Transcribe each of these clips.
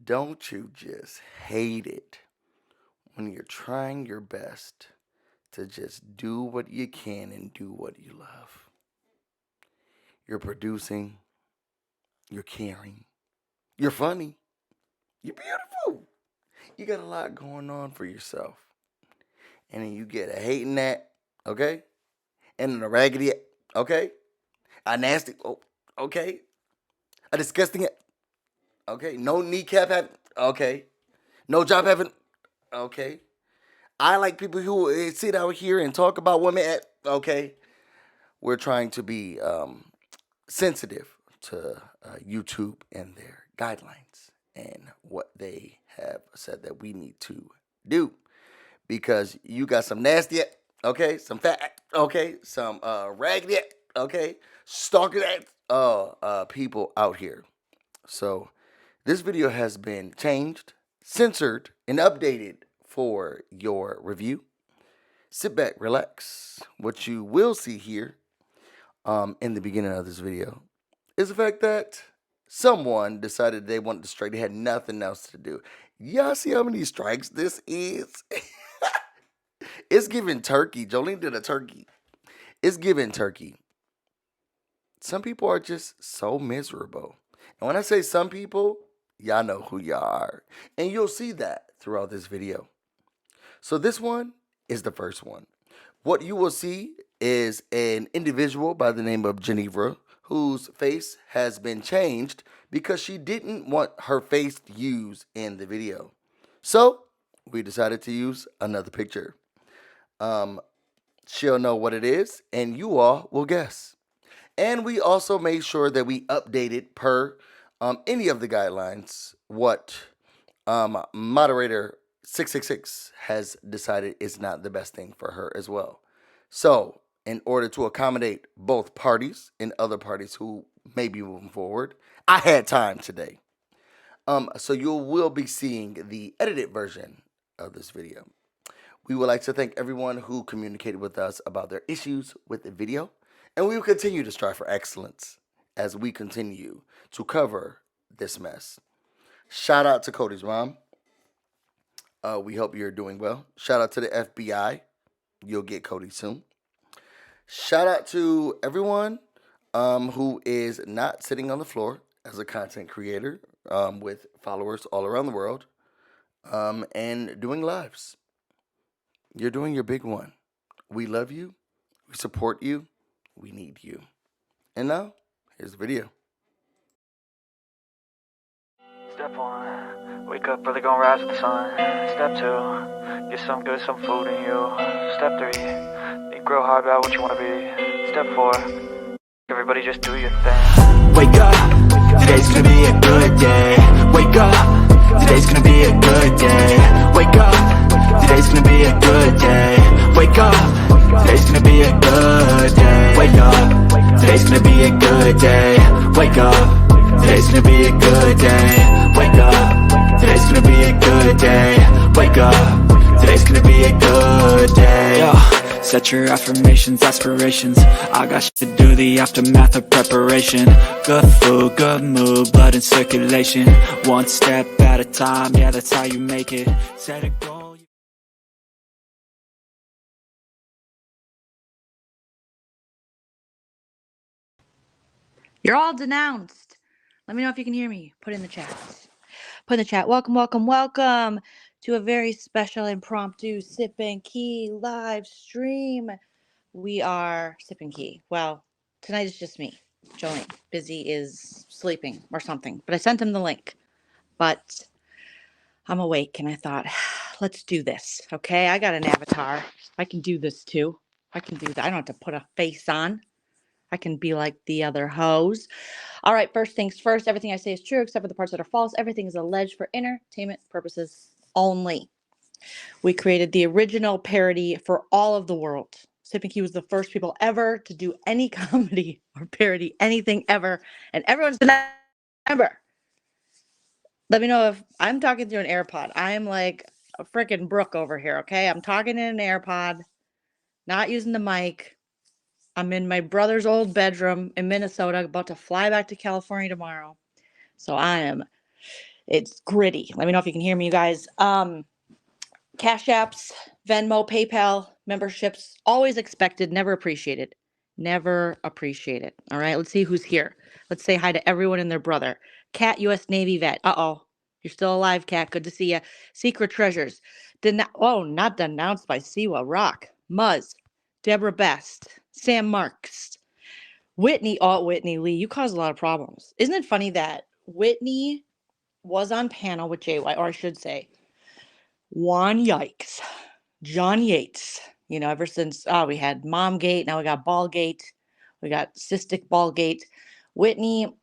Don't you just hate it when you're trying your best to just do what you can and do what you love? You're producing, you're caring, you're funny, you're beautiful. You got a lot going on for yourself. And then you get a hating that, okay? And then a raggedy, okay? A nasty, oh, okay? A disgusting, okay? No kneecap having, okay? No job having, okay? I like people who sit out here and talk about women at, okay? We're trying to be sensitive to YouTube and their guidelines and what they have said that we need to do. Because you got some nasty, okay, some fat, okay, some raggedy, okay, stalker people out here. So this video has been changed, censored, and updated for your review. Sit back, relax. What you will see here in the beginning of this video is the fact that someone decided they wanted to strike. They had nothing else to do. Y'all see how many strikes this is? It's giving turkey. Joleen did a turkey. It's giving turkey. Some people are just so miserable. And when I say some people, y'all know who y'all are. And you'll see that throughout this video. So this one is the first one. What you will see is an individual by the name of Geneva, whose face has been changed because she didn't want her face used in the video. So we decided to use another picture. She'll know what it is, and you all will guess. And we also made sure that we updated per any of the guidelines what moderator 666 has decided is not the best thing for her as well. So, in order to accommodate both parties and other parties who may be moving forward, I had time today. So you will be seeing the edited version of this video. We would like to thank everyone who communicated with us about their issues with the video, and we will continue to strive for excellence as we continue to cover this mess. Shout out to Cody's mom. We hope you're doing well. Shout out to the FBI. You'll get Cody soon. Shout out to everyone who is not sitting on the floor as a content creator with followers all around the world and doing lives. You're doing your big one. We love you. We support you. We need you. And now, here's the video. Step 1, wake up early, gonna rise with the sun. Step 2, get some good, some food in you. Step 3, think real hard about what you wanna be. Step 4, everybody just do your thing. Wake up, today's gonna be a good day. Wake up, today's gonna be a good day. Wake up, today's gonna be a good day. Wake up, today's gonna be a good day. Wake up, today's gonna be a good day. Wake up, today's gonna be a good day. Wake up, today's gonna be a good day. Wake up, today's gonna be a good day. Yo, set your affirmations, aspirations. I got shit to do, the aftermath of preparation. Good food, good mood, blood in circulation. One step at a time, yeah, that's how you make it. Set a goal. You're all denounced. Let me know if you can hear me. Put in the chat. Put in the chat. Welcome, welcome, welcome to a very special impromptu Sip Ki live stream. We are Sip Ki. Well, tonight is just me. Joleen. Busy is sleeping or something. But I sent him the link. But I'm awake and I thought, let's do this. Okay, I got an avatar. I can do this too. I can do that. I don't have to put a face on. I can be like the other hoes. All right, first things first. Everything I say is true except for the parts that are false. Everything is alleged for entertainment purposes only. We created the original parody for all of the world. Sip Ki was the first people ever to do any comedy or parody, anything ever. And everyone's been ever. Let me know if I'm talking through an AirPod. I'm like a freaking Brooke over here, okay? I'm talking in an AirPod, not using the mic. I'm in my brother's old bedroom in Minnesota, about to fly back to California tomorrow. So I am It's gritty. Let me know if you can hear me, you guys. Cash apps, Venmo, PayPal, memberships, always expected, never appreciated. Never appreciated. All right, let's see who's here. Let's say hi to everyone and their brother. Cat, U.S. Navy vet. Uh-oh. You're still alive, Cat. Good to see you. Secret Treasures. Not denounced by Siwa Rock. Muzz. Deborah Best. Sam Marks. Whitney. Oh, Whitney Lee. You caused a lot of problems. Isn't it funny that Whitney was on panel with JY, or I should say, one yikes. John Yates, ever since we had Momgate, now we got Ballgate, we got Cystic Ballgate. Whitney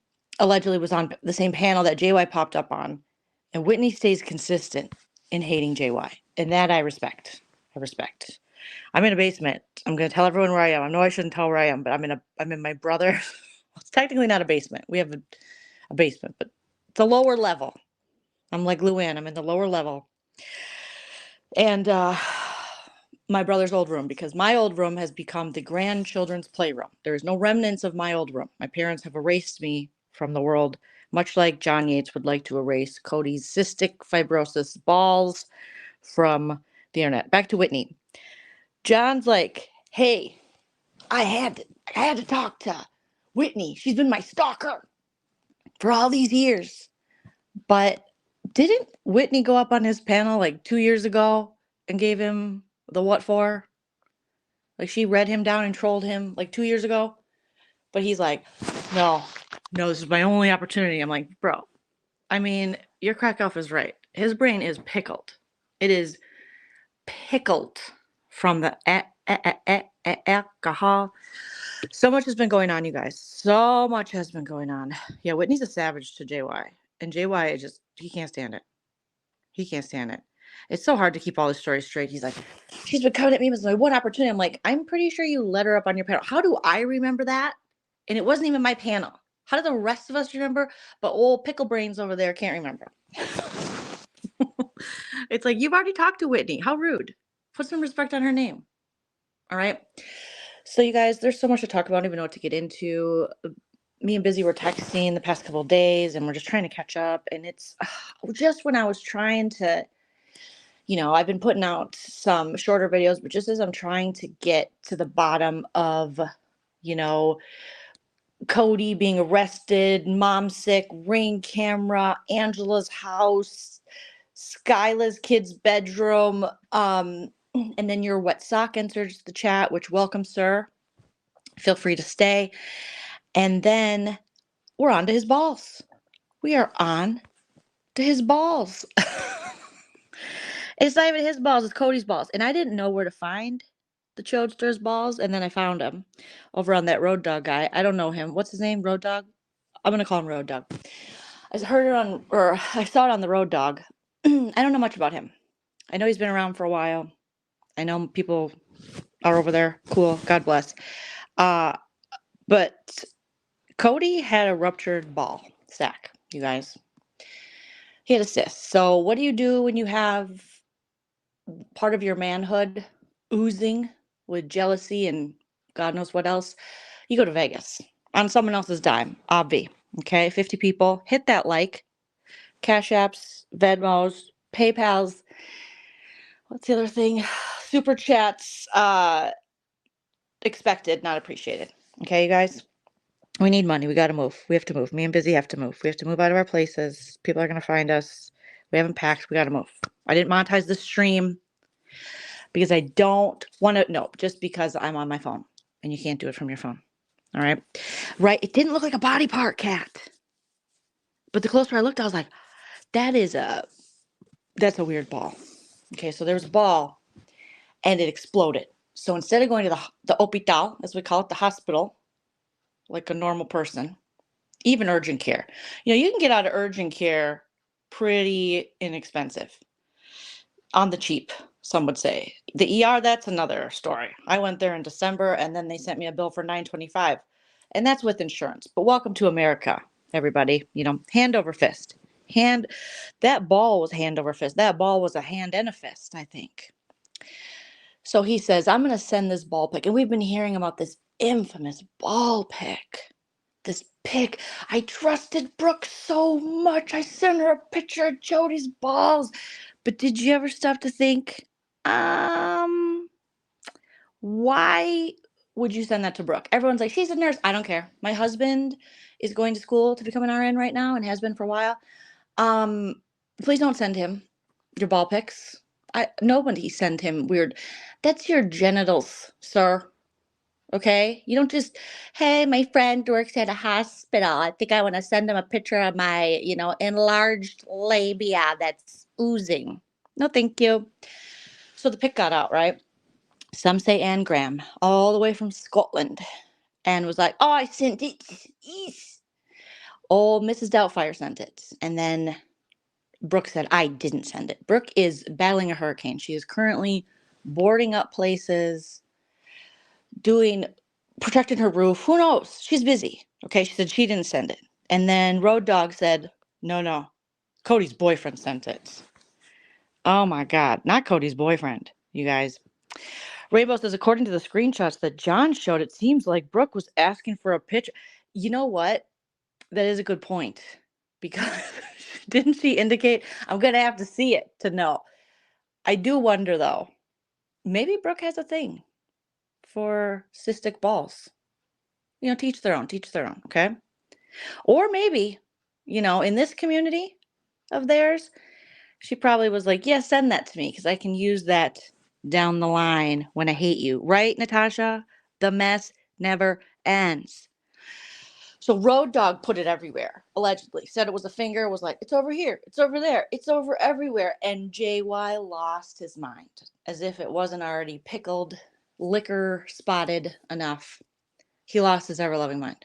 allegedly was on the same panel that JY popped up on, and Whitney stays consistent in hating JY, and that I respect. I'm in a basement. I'm gonna tell everyone where I am. I know I shouldn't tell where I am, but I'm in my brother. Well, it's technically not a basement. We have a basement, but it's a lower level. I'm like Luann. I'm in the lower level. And my brother's old room, because my old room has become the grandchildren's playroom. There is no remnants of my old room. My parents have erased me from the world, much like John Yates would like to erase Cody's cystic fibrosis balls from the internet. Back to Whitney. John's like, hey, I had to talk to Whitney. She's been my stalker for all these years. But didn't Whitney go up on his panel like 2 years ago and gave him the what for? Like, she read him down and trolled him like 2 years ago. But he's like, no, this is my only opportunity. I'm like, bro, I mean, your crack off is right. His brain is pickled. It is pickled from the alcohol. So much has been going on, you guys. So much has been going on. Yeah, Whitney's a savage to JY. And JY he can't stand it. He can't stand it. It's so hard to keep all his stories straight. He's like, she's been coming at me with my one opportunity. I'm like, I'm pretty sure you let her up on your panel. How do I remember that? And it wasn't even my panel. How do the rest of us remember? But old pickle brains over there can't remember. It's like, you've already talked to Whitney. How rude. Put some respect on her name. All right. So you guys, there's so much to talk about. I don't even know what to get into. Me and Busy were texting the past couple of days, and we're just trying to catch up. And it's just when I was trying to, I've been putting out some shorter videos, but just as I'm trying to get to the bottom of, Cody being arrested, mom sick, Ring camera, Angela's house, Skyla's kid's bedroom, and then your wet sock enters the chat, which welcome, sir. Feel free to stay. And then we're on to his balls. We are on to his balls. It's not even his balls, it's Cody's balls. And I didn't know where to find the Chodster's balls, and then I found him over on that Road Dog guy. I don't know him. What's his name? Road Dog? I'm gonna call him Road Dog. I saw it on the Road Dog. I don't know much about him. I know he's been around for a while. I know people are over there. Cool. God bless. But Cody had a ruptured ball sack, you guys. He had a cyst. So what do you do when you have part of your manhood oozing with jealousy and God knows what else? You go to Vegas on someone else's dime. Obvi. Okay, 50 people. Hit that like. Cash apps, Venmos, PayPals. What's the other thing? Super chats. Expected, not appreciated. Okay, you guys? We need money. We got to move. We have to move. Me and Busy have to move. We have to move out of our places. People are going to find us. We haven't packed. We got to move. I didn't monetize the stream because I don't want to. No, just because I'm on my phone and you can't do it from your phone. All right. Right. It didn't look like a body part, Cat. But the closer I looked, I was like, that's a weird ball. Okay. So there was a ball and it exploded. So instead of going to the hospital, as we call it, the hospital, like a normal person, even urgent care, you can get out of urgent care pretty inexpensive, on the cheap, some would say. The ER, that's another story. I went there in December and then they sent me a bill for $925, and that's with insurance. But welcome to America, everybody. Hand over fist. That ball was hand over fist. That ball was a hand and a fist, I think. So he says, I'm going to send this ball pick. And we've been hearing about this infamous ball pick, this pick. I trusted Brooke so much. I sent her a picture of Jody's balls. But did you ever stop to think, why would you send that to Brooke? Everyone's like, she's a nurse. I don't care. My husband is going to school to become an RN right now and has been for a while. Please don't send him your ball pics. Nobody send him weird. That's your genitals, sir. Okay? You don't just, hey, my friend works at a hospital. I think I want to send him a picture of my, enlarged labia that's oozing. No, thank you. So the pic got out, right? Some say Anne Graham, all the way from Scotland, and was like, oh, I sent it. Eesh. Oh, Mrs. Doubtfire sent it. And then Brooke said, I didn't send it. Brooke is battling a hurricane. She is currently boarding up places, protecting her roof. Who knows? She's busy. Okay, she said she didn't send it. And then Road Dogg said, no, Cody's boyfriend sent it. Oh my God, not Cody's boyfriend, you guys. Rainbow says, according to the screenshots that John showed, it seems like Brooke was asking for a picture. You know what? That is a good point. Because didn't she indicate, I'm going to have to see it to know. I do wonder, though, maybe Brooke has a thing for cystic balls. Teach their own, okay? Or maybe, in this community of theirs, she probably was like, yeah, send that to me because I can use that down the line when I hate you. Right, Natasha? The mess never ends. So Road Dogg put it everywhere, allegedly. Said it was a finger, was like, it's over here, it's over there, it's over everywhere. And JY lost his mind, as if it wasn't already pickled, liquor spotted enough. He lost his ever-loving mind.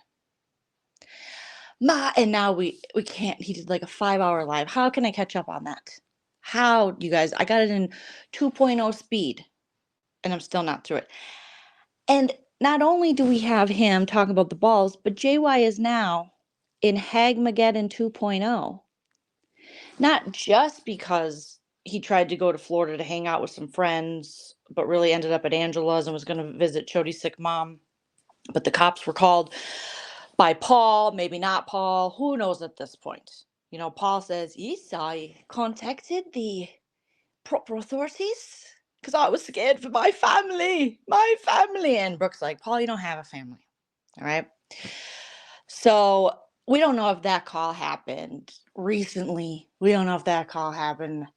And now we can't. He did like a 5-hour live. How can I catch up on that? How, you guys? I got it in 2.0 speed, and I'm still not through it. And not only do we have him talking about the balls, but JY is now in Hagmagddeon 2.0. Not just because he tried to go to Florida to hang out with some friends, but really ended up at Angela's and was going to visit Chody's sick mom. But the cops were called by Paul, maybe not Paul. Who knows at this point? Paul says, yes, I contacted the proper authorities because I was scared for my family. And Brooke's like, Paul, you don't have a family. All right. So we don't know if that call happened recently. We don't know if that call happened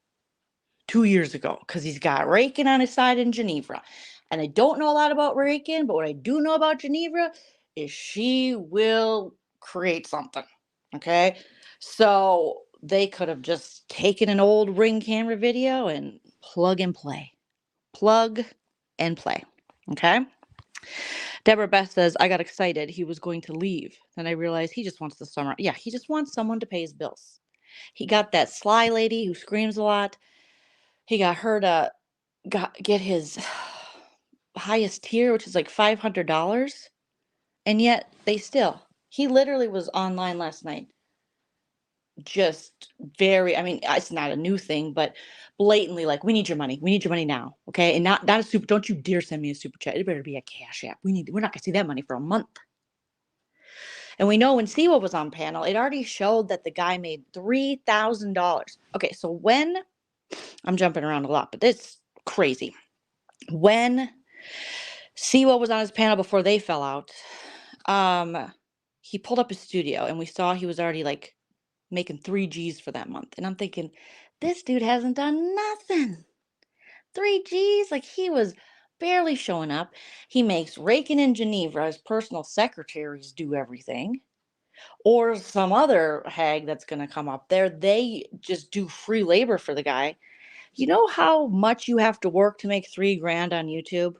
2 years ago because he's got Rakin on his side in Geneva. And I don't know a lot about Rakin, but what I do know about Geneva is she will create something. Okay. So they could have just taken an old Ring camera video and plug and play. Plug and play. Okay. Deborah Beth says, I got excited. He was going to leave. Then I realized he just wants the summer. Yeah, he just wants someone to pay his bills. He got that sly lady who screams a lot. He got her to get his highest tier, which is like $500. And yet he literally was online last night. Just it's not a new thing, but blatantly like, we need your money. We need your money now. Okay. And not a super, don't you dare send me a super chat. It better be a Cash App. We're not gonna see that money for a month. And we know when Siwa was on panel, it already showed that the guy made $3,000. Okay. So when I'm jumping around a lot, but it's crazy. When Siwa was on his panel before they fell out, he pulled up his studio and we saw he was already like making 3 G's for that month. And I'm thinking, this dude hasn't done nothing. 3 G's? Like he was barely showing up. He makes Rakin in Geneva, his personal secretaries do everything. Or some other hag that's going to come up there. They just do free labor for the guy. You know how much you have to work to make $3,000 on YouTube?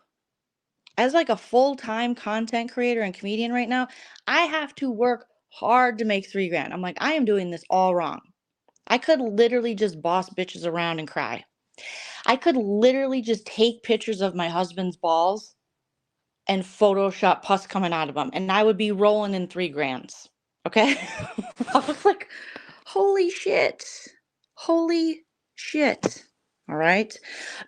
As like a full-time content creator and comedian right now, I have to work hard to make $3,000. I'm like, I am doing this all wrong. I could literally just boss bitches around and cry. I could literally just take pictures of my husband's balls and Photoshop pus coming out of them, and I would be rolling in $3,000. Okay? I was like, holy shit. Holy shit. All right?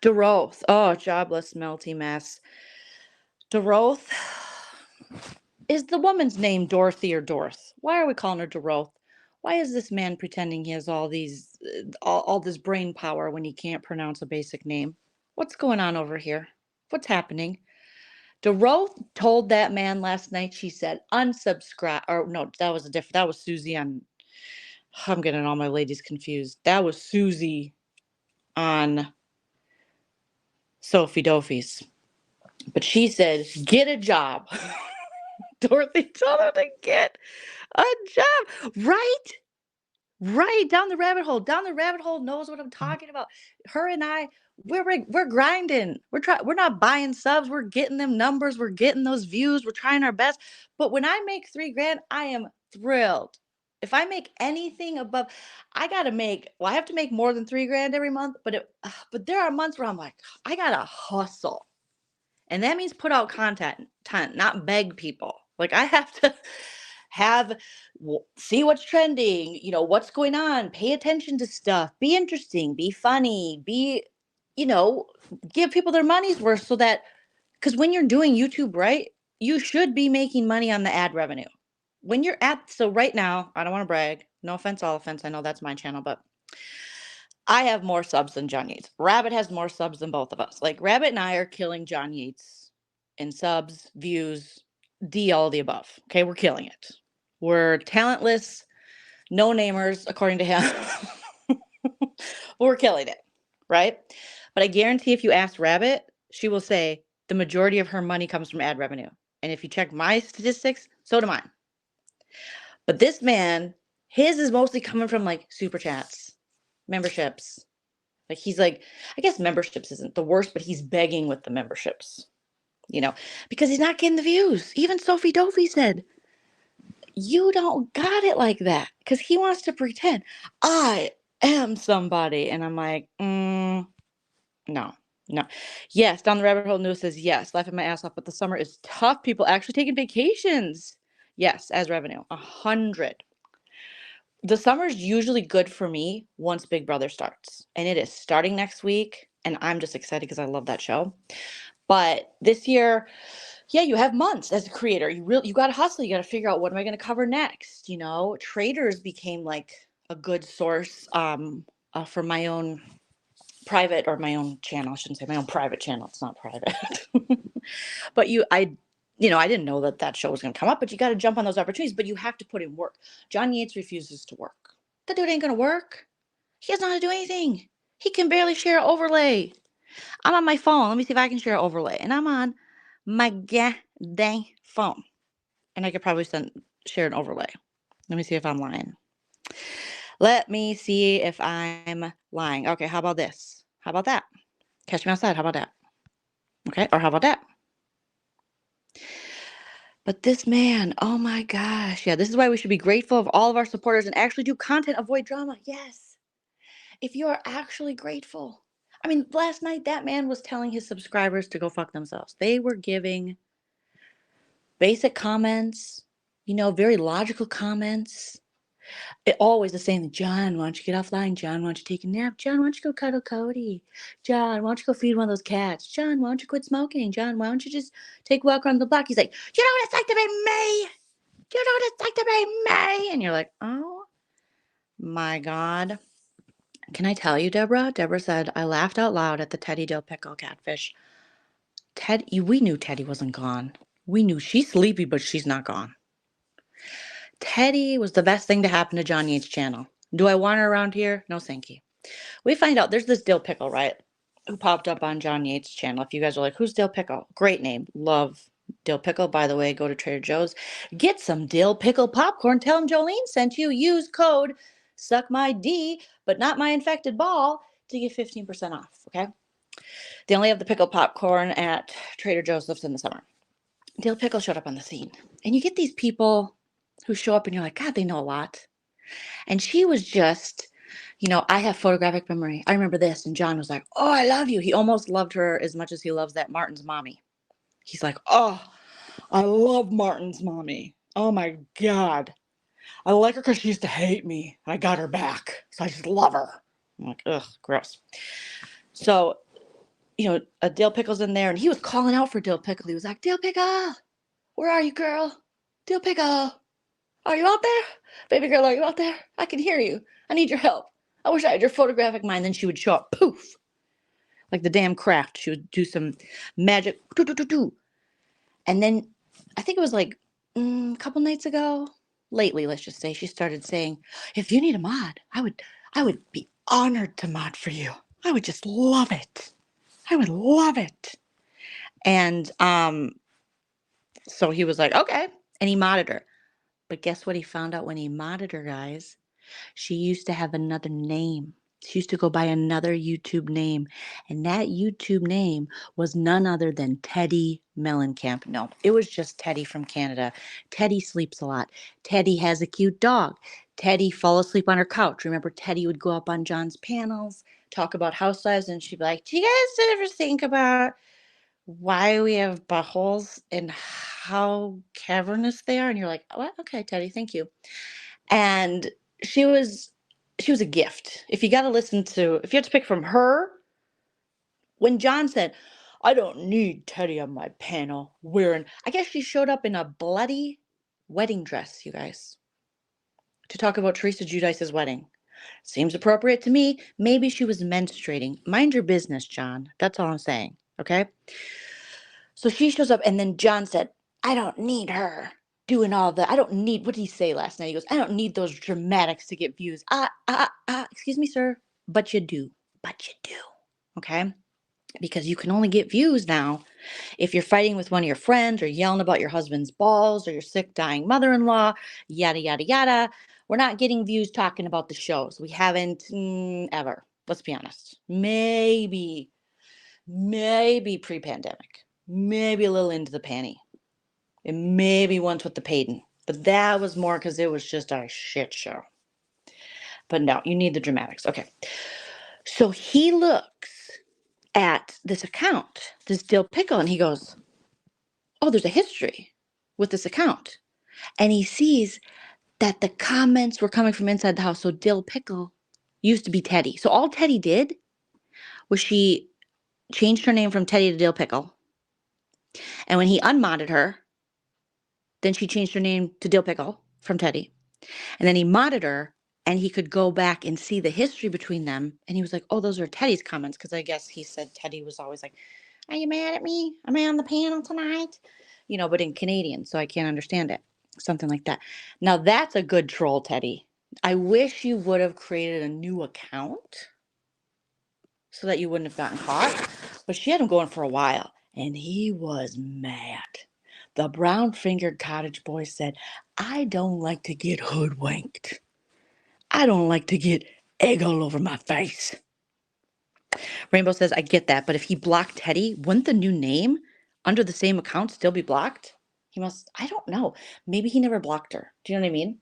DeRoth. Oh, jobless, melty mess. DeRoth Is the woman's name Dorothy or Dorth? Why are we calling her Doroth? Why is this man pretending he has all these, all this brain power when he can't pronounce a basic name? What's going on over here? What's happening? Doroth told that man last night, she said, unsubscribe. Or no, that was Susie on, I'm getting all my ladies confused. That was Susie on Sophie Dophie's. But she said, get a job. Dorothy told her to get a job. Right? Right. Down the rabbit hole. Down the rabbit hole knows what I'm talking about. Her and I, we're grinding. We're not buying subs. We're getting them numbers. We're getting those views. We're trying our best. But when I make $3,000, I am thrilled. If I make anything above, I have to make more than $3,000 every month. But there are months where I'm like, I gotta hustle. And that means put out content, not beg people. Like I have to see what's trending, what's going on, pay attention to stuff, be interesting, be funny, give people their money's worth because when you're doing YouTube right, you should be making money on the ad revenue. So right now, I don't want to brag. No offense, all offense. I know that's my channel, but I have more subs than John Yates. Rabbit has more subs than both of us. Like Rabbit and I are killing John Yates in subs, views, all the above. Okay, we're killing it. We're talentless, no namers, according to him. We're killing it, right? But I guarantee if you ask Rabbit, she will say the majority of her money comes from ad revenue. And if you check my statistics, so do mine. But this man, his is mostly coming from like super chats, memberships. Like he's like, I guess memberships isn't the worst, but he's begging with the memberships, because he's not getting the views. Even Sophie Dophie said, you don't got it like that, because he wants to pretend I am somebody. And I'm like, no. Yes, Down the Rabbit Hole News says, yes, laughing my ass off, but the summer is tough. People actually taking vacations. Yes, as revenue, 100. The summer's usually good for me once Big Brother starts, and it is starting next week, and I'm just excited because I love that show. But this year, yeah, you have months as a creator. You got to hustle. You got to figure out, what am I going to cover next? Traders became like a good source for my own private, or my own channel. I shouldn't say my own private channel. It's not private. But I didn't know that show was going to come up, but you got to jump on those opportunities, but you have to put in work. John Yates refuses to work. That dude ain't going to work. He doesn't know how to do anything. He can barely share an overlay. I'm on my phone. Let me see if I can share an overlay. And I'm on my dang phone. And I could probably share an overlay. Let me see if I'm lying. Let me see if I'm lying. Okay, how about this? How about that? Catch me outside. How about that? Okay, or how about that? But this man, oh my gosh. Yeah, this is why we should be grateful of all of our supporters and actually do content, avoid drama. Yes. If you are actually grateful. I mean, last night that man was telling his subscribers to go fuck themselves. They were giving basic comments, very logical comments. Always the same. John, why don't you get offline? John, why don't you take a nap? John, why don't you go cuddle Cody? John, why don't you go feed one of those cats? John, why don't you quit smoking? John, why don't you just take a walk around the block? He's like, you know what it's like to be me? You know what it's like to be me? And you're like, oh my God. Can I tell you, Deborah? Deborah said, I laughed out loud at the Teddy Dill Pickle catfish. We knew Teddy wasn't gone. We knew she's sleepy, but she's not gone. Teddy was the best thing to happen to John Yates' channel. Do I want her around here? No, thank you. We find out there's this Dill Pickle, right? Who popped up on John Yates' channel. If you guys are like, who's Dill Pickle? Great name. Love Dill Pickle. By the way, go to Trader Joe's. Get some Dill Pickle popcorn. Tell them Joleen sent you. Use code SUCKMYD, but not my infected ball, to get 15% off, okay? They only have the pickle popcorn at Trader Joseph's in the summer. Dill Pickle showed up on the scene. And you get these people who show up and you're like, God, they know a lot. And she was just, I have photographic memory. I remember this. And John was like, oh, I love you. He almost loved her as much as he loves that Martin's mommy. He's like, oh, I love Martin's mommy. Oh my God. I like her because she used to hate me. I got her back. So I just love her. I'm like, ugh, gross. So, Dill Pickle's in there and he was calling out for Dill Pickle. He was like, Dill Pickle, where are you, girl? Dill Pickle, are you out there? Baby girl, are you out there? I can hear you. I need your help. I wish I had your photographic mind. Then she would show up, poof, like the damn craft. She would do some magic, and then I think it was like a couple nights ago, lately, let's just say, she started saying, "If you need a mod, I would be honored to mod for you. I would just love it. I would love it." And so he was like, "Okay," and he modded her. But guess what he found out when he modded her, guys? She used to have another name. She used to go by another YouTube name. And that YouTube name was none other than Teddy Mellencamp. No, it was just Teddy from Canada. Teddy sleeps a lot. Teddy has a cute dog. Teddy fall asleep on her couch. Remember, Teddy would go up on John's panels, talk about housewives, and she'd be like, "Do you guys ever think about why we have buttholes and how cavernous they are?" And you're like, "What? Okay, Teddy, thank you." And she was she was a gift. If you have to pick from her, when John said, "I don't need Teddy on my panel," I guess she showed up in a bloody wedding dress, you guys, to talk about Teresa Giudice's wedding. Seems appropriate to me. Maybe she was menstruating. Mind your business, John. That's all I'm saying. Okay. So she shows up, and then John said, "I don't need her doing all the, I don't need," what did he say last night? He goes, "I don't need those dramatics to get views." Excuse me, sir, but you do. But you do. Okay? Because you can only get views now if you're fighting with one of your friends or yelling about your husband's balls or your sick, dying mother in law, yada, yada, yada. We're not getting views talking about the shows. We haven't ever. Let's be honest. Maybe pre pandemic. Maybe a little into the panty. And maybe once with the Payton. But that was more because it was just a shit show. But no, you need the dramatics. Okay. So he looks at this account, this Dill Pickle, and he goes, "Oh, there's a history with this account." And he sees that the comments were coming from inside the house. So Dill Pickle used to be Teddy. So all Teddy did was she changed her name from Teddy to Dill Pickle. And when he unmodded her, then she changed her name to Dill Pickle from Teddy. And then he modded her, and he could go back and see the history between them. And he was like, "Oh, those are Teddy's comments." Because I guess he said Teddy was always like, "Are you mad at me? Am I on the panel tonight?" But in Canadian, so I can't understand it. Something like that. Now, that's a good troll, Teddy. I wish you would have created a new account so that you wouldn't have gotten caught. But she had him going for a while, and he was mad. The brown-fingered cottage boy said, "I don't like to get hoodwinked. I don't like to get egg all over my face." Rainbow says, "I get that, but if he blocked Teddy, wouldn't the new name under the same account still be blocked?" I don't know. Maybe he never blocked her. Do you know what I mean?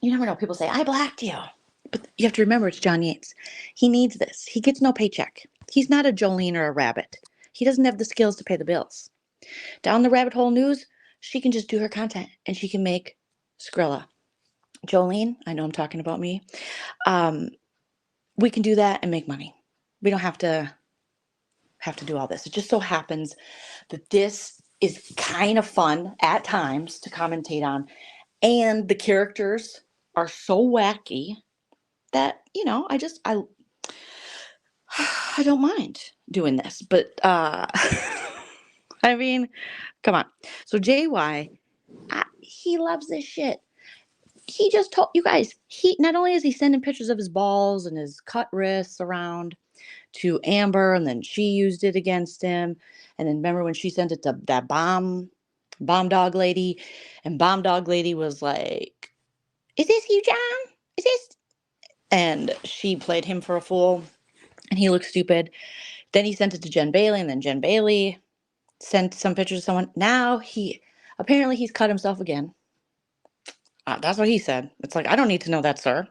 You never know. People say, "I blocked you." But you have to remember it's John Yates. He needs this. He gets no paycheck. He's not a Joleen or a Rabbit. He doesn't have the skills to pay the bills. Down the rabbit hole news, she can just do her content and she can make Skrilla. Joleen, I know I'm talking about me. We can do that and make money. We don't have to do all this. It just so happens that this is kind of fun at times to commentate on, and the characters are so wacky that I don't mind doing this. But I mean, come on. So JY, he loves this shit. He just told you guys, he not only is he sending pictures of his balls and his cut wrists around to Amber, and then she used it against him. And then remember when she sent it to that bomb dog lady, and bomb dog lady was like, "Is this you, John? Is this?" And she played him for a fool, and he looked stupid. Then he sent it to Jen Bailey, and then Jen Bailey sent some pictures to someone. Now apparently he's cut himself again. That's what he said. It's like, I don't need to know that, sir.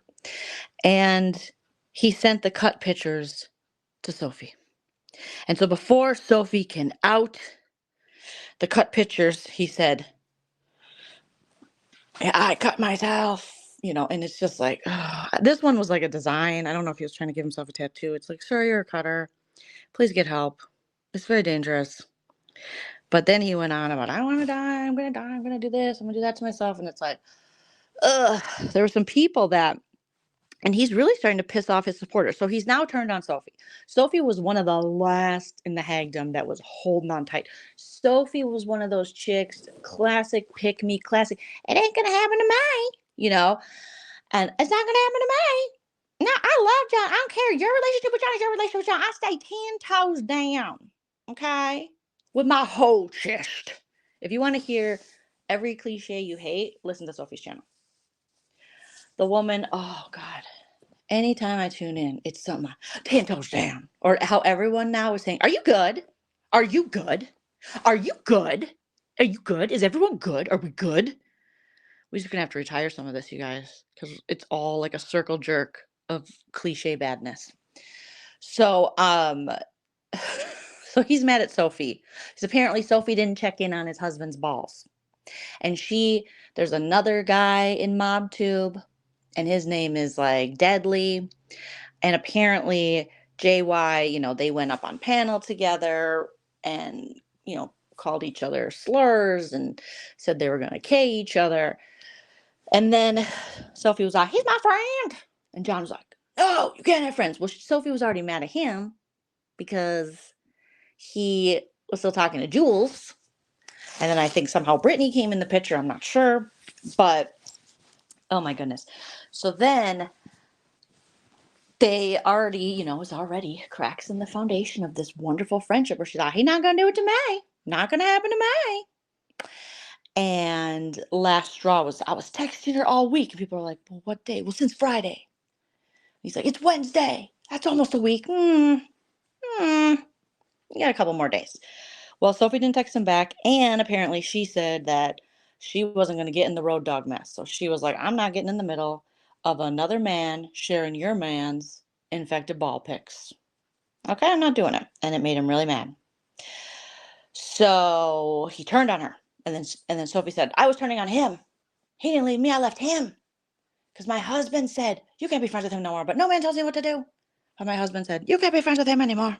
And he sent the cut pictures to Sophie. And so before Sophie can out the cut pictures, he said, "Yeah, I cut myself." And it's just like, this one was like a design. I don't know if he was trying to give himself a tattoo. It's like, "Sir, you're a cutter. Please get help. It's very dangerous." But then he went on about, I want to die, I'm going to die, I'm going to do this, I'm going to do that to myself. And it's like, ugh, there were some people that, and he's really starting to piss off his supporters. So he's now turned on Sophie. Sophie was one of the last in the Hagdom that was holding on tight. Sophie was one of those chicks, classic pick me, classic, it ain't going to happen to me, you know, and it's not going to happen to me. No, I love John. I don't care. Your relationship with John is your relationship with John. I stay 10 toes down, okay, with my whole chest. If you want to hear every cliche you hate, listen to Sophie's channel. The woman, oh God. Anytime I tune in, it's something 10 toes down. Or how everyone now is saying, are you good? Are you good? Are you good? Are you good? Is everyone good? Are we good? We're just going to have to retire some of this, you guys, because it's all like a circle jerk of cliche badness. So, so he's mad at Sophie. Because apparently Sophie didn't check in on his husband's balls. And there's another guy in MobTube, and his name is like Deadly. And apparently JY, they went up on panel together and, called each other slurs and said they were going to K each other. And then Sophie was like, he's my friend. And John was like, no, you can't have friends. Well, Sophie was already mad at him because he was still talking to Jules. And then I think somehow Brittany came in the picture. I'm not sure. But, oh my goodness. So then they already, was already cracks in the foundation of this wonderful friendship where she's like, he's not going to do it to me. Not going to happen to me. And last straw was, I was texting her all week. And people are like, well, what day? Well, since Friday. He's like, it's Wednesday. That's almost a week. You got a couple more days. Well, Sophie didn't text him back. And apparently she said that she wasn't going to get in the road dog mess. So she was like, I'm not getting in the middle of another man sharing your man's infected ball pics. Okay, I'm not doing it. And it made him really mad. So he turned on her. And then Sophie said, I was turning on him. He didn't leave me, I left him. Because my husband said, you can't be friends with him no more. But no man tells me what to do. But my husband said, you can't be friends with him anymore.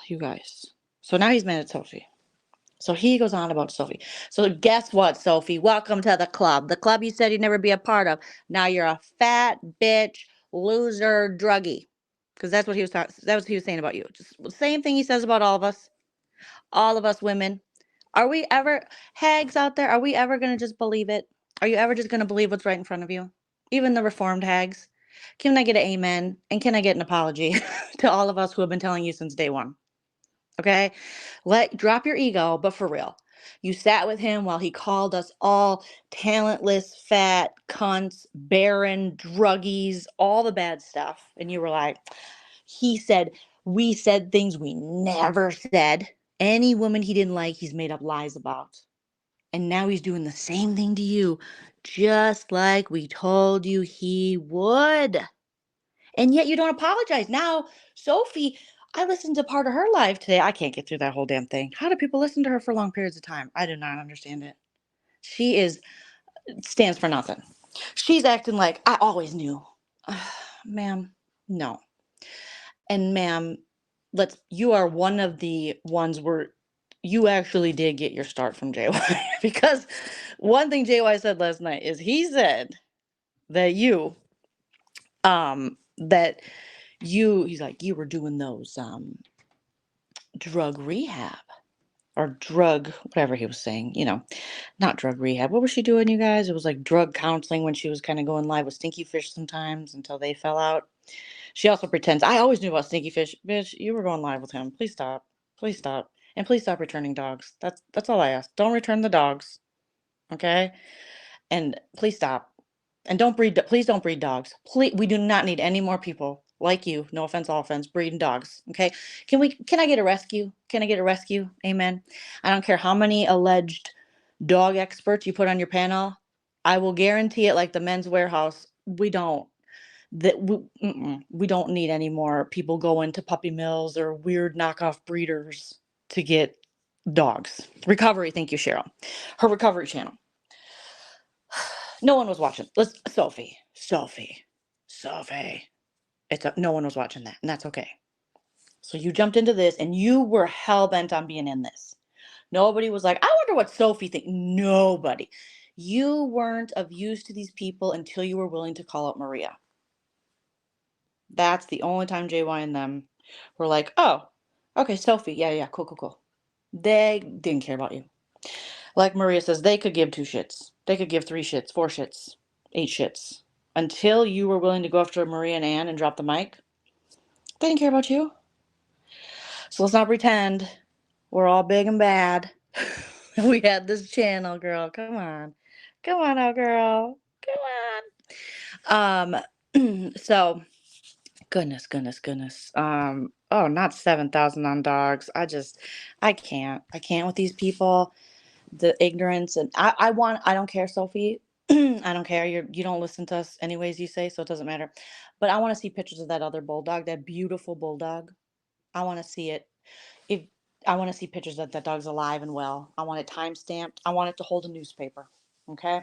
You guys. So now he's mad at Sophie. So he goes on about Sophie. So guess what, Sophie? Welcome to the club. The club you said you'd never be a part of. Now you're a fat bitch, loser, druggie. Because that's what he was saying about you. Just the same thing he says about all of us. All of us women. Are we ever, hags out there, are we ever going to just believe it? Are you ever just going to believe what's right in front of you? Even the reformed hags? Can I get an amen? And can I get an apology to all of us who have been telling you since day one? Okay? Drop your ego, but for real. You sat with him while he called us all talentless, fat, cunts, barren, druggies, all the bad stuff. And you were like, we said things we never said. Any woman he didn't like, he's made up lies about. And now he's doing the same thing to you, just like we told you he would. And yet you don't apologize. Now, Sophie, I listened to part of her live today. I can't get through that whole damn thing. How do people listen to her for long periods of time? I do not understand it. She stands for nothing. She's acting like I always knew. Ma'am, no. And ma'am, you are one of the ones where you actually did get your start from JY. Because one thing JY said last night is he said that he's like, you were doing those drug rehab or drug, whatever he was saying, not drug rehab. What was she doing, you guys? It was like drug counseling when she was kind of going live with Stinky Fish sometimes until they fell out. She also pretends, I always knew about Stinky Fish. Bitch, you were going live with him. Please stop. Please stop. And please stop returning dogs. That's all I ask. Don't return the dogs. Okay? And please stop. And please don't breed dogs. Please, we do not need any more people like you, no offense, all offense, breeding dogs. Okay? Can I get a rescue? Can I get a rescue? Amen. I don't care how many alleged dog experts you put on your panel. I will guarantee it, like the Men's Warehouse. We don't need any more people going to puppy mills or weird knockoff breeders to get dogs. Recovery, thank you, Cheryl. Her recovery channel. No one was watching. Sophie. No one was watching that, and that's okay. So you jumped into this and you were hell-bent on being in this. Nobody was like, I wonder what Sophie thinks. Nobody. You weren't of use to these people until you were willing to call out Maria. That's the only time JY and them were like, oh, okay, Sophie. Yeah, cool. They didn't care about you. Like Maria says, they could give 2 shits. They could give 3 shits, 4 shits, 8 shits. Until you were willing to go after Maria and Ann and drop the mic, they didn't care about you. So let's not pretend we're all big and bad. We had this channel, girl. Come on now, girl. Come on. So goodness. Oh, not 7,000 on dogs. I can't with these people. The ignorance, and I don't care, Sophie. I don't care. You don't listen to us anyways, you say, so it doesn't matter. But I want to see pictures of that other bulldog, that beautiful bulldog. I want to see it. If I want to see pictures that dog's alive and well. I want it time stamped. I want it to hold a newspaper. Okay.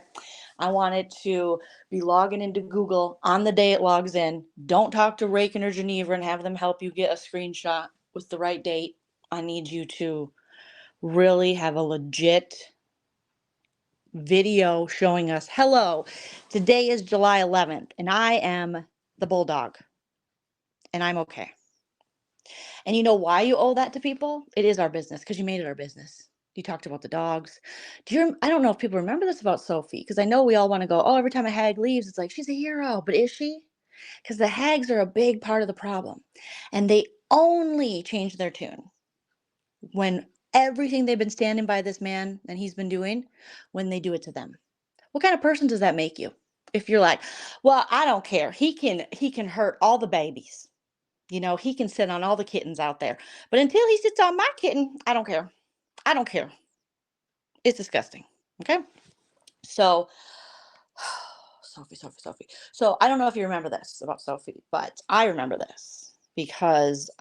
I want it to be logging into Google on the day it logs in. Don't talk to Raken or Geneva and have them help you get a screenshot with the right date. I need you to really have a legit video showing us, hello, today is July 11th, and I am the bulldog, and I'm okay. And you know why you owe that to people? It is our business, because you made it our business. You talked about the dogs. I don't know if people remember this about Sophie, because I know we all want to go, oh, every time a hag leaves, it's like, she's a hero, but is she? Because the hags are a big part of the problem, and they only change their tune when everything they've been standing by this man and he's been doing, when they do it to them. What kind of person does that make you? If you're like, well, I don't care. He can hurt all the babies. He can sit on all the kittens out there. But until he sits on my kitten, I don't care. I don't care. It's disgusting. Okay? So, Sophie. So, I don't know if you remember this about Sophie, but I remember this because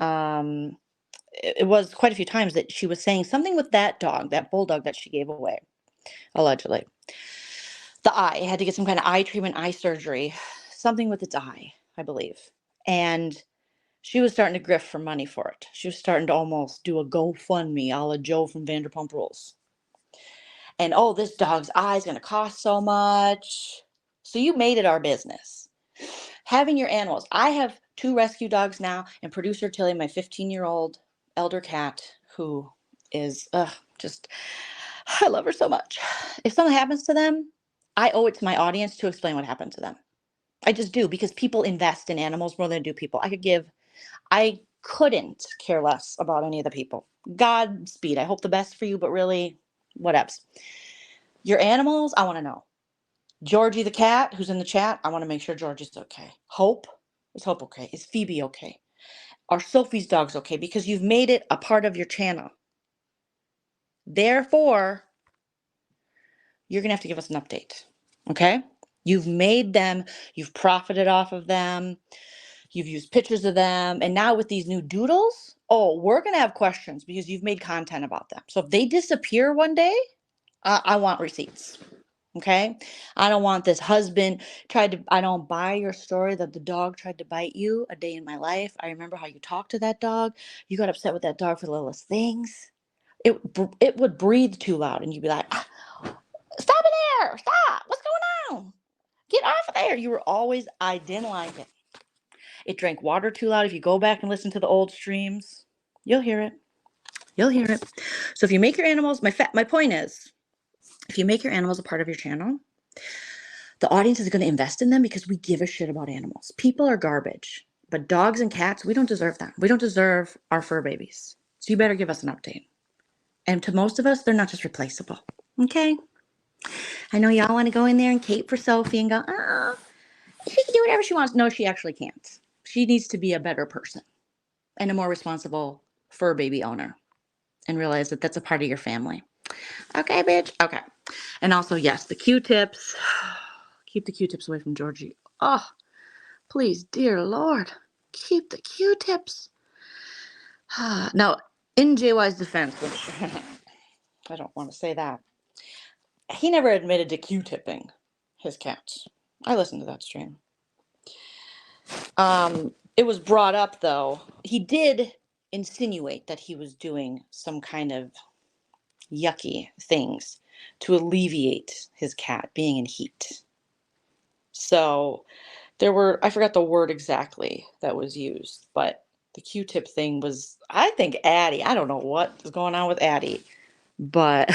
it was quite a few times that she was saying something with that dog, that bulldog that she gave away, allegedly. The eye, had to get some kind of eye treatment, eye surgery, something with its eye, I believe. And she was starting to grift for money for it. She was starting to almost do a GoFundMe a la Joe from Vanderpump Rules. And, oh, this dog's eye is going to cost so much. So you made it our business. Having your animals. I have 2 rescue dogs now, and producer Tilly, my 15-year-old elder cat, who is just, I love her so much. If something happens to them, I owe it to my audience to explain what happened to them. I just do, because people invest in animals more than do people. I couldn't care less about any of the people. Godspeed. I hope the best for you, but really, whatevs. Your animals, I want to know. Georgie the cat, who's in the chat, I want to make sure Georgie's okay. Is Hope okay? Is Phoebe okay? Are Sophie's dogs okay? Because you've made it a part of your channel. Therefore, you're going to have to give us an update. Okay? You've made them, you've profited off of them, you've used pictures of them, and now with these new doodles, we're going to have questions because you've made content about them. So if they disappear one day, I want receipts. Okay? I don't want this husband I don't buy your story that the dog tried to bite you a day in my life. I remember how you talked to that dog. You got upset with that dog for the littlest things. It would breathe too loud, and you'd be like, stop it there! Stop! What's going on? Get off of there! You were always, I didn't like it. It drank water too loud. If you go back and listen to the old streams, you'll hear it. So if you make your animals, my point is, if you make your animals a part of your channel, the audience is going to invest in them because we give a shit about animals. People are garbage, but dogs and cats, we don't deserve them. We don't deserve our fur babies. So you better give us an update. And to most of us, they're not just replaceable. Okay? I know y'all want to go in there and cape for Sophie and go, oh, she can do whatever she wants. No, she actually can't. She needs to be a better person and a more responsible fur baby owner and realize that that's a part of your family. Okay, bitch? Okay. And also, yes, the Q-tips. Keep the Q-tips away from Georgie. Oh, please, dear Lord, keep the Q-tips. Now, in JY's defense, which I don't want to say that, he never admitted to Q-tipping his cats. I listened to that stream. It was brought up, though. He did insinuate that he was doing some kind of yucky things to alleviate his cat being in heat. So there were, I forgot the word exactly that was used, but the Q-tip thing was, I think Addie, I don't know what is going on with Addie, but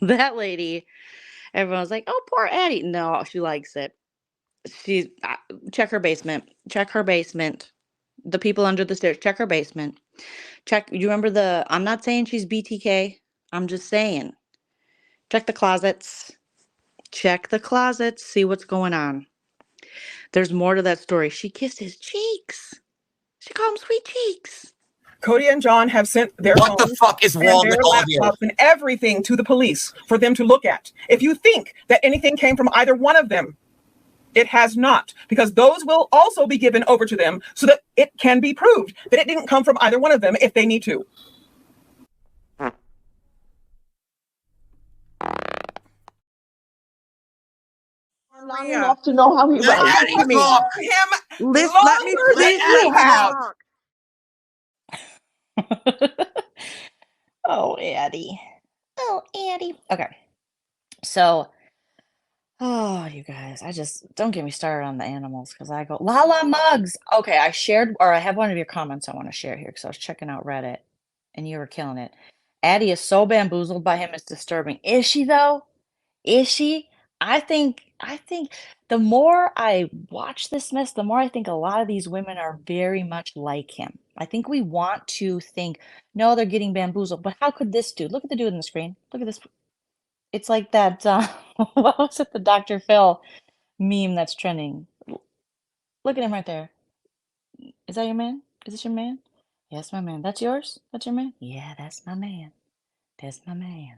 that lady, everyone was like, oh, poor Addie. No, she likes it. She check her basement. Check her basement. The people under the stairs, check her basement. Check. You remember the? I'm not saying she's BTK. I'm just saying. Check the closets. Check the closets. See what's going on. There's more to that story. She kissed his cheeks. She called him sweet cheeks. Cody and John have sent their What the phones fuck is and wrong their with all of you? laptops and everything to the police for them to look at. If you think that anything came from either one of them, it has not, because those will also be given over to them so that it can be proved that it didn't come from either one of them if they need to. Long enough to know how he Let writes. Addie talk. Him Listen, let me longer please than you have. Oh, Addie. Oh, Addie. Okay. So, oh, you guys, I just don't get me started on the animals because I go, Lala Mugs. Okay, I shared, or I have one of your comments I want to share here because I was checking out Reddit and you were killing it. Addie is so bamboozled by him, it's disturbing. Is she, though? Is she? I think the more I watch this mess, the more I think a lot of these women are very much like him. I think we want to think, no, they're getting bamboozled, but how could this dude? Look at the dude on the screen. Look at this. It's like that, what was it, the Dr. Phil meme that's trending. Look at him right there. Is that your man? Is this your man? Yes, my man. That's yours? That's your man? Yeah, that's my man. That's my man.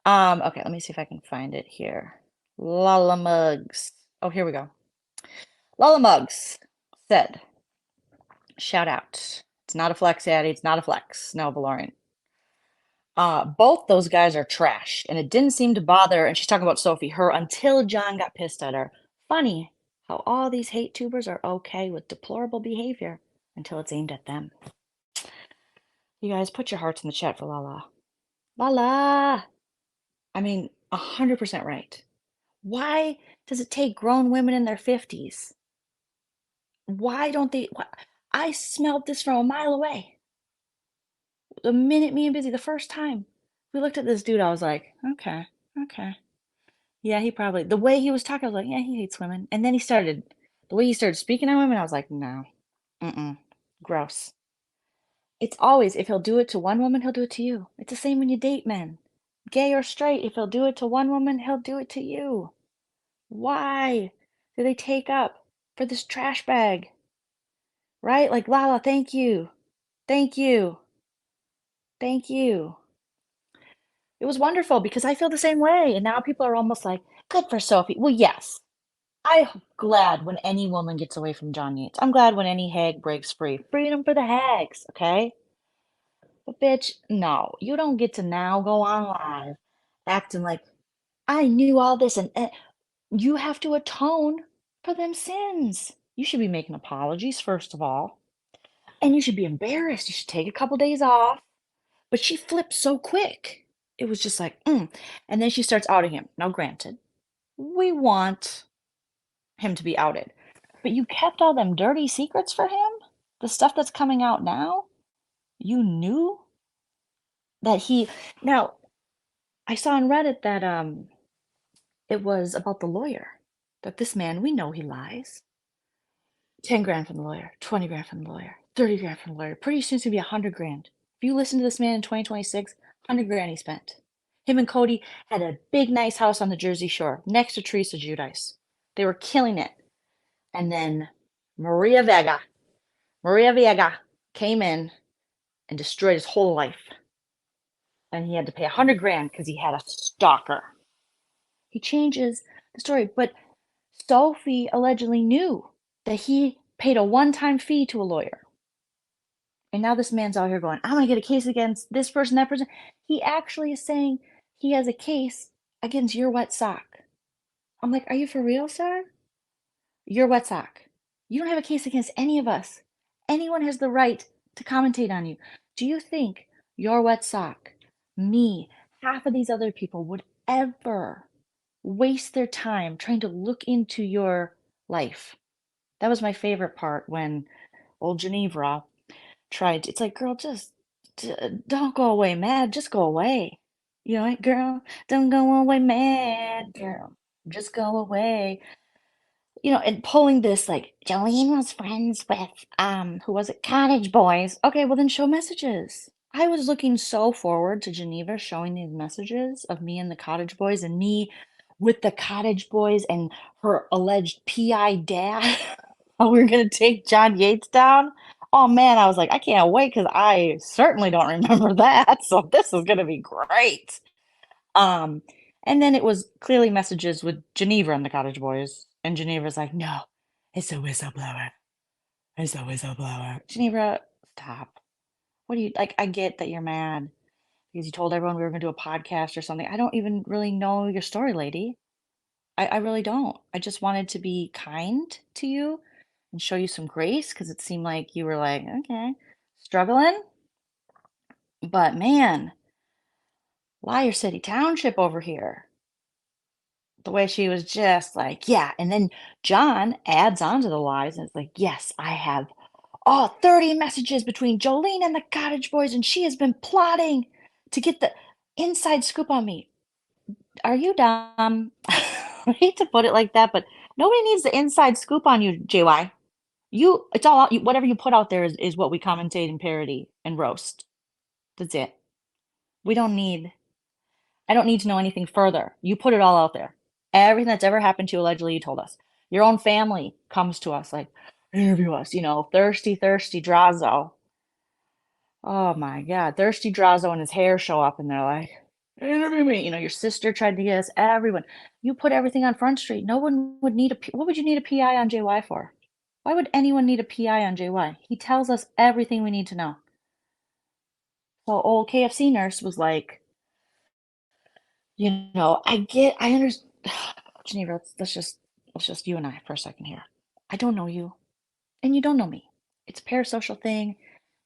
Okay, let me see if I can find it here. Lala Mugs. Oh, here we go. Lala Mugs said, shout out. It's not a flex, Addie. It's not a flex. No, Valorian. Both those guys are trash, and it didn't seem to bother, and she's talking about Sophie, her, until John got pissed at her. Funny how all these hate tubers are okay with deplorable behavior until it's aimed at them. You guys, put your hearts in the chat for Lala. Lala! I mean, 100% right. Why does it take grown women in their 50s? Why don't they? I smelled this from a mile away. The minute me and Busy, the first time we looked at this dude, I was like, okay. Yeah, he probably, the way he was talking, I was like, yeah, he hates women. And then the way he started speaking on women, I was like, no, gross. It's always, if he'll do it to one woman, he'll do it to you. It's the same when you date men. Gay or straight, if he'll do it to one woman, he'll do it to you. Why do they take up for this trash bag? Right? Like, Lala, thank you. Thank you. Thank you. It was wonderful because I feel the same way. And now people are almost like, good for Sophie. Well, yes. I'm glad when any woman gets away from John Yates. I'm glad when any hag breaks free. Freedom for the hags, okay? But bitch, no. You don't get to now go on live acting like I knew all this and you have to atone for them sins. You should be making apologies, first of all. And you should be embarrassed. You should take a couple days off. But she flipped so quick. It was just like, And then she starts outing him. Now, granted, we want him to be outed. But you kept all them dirty secrets for him? The stuff that's coming out now? You knew that he... Now, I saw on Reddit that it was about the lawyer. That this man, we know he lies. 10 grand from the lawyer, 20 grand from the lawyer, 30 grand from the lawyer. Pretty soon it's going to be 100 grand. If you listen to this man in 2026, 100 grand he spent. Him and Cody had a big, nice house on the Jersey Shore next to Teresa Giudice. They were killing it. And then Maria Vega came in and destroyed his whole life. And he had to pay 100 grand because he had a stalker. He changes the story. But Sophie allegedly knew that he paid a one-time fee to a lawyer. And now this man's out here going, I'm going to get a case against this person, that person. He actually is saying he has a case against your wet sock. I'm like, are you for real, sir? Your wet sock. You don't have a case against any of us. Anyone has the right to commentate on you. Do you think your wet sock, me, half of these other people would ever waste their time trying to look into your life? That was my favorite part when old Genevra tried. It's like, girl, just don't go away mad. Just go away. You know, girl, don't go away mad, girl. Just go away. You know, and pulling this like Joleen was friends with who was it? Cottage Boys. Okay, well then show messages. I was looking so forward to Geneva showing these messages of me and the Cottage Boys and me with the Cottage Boys and her alleged PI dad. How we were gonna take John Yates down. Oh man, I was like, I can't wait because I certainly don't remember that. So this is gonna be great. Um, and then it was clearly messages with Geneva and the Cottage Boys, and Geneva's like, "No, it's a whistleblower. It's a whistleblower." Geneva, stop. What do you like? I get that you're mad because you told everyone we were gonna do a podcast or something. I don't even really know your story, lady. I really don't. I just wanted to be kind to you and show you some grace because it seemed like you were like, okay, struggling. But man, Liar City Township over here. The way she was just like, yeah. And then John adds on to the lies and it's like, yes, I have 30 messages between Joleen and the Cottage Boys, and she has been plotting to get the inside scoop on me. Are you dumb? I hate to put it like that, but nobody needs the inside scoop on you, JY. It's all whatever you put out there is what we commentate and parody and roast. That's it. We don't need I don't need to know anything further. You put it all out there. Everything that's ever happened to you, allegedly, you told us. Your own family comes to us like, interview us, thirsty, thirsty Drazo. Oh my God, thirsty Drazo and his hair show up and they're like, interview me. Your sister tried to get us, everyone. You put everything on Front Street. No one would need what would you need a PI on JY for? Why would anyone need a PI on JY? He tells us everything we need to know. So old KFC nurse was like, I understand. Geneva, let's just you and I for a second here. I don't know you, and you don't know me. It's a parasocial thing.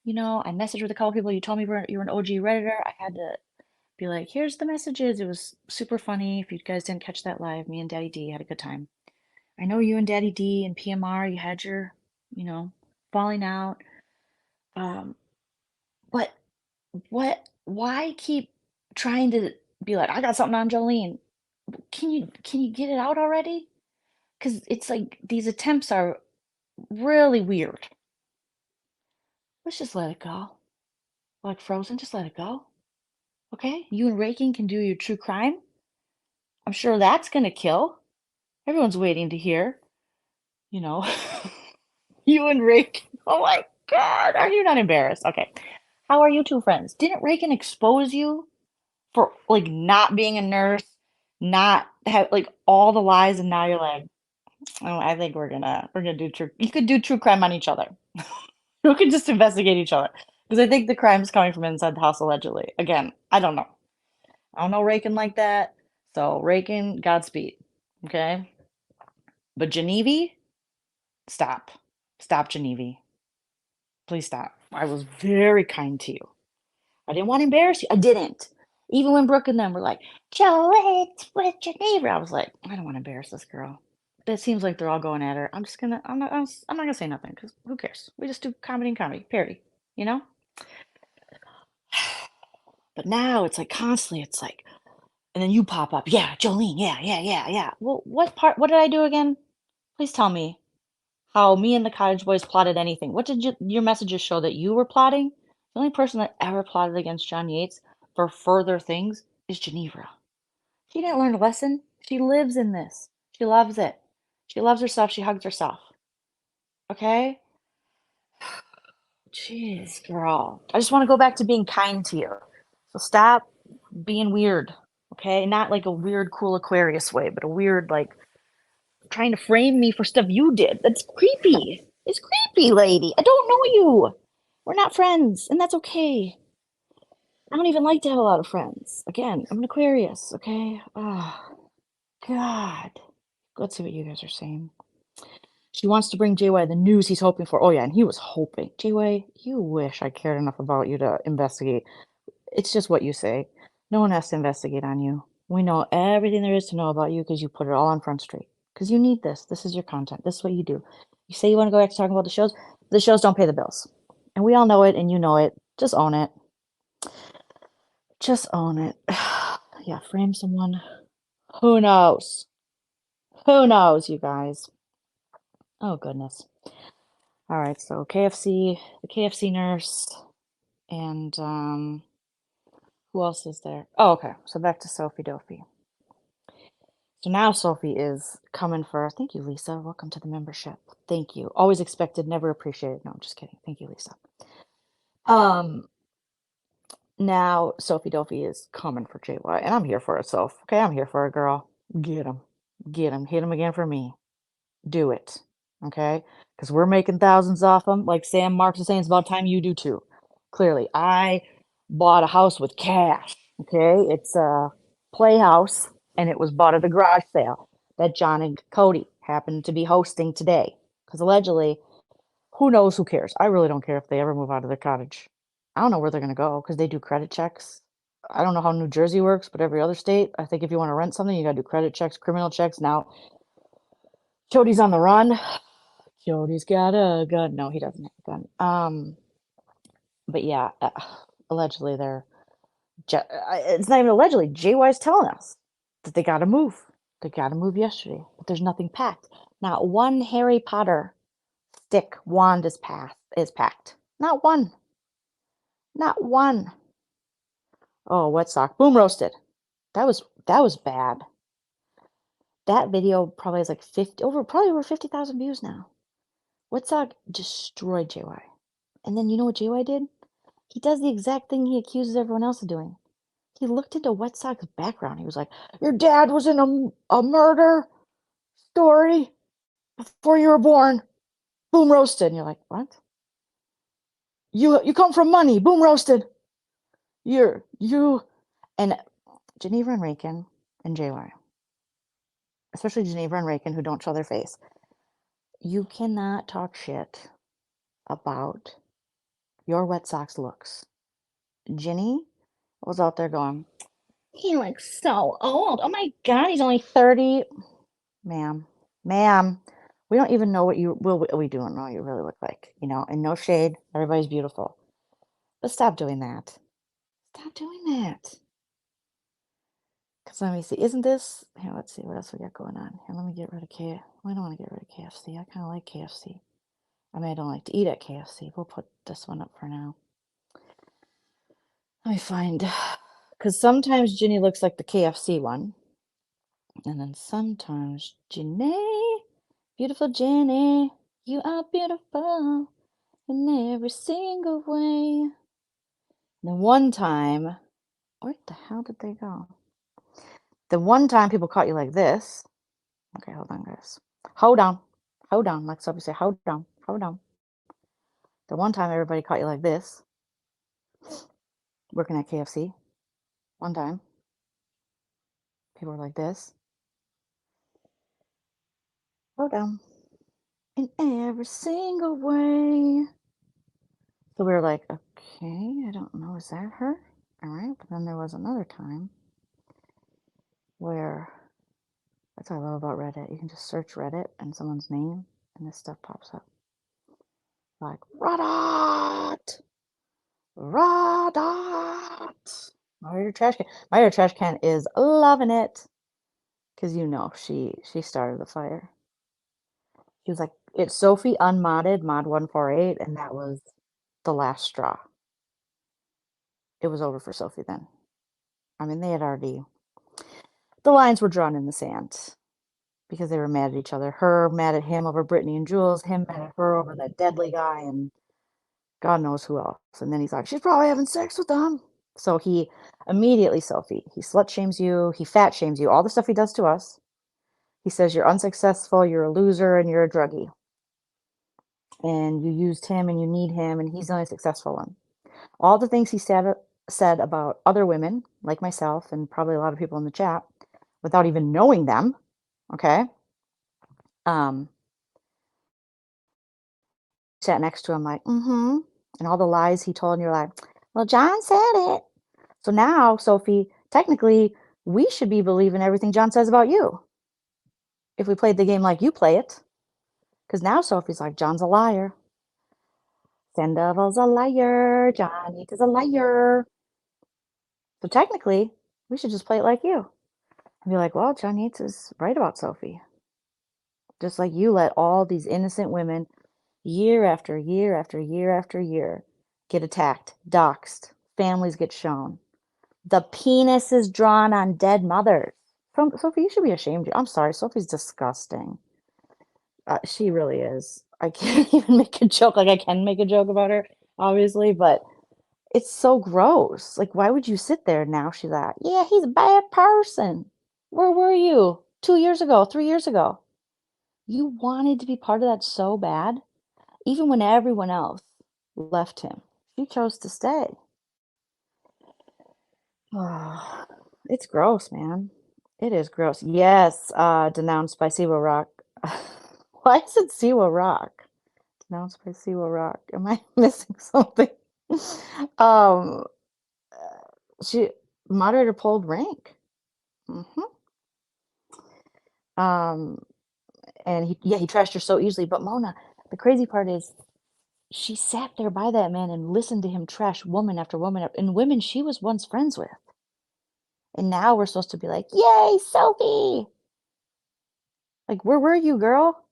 I messaged with a couple people. You told me you were an OG Redditor. I had to be like, here's the messages. It was super funny. If you guys didn't catch that live, me and Daddy D had a good time. I know you and Daddy D and PMR, you had your, falling out. But why keep trying to be like, I got something on Joleen? Can you get it out already? Because it's like these attempts are really weird. Let's just let it go. Like Frozen, just let it go. Okay? You and Raking can do your true crime. I'm sure that's gonna kill. Everyone's waiting to hear, you know. You and Raking. Oh my God, are you not embarrassed? Okay. How are you two friends? Didn't Raking expose you for like not being a nurse, not have like all the lies, and now you're like, oh, I think we're gonna do true. You could do true crime on each other. You could just investigate each other because I think the crime's coming from inside the house allegedly. Again, I don't know. I don't know Rakin like that. So Rakin, Godspeed. Okay. But Geneve, stop. Stop, Geneve. Please stop. I was very kind to you. I didn't want to embarrass you. I didn't. Even when Brooke and them were like, Joe, it's with Geneva. I was like, I don't want to embarrass this girl. It seems like they're all going at her. I'm not gonna say nothing because who cares? We just do comedy and comedy, parody, you know? But now it's like constantly, it's like, and then you pop up. Yeah, Jolene. Yeah, yeah, yeah, yeah. Well, what did I do again? Please tell me how me and the Cottage Boys plotted anything. What did your messages show that you were plotting? The only person that ever plotted against John Yates for further things is Geneva. She didn't learn a lesson. She lives in this. She loves it. She loves herself. She hugs herself. Okay? Jeez, girl. I just want to go back to being kind to you. So stop being weird. Okay? Not like a weird, cool Aquarius way, but a weird, like, trying to frame me for stuff you did. That's creepy. It's creepy, lady. I don't know you. We're not friends, and that's okay. I don't even like to have a lot of friends. Again, I'm an Aquarius, okay? Oh, God. Let's see what you guys are saying. She wants to bring JY the news he's hoping for. Oh, yeah, and he was hoping. JY, you wish I cared enough about you to investigate. It's just what you say. No one has to investigate on you. We know everything there is to know about you because you put it all on Front Street. Because you need this. This is your content. This is what you do. You say you want to go back to talking about the shows don't pay the bills. And we all know it, and you know it. Just own it. Just own it. Yeah, frame someone. Who knows? Who knows, you guys? Oh, goodness. All right, so KFC, the KFC nurse, and who else is there? Oh, okay. So back to Sophie Dopey. So now Sophie is coming for. Thank you, Lisa. Welcome to the membership. Thank you. Always expected, never appreciated. No, I'm just kidding. Thank you, Lisa. Now Sophie Dopey is coming for JY, and I'm here for it, Soph. Okay, I'm here for it, girl. Get him. Get him. Hit him again for me. Do it. Okay? Because we're making thousands off them. Like Sam Marks is saying, it's about time you do too. Clearly. I bought a house with cash. Okay? It's a playhouse, and it was bought at a garage sale that John and Cody happened to be hosting today. Because allegedly, who knows, who cares? I really don't care if they ever move out of their cottage. I don't know where they're going to go because they do credit checks. I don't know how New Jersey works, but every other state, I think if you want to rent something, you got to do credit checks, criminal checks. Now, Jody's on the run. Jody's got a gun. No, he doesn't have a gun. But yeah, allegedly they're. It's not even allegedly. JY's telling us that they got to move. They got to move yesterday, but there's nothing packed. Not one Harry Potter stick wand is packed. Not one. Not one. Oh, wet sock. Boom roasted. That was bad. That video probably has like probably over 50,000 views now. Wetsock destroyed JY. And then you know what JY did? He does the exact thing he accuses everyone else of doing. He looked into Wetsock's background. He was like, your dad was in a murder story before you were born. Boom roasted. And you're like, what? You come from money. Boom roasted. You and Geneva and Rakin and JY, especially Geneva and Rakin, who don't show their face. You cannot talk shit about your Wet Sox looks. Ginny was out there going, he looks so old. Oh my God, he's only 30. Ma'am, we don't even know what we don't know what you really look like, you know, and no shade. Everybody's beautiful. But stop doing that. Stop doing that. Because let me see, isn't this, here, let's see what else we got going on. Here, let me get rid of I don't want to get rid of KFC. I kind of like KFC. I mean, I don't like to eat at KFC. We'll put this one up for now. Let me find, because sometimes Ginny looks like the KFC one. And then sometimes Ginny, beautiful Ginny, you are beautiful in every single way. And then one time, where the hell did they go? The one time people caught you like this. Okay, hold on, guys. Hold on. Like somebody say, hold on. The one time everybody caught you like this, working at KFC. One time, people were like this. Hold on. In every single way. So we were like, okay, I don't know, is that her? All right, but then there was another time where, that's what I love about Reddit. You can just search Reddit and someone's name, and this stuff pops up. Like, Reddit! My trash can is loving it. Because you know, she started the fire. She was like, it's Sophie unmodded, mod 148, and that was the last straw. It was over for Sophie then. I mean, they had already, the lines were drawn in the sand because they were mad at each other. Her mad at him over Brittany and Jules, him mad at her over that deadly guy, and God knows who else. And then he's like, she's probably having sex with them. So he immediately, Sophie, he slut shames you, he fat shames you, all the stuff he does to us. He says you're unsuccessful, you're a loser, and you're a druggie. And you used him and you need him, and he's the only successful one. All the things he said about other women, like myself, and probably a lot of people in the chat, without even knowing them, okay? sat next to him like, mm-hmm. And all the lies he told, and you're like, well, John said it. So now, Sophie, technically, we should be believing everything John says about you. If we played the game like you play it. Because now Sophie's like, John's a liar. Sandoval's a liar. John Yates is a liar. So technically, we should just play it like you. And be like, well, John Yates is right about Sophie. Just like you let all these innocent women, year after year after year after year, get attacked, doxxed, families get shown. The penis is drawn on dead mothers. Sophie, you should be ashamed. I'm sorry, Sophie's disgusting. She really is. I can't even make a joke. Like, I can make a joke about her, obviously, but it's so gross. Like, why would you sit there now? She's like, yeah, he's a bad person. Where were you 2 years ago, 3 years ago? You wanted to be part of that so bad, even when everyone else left him. She chose to stay. Oh, it's gross, man. It is gross. Yes, denounced by Siwa Rock. Why is it Siwa Rock? Denounced by Siwa Rock. Am I missing something? um, she moderator pulled rank. And he trashed her so easily. But Mona, the crazy part is, she sat there by that man and listened to him trash woman after woman, and women she was once friends with. And now we're supposed to be like, yay, Sophie! Like, where were you, girl?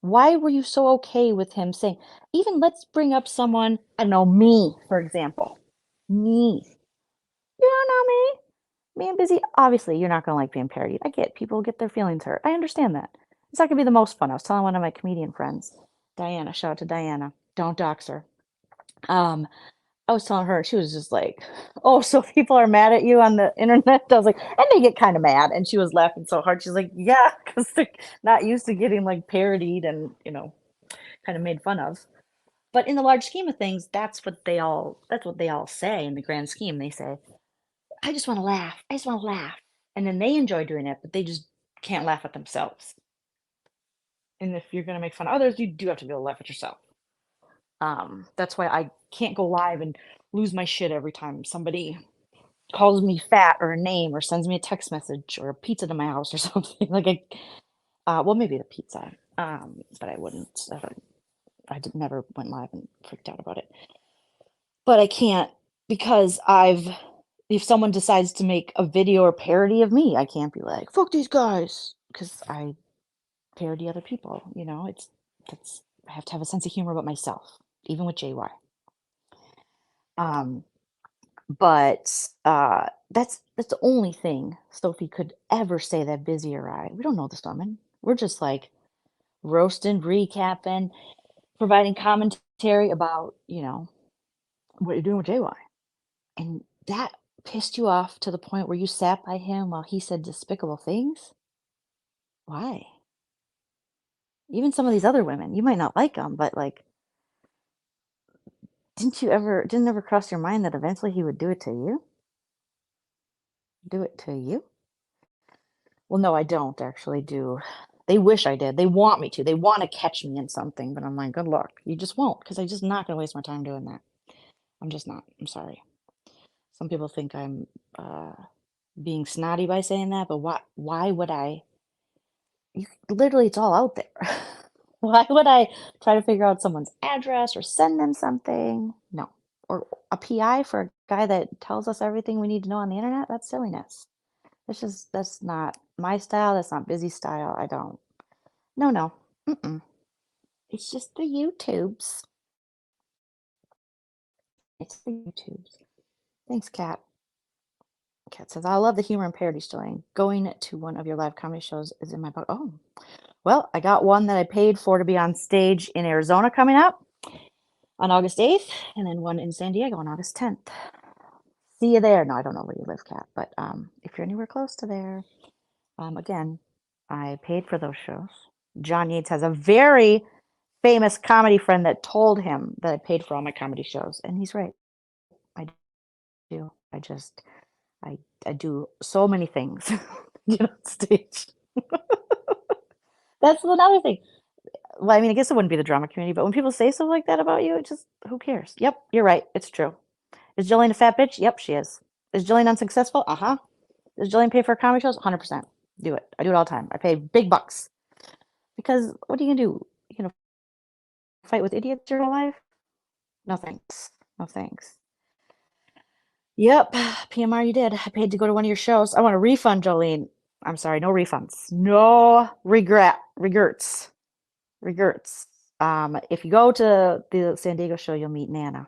Why were you so okay with him saying, even let's bring up someone, I don't know, me, for example. Me. You don't know me. Me and Busy, obviously, you're not going to like being parodied. I get people get their feelings hurt. I understand that. It's not going to be the most fun. I was telling one of my comedian friends, Diana, shout out to Diana. Don't dox her. I was telling her, she was just like, oh, so people are mad at you on the internet? I was like, and they get kind of mad. And she was laughing so hard. She's like, yeah, because they're not used to getting like parodied and, kind of made fun of. But in the large scheme of things, that's what they all say in the grand scheme. They say, I just want to laugh. I just want to laugh. And then they enjoy doing it, but they just can't laugh at themselves. And if you're going to make fun of others, you do have to be able to laugh at yourself. That's why I can't go live and lose my shit every time somebody calls me fat or a name or sends me a text message or a pizza to my house or something. Like, well, maybe the pizza, but I wouldn't. Never went live and freaked out about it. But I can't, because if someone decides to make a video or parody of me, I can't be like, fuck these guys, because I parody other people. I have to have a sense of humor about myself, even with JY. But that's the only thing Sophie could ever say that Busy or I. We don't know this woman. We're just like roasting, recapping, providing commentary about, what you're doing with JY. And that pissed you off to the point where you sat by him while he said despicable things? Why? Even some of these other women, you might not like them, but like, didn't ever cross your mind that eventually he would do it to you? Do it to you? Well, no, I don't actually do. They wish I did. They want me to. They want to catch me in something, but I'm like, good luck. You just won't, because I'm just not going to waste my time doing that. I'm just not. I'm sorry. Some people think I'm being snotty by saying that, but why would I? Literally, it's all out there. Why would I try to figure out someone's address or send them something? No. Or a PI for a guy that tells us everything we need to know on the internet? That's silliness. That's not my style. That's not Busy style. I don't. No. Mm-mm. It's just the YouTubes. It's the YouTubes. Thanks, Kat. Kat says, I love the humor and parody story. Going to one of your live comedy shows is in my book. Oh, well, I got one that I paid for to be on stage in Arizona coming up on August 8th, and then one in San Diego on August 10th. See you there. No, I don't know where you live, Kat, but if you're anywhere close to there, again, I paid for those shows. John Yates has a very famous comedy friend that told him that I paid for all my comedy shows, and he's right. I do. I do so many things, on stage. That's another thing. Well, I mean, I guess it wouldn't be the drama community, but when people say stuff like that about you, it just, who cares? Yep, you're right. It's true. Is Jillian a fat bitch? Yep, she is. Is Jillian unsuccessful? Uh-huh. Does Jillian pay for comedy shows? 100%. Do it. I do it all the time. I pay big bucks. Because what are you going to do? You going to fight with idiots your whole life? No thanks. No thanks. Yep, PMR, you did. I paid to go to one of your shows. I want a refund, Jolene. I'm sorry, no refunds. No regrets. If you go to the San Diego show, you'll meet Nana.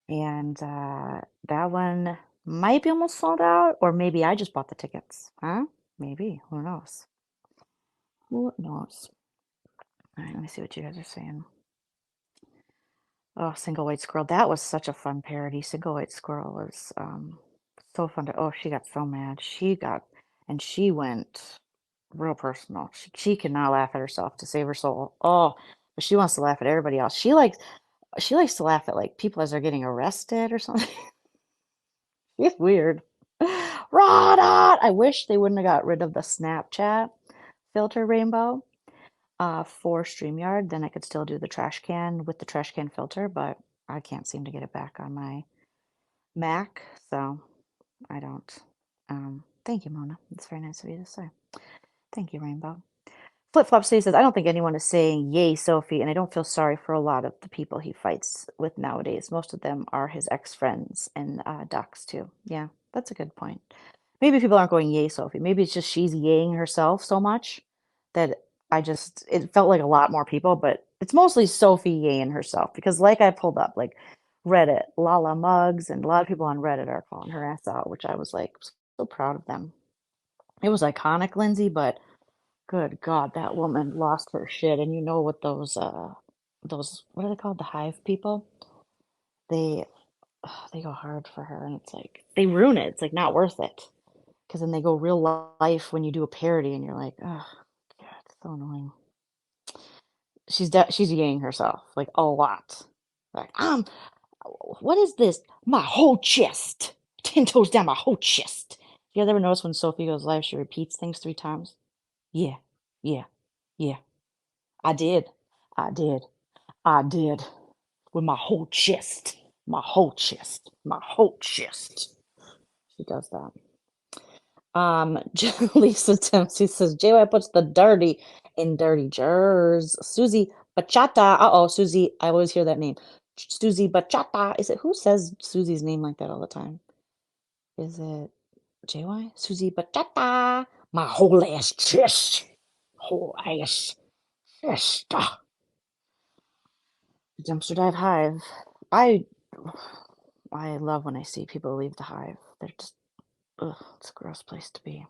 And that one might be almost sold out, or maybe I just bought the tickets. Huh? Maybe. Who knows? Who knows? All right, let me see what you guys are saying. Oh, Single White Squirrel. That was such a fun parody. Single White Squirrel was so fun to. Oh, she got so mad. And she went real personal. She cannot laugh at herself to save her soul. Oh, but she wants to laugh at everybody else. She likes to laugh at like people as they're getting arrested or something. It's weird. Rada! I wish they wouldn't have got rid of the Snapchat filter rainbow for StreamYard. Then I could still do the trash can with the trash can filter, but I can't seem to get it back on my Mac, so I don't. Thank you, Mona. It's very nice of you to say. Thank you, Rainbow. Flip Flop City says, I don't think anyone is saying yay, Sophie, and I don't feel sorry for a lot of the people he fights with nowadays. Most of them are his ex-friends and ducks, too. Yeah, that's a good point. Maybe people aren't going yay, Sophie. Maybe it's just she's yaying herself so much that it felt like a lot more people, but it's mostly Sophie yaying herself because like I pulled up, like Reddit, Lala Mugs, and a lot of people on Reddit are calling her ass out, which I was like so proud of them. It was iconic, Lindsay, but good God, that woman lost her shit. And you know what those what are they called? The Hive people? They they go hard for her, and it's like they ruin it. It's like not worth it. Because then they go real life when you do a parody, and you're like, oh God, it's so annoying. She's yaying herself like a lot. Like what is this? My whole chest, 10 toes down my whole chest. You guys ever notice when Sophie goes live, she repeats things 3 times? Yeah, yeah, yeah. I did. I did. I did. With my whole chest. My whole chest. My whole chest. She does that. Lisa Dempsey says, JY puts the dirty in dirty jers. Susie Bachata. Uh-oh, Susie. I always hear that name. Susie Bachata. Is it, who says Susie's name like that all the time? Is it JY? Susie Bachata. My whole ass chest. Whole ass chest. Dumpster Dive Hive. I love when I see people leave the Hive. They're just, ugh, it's a gross place to be.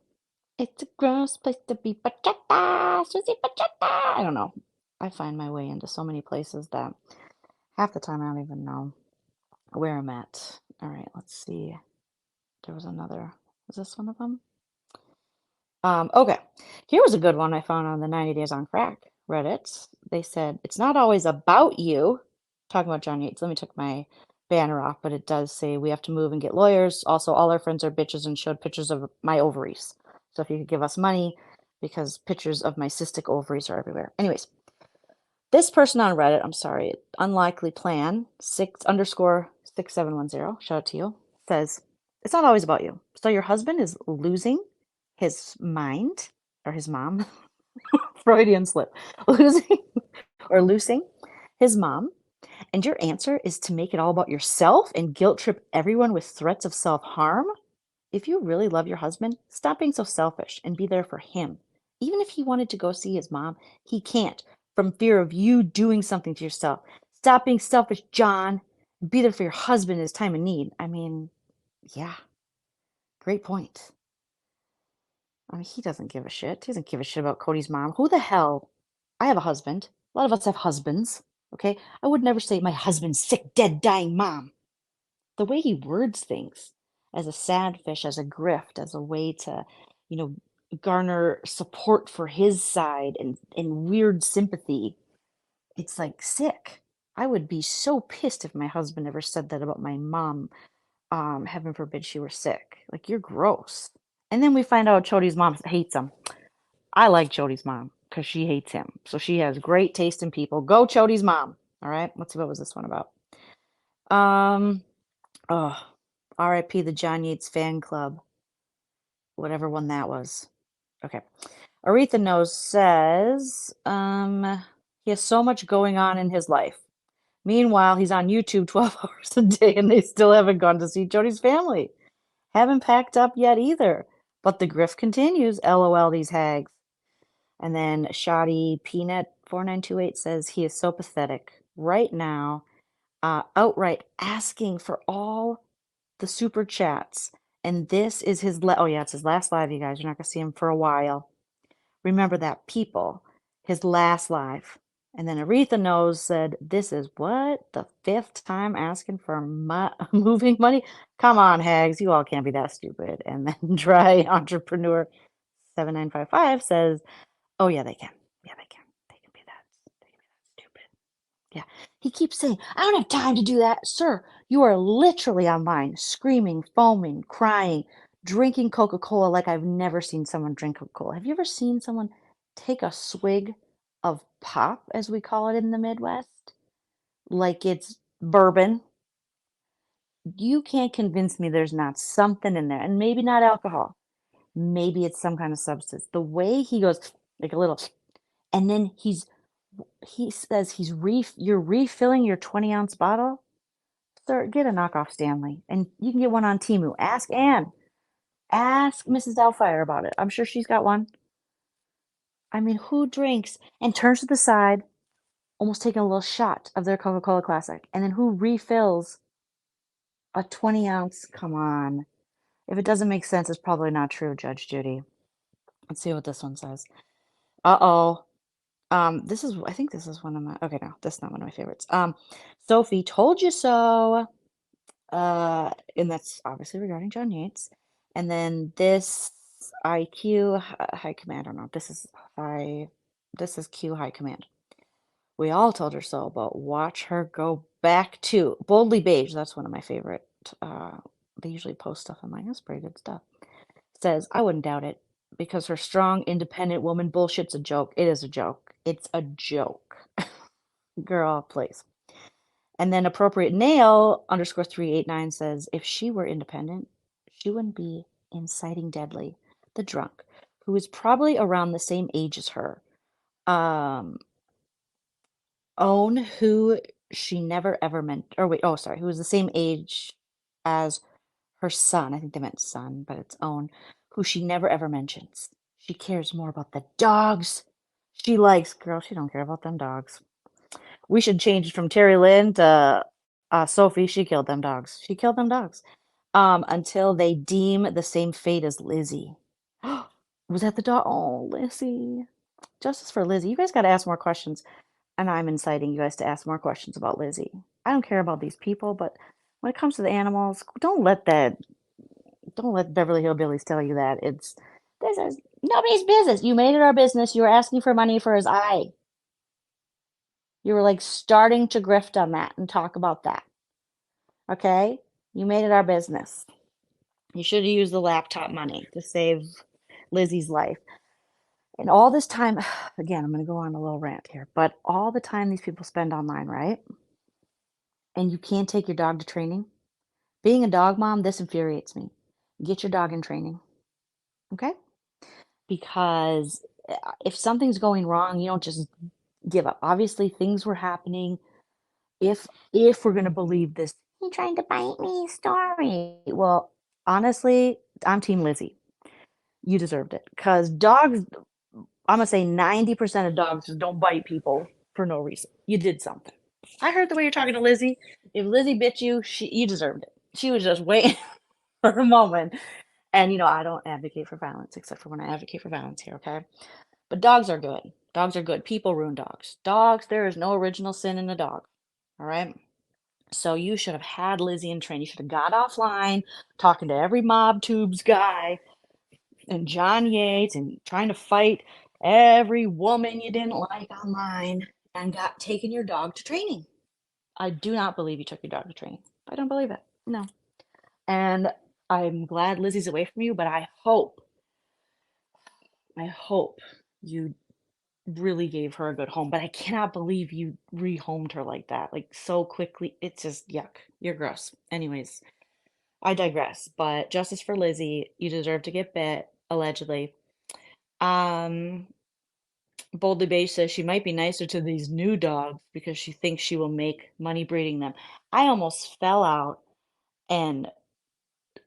It's a gross place to be. Bachata, Susie Bachata. I don't know. I find my way into so many places that half the time I don't even know where I'm at. All right, let's see. There was another. Is this one of them? Okay. Here was a good one I found on the 90 Days on Crack Reddit. They said, it's not always about you. Talking about John Yates. Let me take my banner off, but it does say we have to move and get lawyers. Also, all our friends are bitches and showed pictures of my ovaries. So if you could give us money, because pictures of my cystic ovaries are everywhere. Anyways, this person on Reddit, I'm sorry, unlikely plan, 6_6710, shout out to you, says, it's not always about you. So your husband is losing his mind, or his mom, Freudian slip, losing his mom, and your answer is to make it all about yourself and guilt trip everyone with threats of self-harm? If you really love your husband, stop being so selfish and be there for him. Even if he wanted to go see his mom, he can't from fear of you doing something to yourself. Stop being selfish, John. Be there for your husband in his time of need. I mean, yeah, great point. I mean, he doesn't give a shit. He doesn't give a shit about Cody's mom. Who the hell? I have a husband. A lot of us have husbands, okay? I would never say my husband's sick, dead, dying mom. The way he words things as a sad fish, as a grift, as a way to, garner support for his side and weird sympathy. It's like sick. I would be so pissed if my husband ever said that about my mom. Heaven forbid she were sick. Like, you're gross. And then we find out Chody's mom hates him. I like Chody's mom. because she hates him. So she has great taste in people. Go Chody's mom. All right. Let's see, what was this one about? Oh, R.I.P. the John Yates fan club. Whatever one that was. Okay. Aretha Knows says, he has so much going on in his life. Meanwhile, he's on YouTube 12 hours a day and they still haven't gone to see Jody's family. Haven't packed up yet either. But the grift continues. LOL, these hags. And then Shoddy Peanut 4928 says he is so pathetic right now, outright asking for all the super chats. And this is his it's his last live, you guys. You're not gonna see him for a while. Remember that, people. His last live. And then Aretha Knows said, this is what? The 5th time asking for moving money? Come on, hags. You all can't be that stupid. And then Dry Entrepreneur 7955 says, oh, yeah, they can. Yeah, they can. They can be that stupid. Yeah. He keeps saying, I don't have time to do that. Sir, you are literally online, screaming, foaming, crying, drinking Coca-Cola like I've never seen someone drink Coca-Cola. Have you ever seen someone take a swig of pop, as we call it in the Midwest, like it's bourbon? You can't convince me there's not something in there. And maybe not alcohol. Maybe it's some kind of substance. The way he goes, like a little, and then he says you're refilling your 20-ounce bottle. Sir, get a knockoff Stanley, and you can get one on Temu. Ask Anne. Ask Mrs. Doubtfire about it. I'm sure she's got one. I mean, who drinks and turns to the side, almost taking a little shot of their Coca-Cola Classic, and then who refills a 20-ounce? Come on. If it doesn't make sense, it's probably not true, Judge Judy. Let's see what this one says. Uh-oh. I think this is one of my, okay, no, this is not one of my favorites. Sophie told you so. And that's obviously regarding John Yates. And then this IQ high command, I don't know. This is Q high command. We all told her so, but watch her go back to Boldly Beige. That's one of my favorite. They usually post stuff. I'm like, that's pretty good stuff. Says, I wouldn't doubt it because her strong, independent woman bullshit's a joke. It is a joke. It's a joke. Girl, please. And then appropriate nail underscore 389 says, if she were independent, she wouldn't be inciting Deadly, the drunk, who is probably around the same age as her. Own, who she never ever meant, or wait, oh, sorry, who is the same age as her son. I think they meant son, but it's Own, who she never ever mentions. She cares more about the dogs she likes. Girl, she don't care about them dogs. We should change it from Terry Lynn to Sophie. She killed them dogs. She killed them dogs. Until they deem the same fate as Lizzie. Was that the dog? Oh, Lizzie. Justice for Lizzie. You guys got to ask more questions. And I'm inciting you guys to ask more questions about Lizzie. I don't care about these people, but when it comes to the animals, don't let Beverly Hillbillies tell you that. This is nobody's business. You made it our business. You were asking for money for his eye. You were like starting to grift on that and talk about that. Okay? You made it our business. You should have used the laptop money to save Lizzie's life. And all this time, again, I'm going to go on a little rant here, but all the time these people spend online, right? And you can't take your dog to training. Being a dog mom, this infuriates me. Get your dog in training. Okay? Because if something's going wrong, you don't just give up. Obviously, things were happening. If we're going to believe this, he tried to bite me story. Well, honestly, I'm Team Lizzie. You deserved it. Because dogs, I'm going to say 90% of dogs just don't bite people for no reason. You did something. I heard the way you're talking to Lizzie. If Lizzie bit you, you deserved it. She was just waiting for a moment. And, I don't advocate for violence, except for when I advocate for violence here, okay? But dogs are good. Dogs are good. People ruin dogs. Dogs, there is no original sin in a dog, all right? So you should have had Lizzie in training. You should have got offline, talking to every mob tubes guy and John Yates and trying to fight every woman you didn't like online and got taking your dog to training. I do not believe you took your dog to training. I don't believe it. No. And I'm glad Lizzie's away from you, but I hope you really gave her a good home. But I cannot believe you rehomed her like that, like so quickly. It's just yuck. You're gross. Anyways, I digress. But justice for Lizzie. You deserve to get bit, allegedly. Um, Boldly Beige says she might be nicer to these new dogs because she thinks she will make money breeding them. I almost fell out and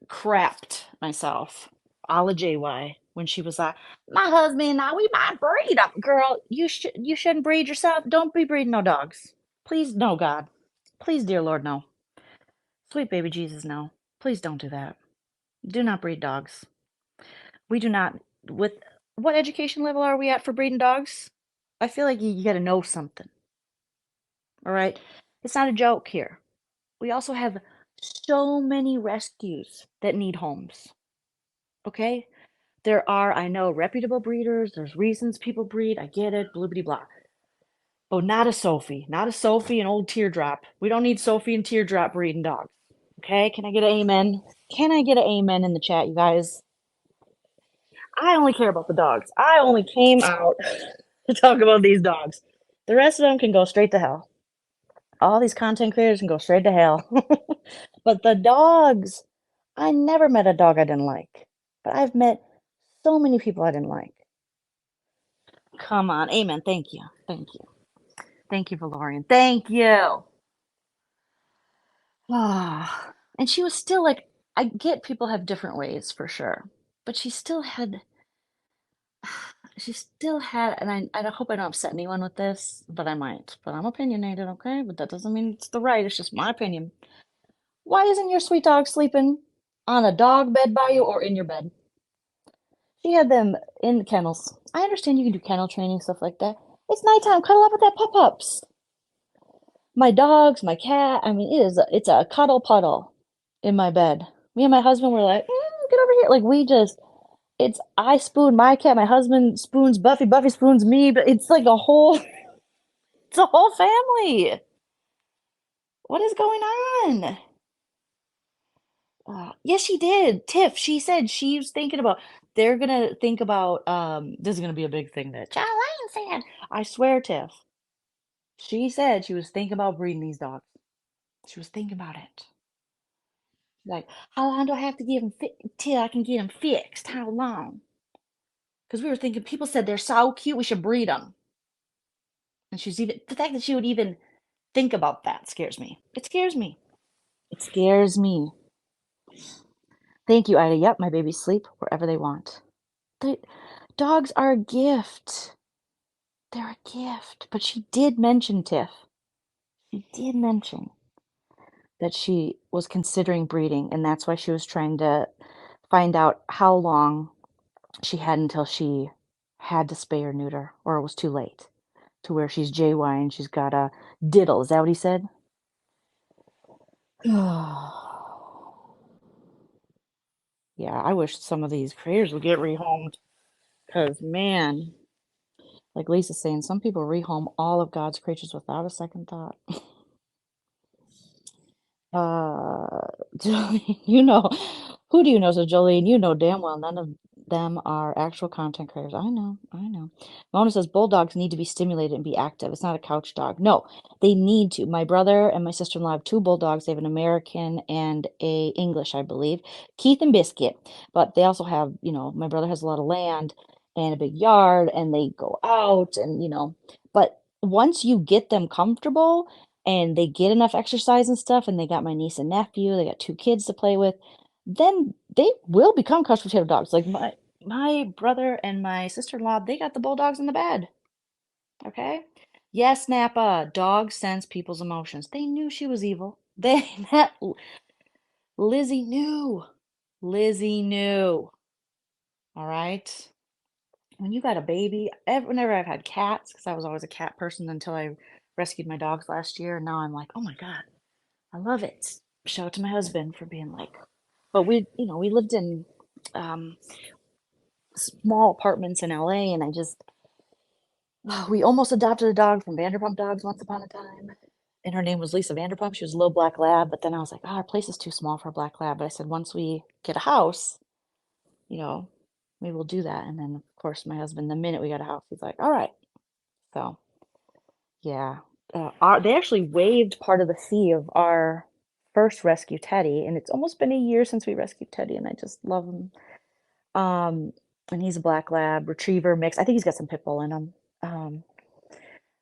crapped myself, a la JY, when she was like, "My husband and I, we might breed them." Girl, you shouldn't breed yourself. Don't be breeding no dogs. Please, no, God. Please, dear Lord, no. Sweet baby Jesus, no. Please don't do that. Do not breed dogs. We do not. With what education level are we at for breeding dogs? I feel like you got to know something. All right? It's not a joke here. We also have so many rescues that need homes. Okay? There are, I know, reputable breeders. There's reasons people breed. I get it. Bloobity blah. But not a Sophie. Not a Sophie and old Teardrop. We don't need Sophie and Teardrop breeding dogs. Okay? Can I get an amen? Can I get an amen in the chat, you guys? I only care about the dogs. I only came out to talk about these dogs. The rest of them can go straight to hell. All these content creators can go straight to hell. But the dogs, I never met a dog I didn't like. But I've met so many people I didn't like. Come on. Amen. Thank you. Thank you. Thank you, Valorian. Thank you. Ah, and she was still like, I get people have different ways for sure. But she still had, and I hope I don't upset anyone with this, but I might. But I'm opinionated, okay? But that doesn't mean it's the right, it's just my opinion. Why isn't your sweet dog sleeping on a dog bed by you or in your bed? She had them in the kennels. I understand you can do kennel training, stuff like that. It's nighttime, cuddle up with that pup-ups. My dogs, my cat, I mean, it's a cuddle puddle in my bed. Me and my husband were like, get over here. Like, I spoon my cat, my husband spoons Buffy, Buffy spoons me, but it's like it's a whole family. What is going on? Yes, she did. Tiff, she said she was thinking about, they're gonna think about, this is gonna be a big thing that Joleen said. I swear, Tiff. She said she was thinking about breeding these dogs. She was thinking about it. Like, how long do I have to give them till I can get them fixed? How long? Because we were thinking, people said they're so cute, we should breed them. And the fact that she would even think about that scares me. It scares me. It scares me. Thank you, Ida. Yep, my babies sleep wherever they want. Dogs are a gift. They're a gift. But she did mention, Tiff, she did mention that she was considering breeding, and that's why she was trying to find out how long she had until she had to spay or neuter, or it was too late, to where she's JY and she's got a diddle. Is that what he said? Yeah, I wish some of these creators would get rehomed. Because, man, like Lisa's saying, some people rehome all of God's creatures without a second thought. Jolene, who do you know? So, Jolene, you know damn well none of them are actual content creators. I know, I know. Mona says bulldogs need to be stimulated and be active. It's not a couch dog. No, they need to. My brother and my sister-in-law have two bulldogs. They have an American and a English, I believe, Keith and Biscuit. But they also have, my brother has a lot of land and a big yard, and they go out and. But once you get them comfortable and they get enough exercise and stuff, and they got my niece and nephew, they got two kids to play with, then they will become couch potato dogs. Like my brother and my sister-in-law, they got the bulldogs in the bed. Okay? Yes, Napa, dogs sense people's emotions. They knew she was evil. Lizzie knew. Lizzie knew. All right? When you got a baby, whenever I've had cats, because I was always a cat person until I rescued my dogs last year, and now I'm like, oh my God, I love it. Shout out to my husband for being like, but we lived in small apartments in LA, and we almost adopted a dog from Vanderpump Dogs once upon a time. And her name was Lisa Vanderpump. She was a little black lab, but then I was like, our place is too small for a black lab. But I said, once we get a house, maybe we'll do that. And then, of course, my husband, the minute we got a house, he's like, all right, So, yeah. They actually waived part of the fee of our first rescue Teddy, and it's almost been a year since we rescued Teddy, and I just love him. Um, and he's a black lab retriever mix. I think he's got some pit bull in him. Um,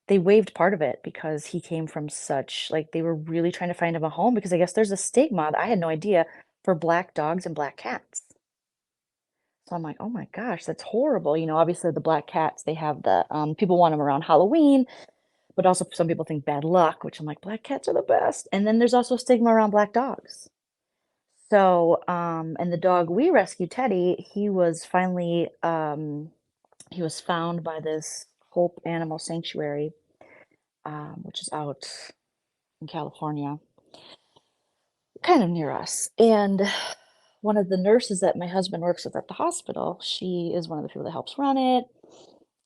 they waived part of it because he came from such, like, they were really trying to find him a home because I guess there's a stigma, I had no idea, for black dogs and black cats. So I'm like, oh my gosh, that's horrible. Obviously the black cats, they have the people want them around Halloween, but also some people think bad luck, which I'm like, black cats are the best. And then there's also stigma around black dogs. So, and the dog we rescued, Teddy, he was finally he was found by this Hope Animal Sanctuary, which is out in California, kind of near us. And one of the nurses that my husband works with at the hospital, she is one of the people that helps run it.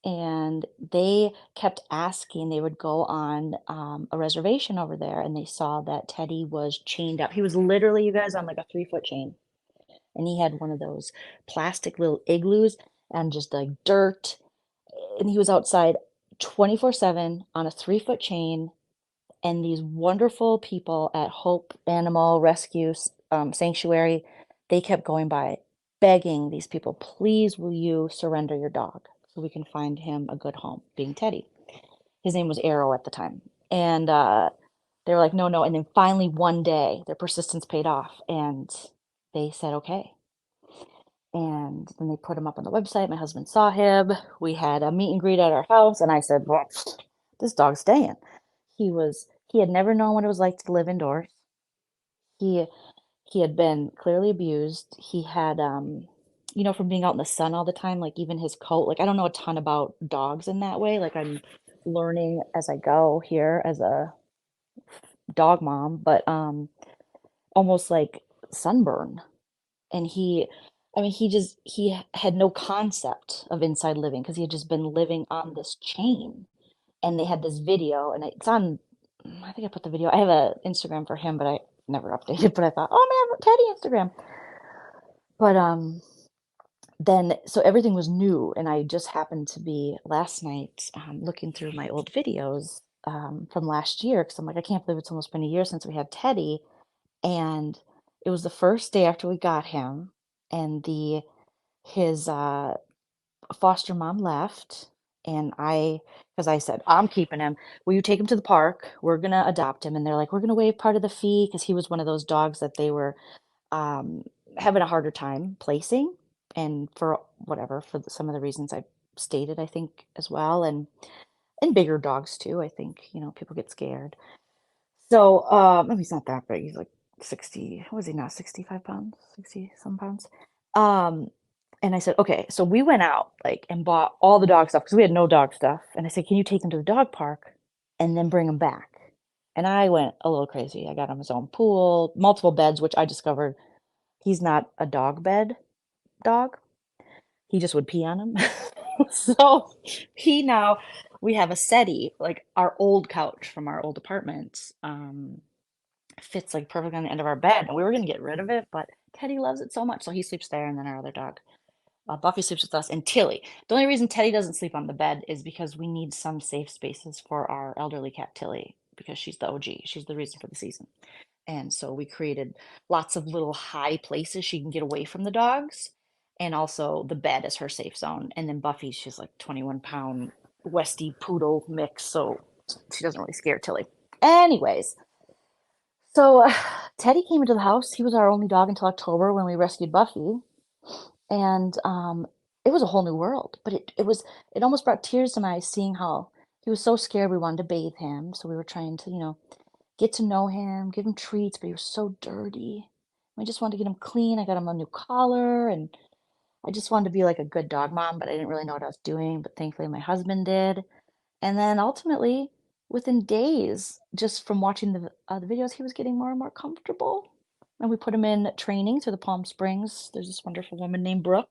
And they kept asking, they would go on a reservation over there, and they saw that Teddy was chained up. He was literally, you guys, on like a 3-foot chain. And he had one of those plastic little igloos and just like dirt. And he was outside 24/7 on a 3-foot chain. And these wonderful people at Hope Animal Rescue Sanctuary, they kept going by begging these people, please will you surrender your dog so we can find him a good home, being Teddy. His name was Arrow at the time. And they were like, no, no. And then finally one day their persistence paid off and they said, okay. And then they put him up on the website. My husband saw him. We had a meet and greet at our house. And I said, well, this dog's staying. He had never known what it was like to live indoors. He he had been clearly abused. He had from being out in the sun all the time, like even his coat, like I don't know a ton about dogs in that way. Like I'm learning as I go here as a dog mom, but almost like sunburn. And he had no concept of inside living because he had just been living on this chain. And they had this video, and it's on. I think I put the video. I have a Instagram for him, but I never updated. But I thought, oh man, Teddy Instagram. But then so everything was new, and I just happened to be last night looking through my old videos from last year because I'm like, I can't believe it's almost been a year since we had Teddy, and it was the first day after we got him, and his foster mom left, and because I said, I'm keeping him. Will you take him to the park? We're gonna adopt him. And they're like, we're gonna waive part of the fee because he was one of those dogs that they were um, having a harder time placing, and for whatever, for some of the reasons I stated, I think as well, and bigger dogs too. I think people get scared. So maybe he's not that big. He's like 60. Was he not 65 pounds? 60 some pounds. Um, and I said, okay. So we went out like and bought all the dog stuff because we had no dog stuff. And I said, can you take him to the dog park and then bring him back? And I went a little crazy. I got him his own pool, multiple beds, which I discovered he's not a dog bed dog. He just would pee on him. So we have a settee, like our old couch from our old apartment. Fits like perfectly on the end of our bed, and we were gonna get rid of it, but Teddy loves it so much, so he sleeps there, and then our other dog, Buffy, sleeps with us, and Tilly. The only reason Teddy doesn't sleep on the bed is because we need some safe spaces for our elderly cat Tilly, because she's the OG. She's the reason for the season. And so we created lots of little high places she can get away from the dogs, and also the bed is her safe zone. And then Buffy, she's like 21-pound Westie poodle mix, so she doesn't really scare Tilly. Anyways, so Teddy came into the house. He was our only dog until October when we rescued Buffy, and it was a whole new world. But it almost brought tears to my eyes seeing how he was so scared. We wanted to bathe him, so we were trying to get to know him, give him treats, but he was so dirty. I just wanted to get him clean. I got him a new collar, and I just wanted to be like a good dog mom, but I didn't really know what I was doing. But thankfully, my husband did. And then ultimately, within days, just from watching the videos, he was getting more and more comfortable. And we put him in training to the Palm Springs. There's this wonderful woman named Brooke.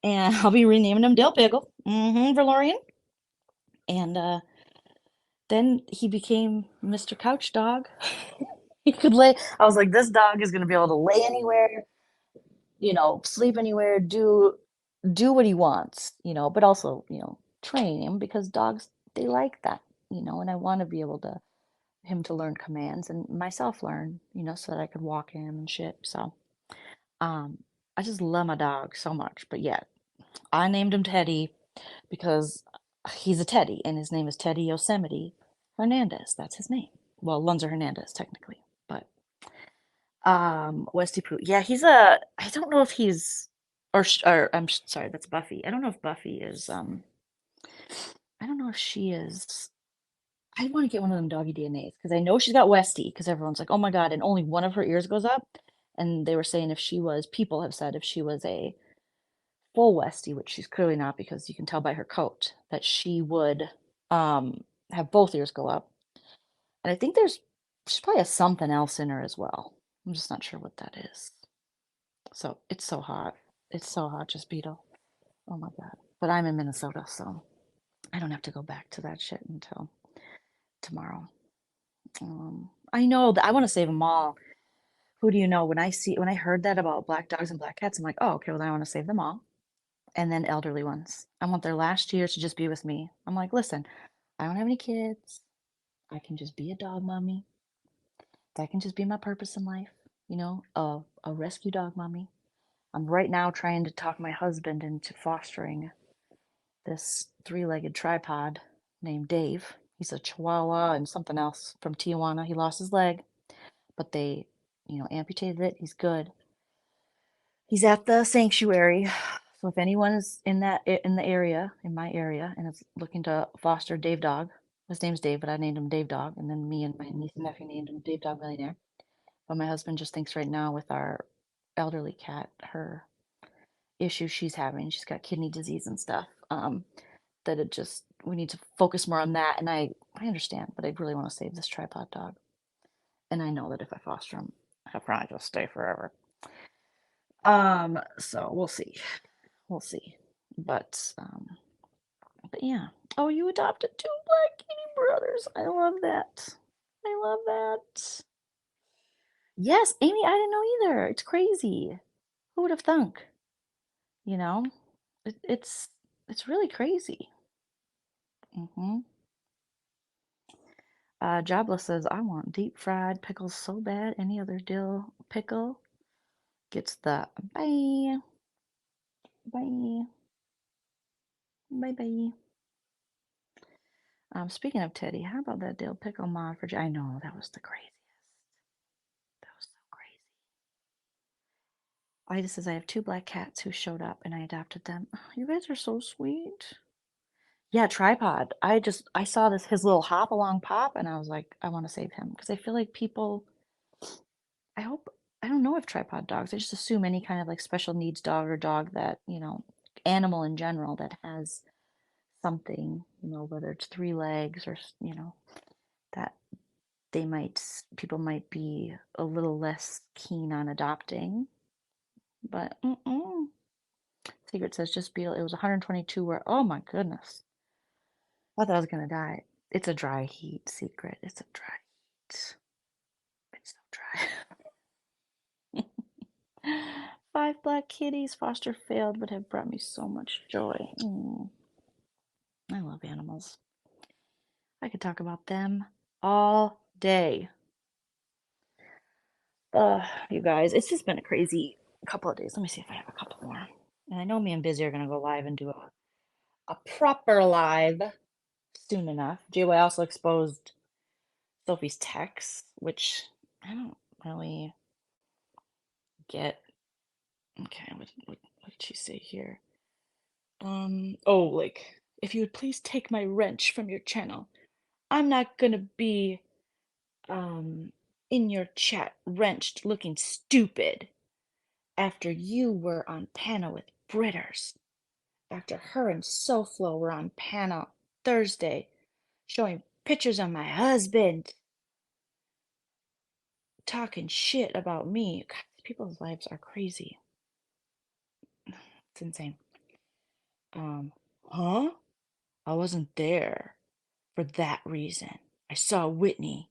And I'll be renaming him Dill Pickle for Lorian. And then he became Mr. Couch Dog. He could lay. I was like, this dog is going to be able to lay anywhere, sleep anywhere, do what he wants, but also, train him because dogs, they like that, and I want to be able to him to learn commands and myself learn, so that I could walk him and shit. So, um, I just love my dog so much. But yeah, I named him Teddy because he's a Teddy and his name is Teddy Yosemite Hernandez. That's his name. Well, Lunzer Hernandez technically, but Westy Poo. Yeah, I don't know if he's or sorry, that's Buffy. I don't know if Buffy is I don't know if she is. I want to get one of them doggy DNAs because I know she's got Westy because everyone's like, oh my God, and only one of her ears goes up. And they were saying people have said if she was a full Westie, which she's clearly not because you can tell by her coat, that she would have both ears go up. And I think she's probably has something else in her as well. I'm just not sure what that is. So it's so hot. It's so hot, just Beetle. Oh my God. But I'm in Minnesota, so I don't have to go back to that shit until tomorrow. I know that I want to save them all. Who do you know? When I heard that about black dogs and black cats, I'm like, oh, okay, well, then I want to save them all. And then elderly ones. I want their last years to just be with me. I'm like, listen, I don't have any kids. I can just be a dog mommy. That can just be my purpose in life. A rescue dog mommy. I'm right now trying to talk my husband into fostering this 3-legged tripod named Dave. He's a Chihuahua and something else from Tijuana. He lost his leg, but they, amputated it. He's good. He's at the sanctuary. So if anyone is in my area, and is looking to foster Dave Dog, his name's Dave, but I named him Dave Dog, and then me and my niece and nephew named him Dave Dog Millionaire. But my husband just thinks right now with our elderly cat, her issues she's having, she's got kidney disease and stuff, that we need to focus more on that. And I understand, but I really want to save this tripod dog. And I know that if I foster him, he'll probably just stay forever. So we'll see. We'll see. But yeah. Oh, you adopted 2 black kitty brothers. I love that. I love that. Yes, Amy, I didn't know either. It's crazy. Who would have thunk? You know? It's really crazy. Jobless says, I want deep fried pickles so bad. Any other dill pickle gets the bye. Bye. Bye bye. Speaking of Teddy, how about that dill pickle mod for I know, that was the craziest. That was so crazy. Ida says, I have 2 black cats who showed up and I adopted them. Oh, you guys are so sweet. Yeah, tripod. I saw his little hop along pop and I was like, I want to save him because I feel like people, I don't know if tripod dogs, I just assume any kind of like special needs dog or dog that, animal in general that has something, whether it's 3 legs or, that people might be a little less keen on adopting. But Secret says just Beetle. It was 122 where, oh my goodness. I thought I was gonna die. It's a dry heat, Secret. It's a dry heat. It's so dry. 5 black kitties. Foster failed, but have brought me so much joy. I love animals. I could talk about them all day. You guys, it's just been a crazy couple of days. Let me see if I have a couple more. And I know me and Busy are gonna go live and do a proper live soon enough. JY also exposed Sophie's texts, which I don't really get. Okay, what did she say here? Oh, like, if you would please take my wrench from your channel. I'm not gonna be, in your chat wrenched looking stupid after you were on panel with Britters. After her and SoFlo were on panel Thursday, showing pictures of my husband, talking shit about me. God, people's lives are crazy. It's insane. Huh? I wasn't there for that reason. I saw Whitney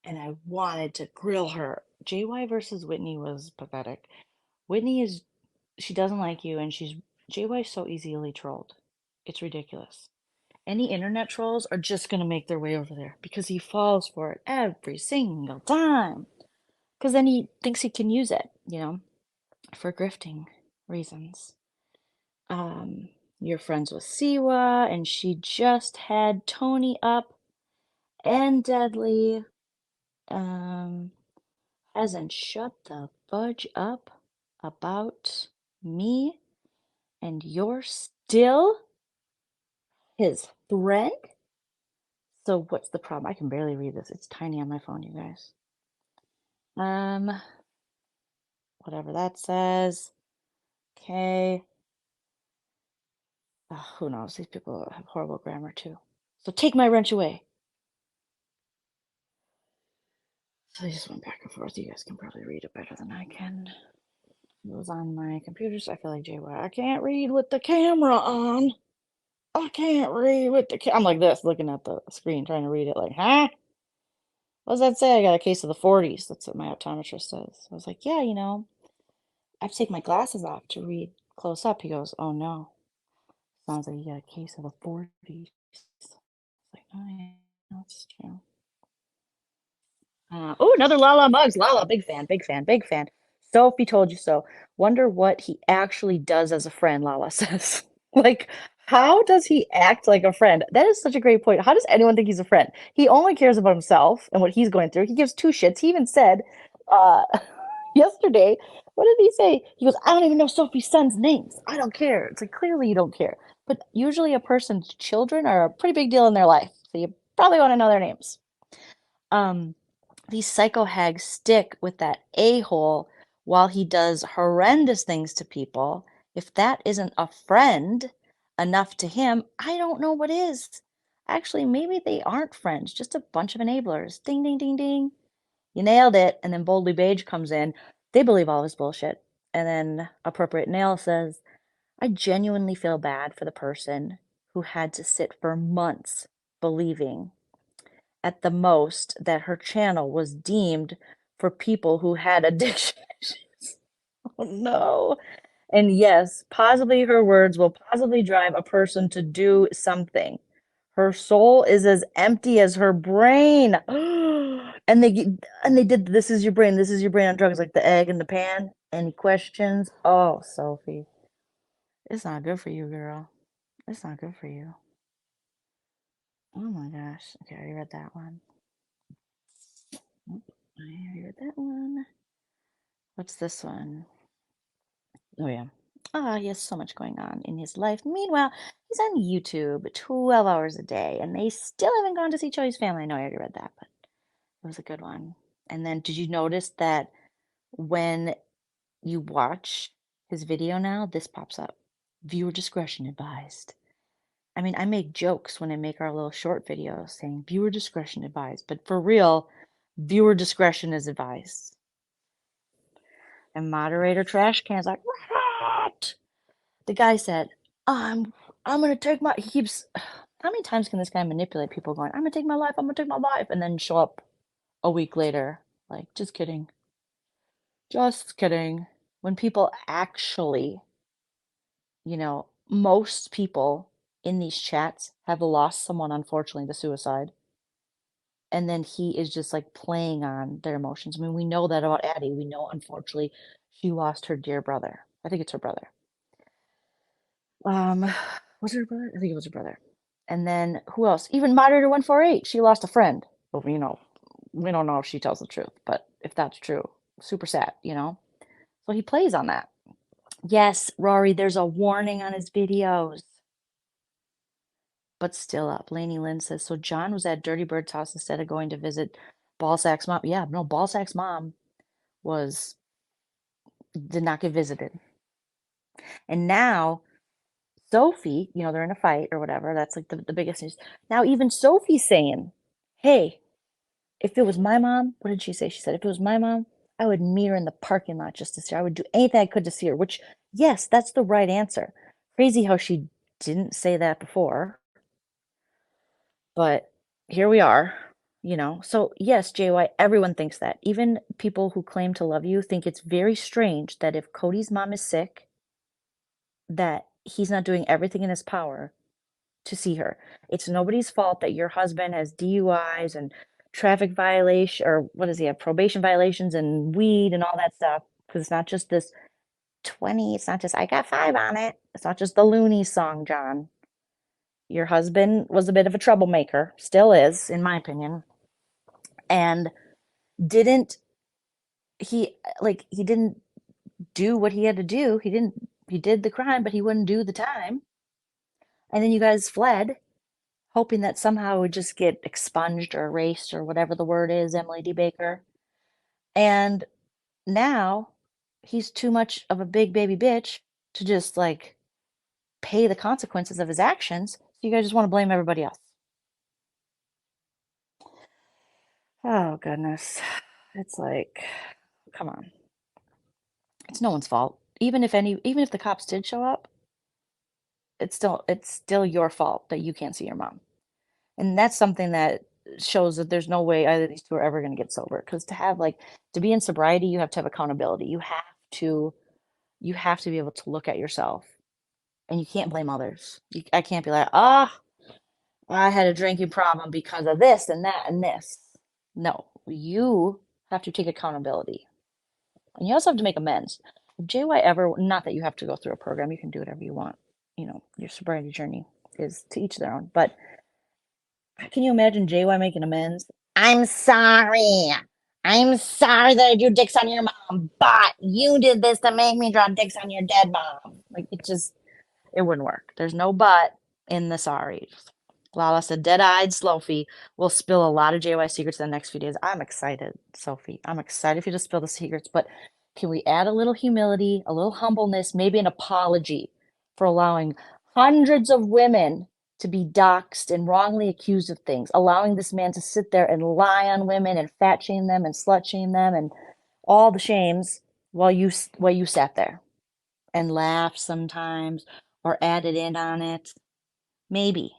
and I wanted to grill her. JY versus Whitney was pathetic. Whitney she doesn't like you and JY's so easily trolled. It's ridiculous. Any internet trolls are just going to make their way over there because he falls for it every single time. Because then he thinks he can use it, for grifting reasons. You're friends with Siwa, and she just had Tony up and Deadly. Hasn't shut the fudge up about me, and you're still his friend? So what's the problem? I can barely read this. It's tiny on my phone, you guys. Whatever that says. Okay. Who knows? These people have horrible grammar too. So take my wrench away. So they just went back and forth. You guys can probably read it better than I can. It was on my computer, so I feel like JY. I can't read with the camera on. I can't read with the I'm like this, looking at the screen, trying to read it like, huh? What does that say? I got a case of the 40s. That's what my optometrist says. I was like, yeah, I have to take my glasses off to read close up. He goes, oh no. Sounds like you got a case of the 40s. It's like, oh yeah, that's true. Oh, another Lala Mugs. Lala, big fan, big fan, big fan. Sophie told you so. Wonder what he actually does as a friend, Lala says. Like, how does he act like a friend? That is such a great point. How does anyone think he's a friend? He only cares about himself and what he's going through. He gives two shits. He even said yesterday, what did he say? He goes, I don't even know Sophie's son's names. I don't care. It's like, clearly you don't care. But usually a person's children are a pretty big deal in their life. So you probably want to know their names. These psycho hags stick with that a-hole while he does horrendous things to people. If that isn't a friend enough to him, I don't know what is. Actually, maybe they aren't friends, just a bunch of enablers. Ding, ding, ding, ding. You nailed it. And then Boldly Beige comes in. They believe all this bullshit. And then Appropriate Nail says, I genuinely feel bad for the person who had to sit for months believing at the most that her channel was deemed for people who had addiction issues. Oh no. And yes, possibly her words will possibly drive a person to do something. Her soul is as empty as her brain. And they did this is your brain on drugs, like the egg in the pan. Any questions? Oh, Sophie. It's not good for you, girl. It's not good for you. Oh my gosh. Okay, I read that one. I read that one. What's this one? Oh, yeah. He has so much going on in his life. Meanwhile, he's on YouTube 12 hours a day, and they still haven't gone to see Joey's family. I know I already read that, but it was a good one. And then, did you notice that when you watch his video now, this pops up? Viewer discretion advised. I mean, I make jokes when I make our little short videos saying viewer discretion advised, but for real, viewer discretion is advised. And moderator trash can's like, what? The guy said, I'm gonna take my he keeps how many times can this guy manipulate people going, I'm gonna take my life, and then show up a week later, like, just kidding. Just kidding. When people actually, most people in these chats have lost someone, unfortunately, to suicide. And then he is just like playing on their emotions. I mean, we know that about Addie. We know, unfortunately, she lost her dear brother. I think it's her brother. Was it her brother? I think it was her brother. And then who else? Even Moderator 148, she lost a friend. Well, we don't know if she tells the truth, but if that's true, super sad, So he plays on that. Yes, Rory, there's a warning on his videos. But still up. Lainey Lynn says, so John was at Dirty Bird's house instead of going to visit Ballsack's mom. Yeah, no, Ballsack's mom did not get visited. And now Sophie, they're in a fight or whatever. That's like the biggest news. Now even Sophie's saying, hey, if it was my mom, what did she say? She said, if it was my mom, I would meet her in the parking lot just to see her. I would do anything I could to see her, which, yes, that's the right answer. Crazy how she didn't say that before. But here we are, So yes, JY, everyone thinks that. Even people who claim to love you think it's very strange that if Cody's mom is sick, that he's not doing everything in his power to see her. It's nobody's fault that your husband has DUIs and traffic violation, or what does he have, probation violations and weed and all that stuff. Because it's not just this 20, it's not just I got 5 on it. It's not just the Looney song, John. Your husband was a bit of a troublemaker, still is, in my opinion. And didn't he didn't do what he had to do. He did the crime, but he wouldn't do the time. And then you guys fled, hoping that somehow it would just get expunged or erased or whatever the word is, Emily D. Baker. And now he's too much of a big baby bitch to just like pay the consequences of his actions. So you guys just want to blame everybody else. Oh, goodness. It's like, come on. It's no one's fault. Even if the cops did show up, it's still your fault that you can't see your mom. And that's something that shows that there's no way either of these two are ever going to get sober. Because to be in sobriety, you have to have accountability. You have to be able to look at yourself, and you can't blame others. I can't be like, I had a drinking problem because of this and that and this. No, you have to take accountability, and you also have to make amends. If JY ever, not that you have to go through a program, you can do whatever you want. Your sobriety journey is to each their own. But can you imagine JY making amends? I'm sorry. I'm sorry that I drew dicks on your mom, but you did this to make me draw dicks on your dead mom. Like, it wouldn't work. There's no but in the sorry. Lala said, dead-eyed Slofi will spill a lot of JY secrets in the next few days. I'm excited, Sophie. I'm excited for you to spill the secrets, but can we add a little humility, a little humbleness, maybe an apology for allowing hundreds of women to be doxxed and wrongly accused of things, allowing this man to sit there and lie on women and fat shame them and slut shame them and all the shames while you sat there and laughed sometimes or added in on it. Maybe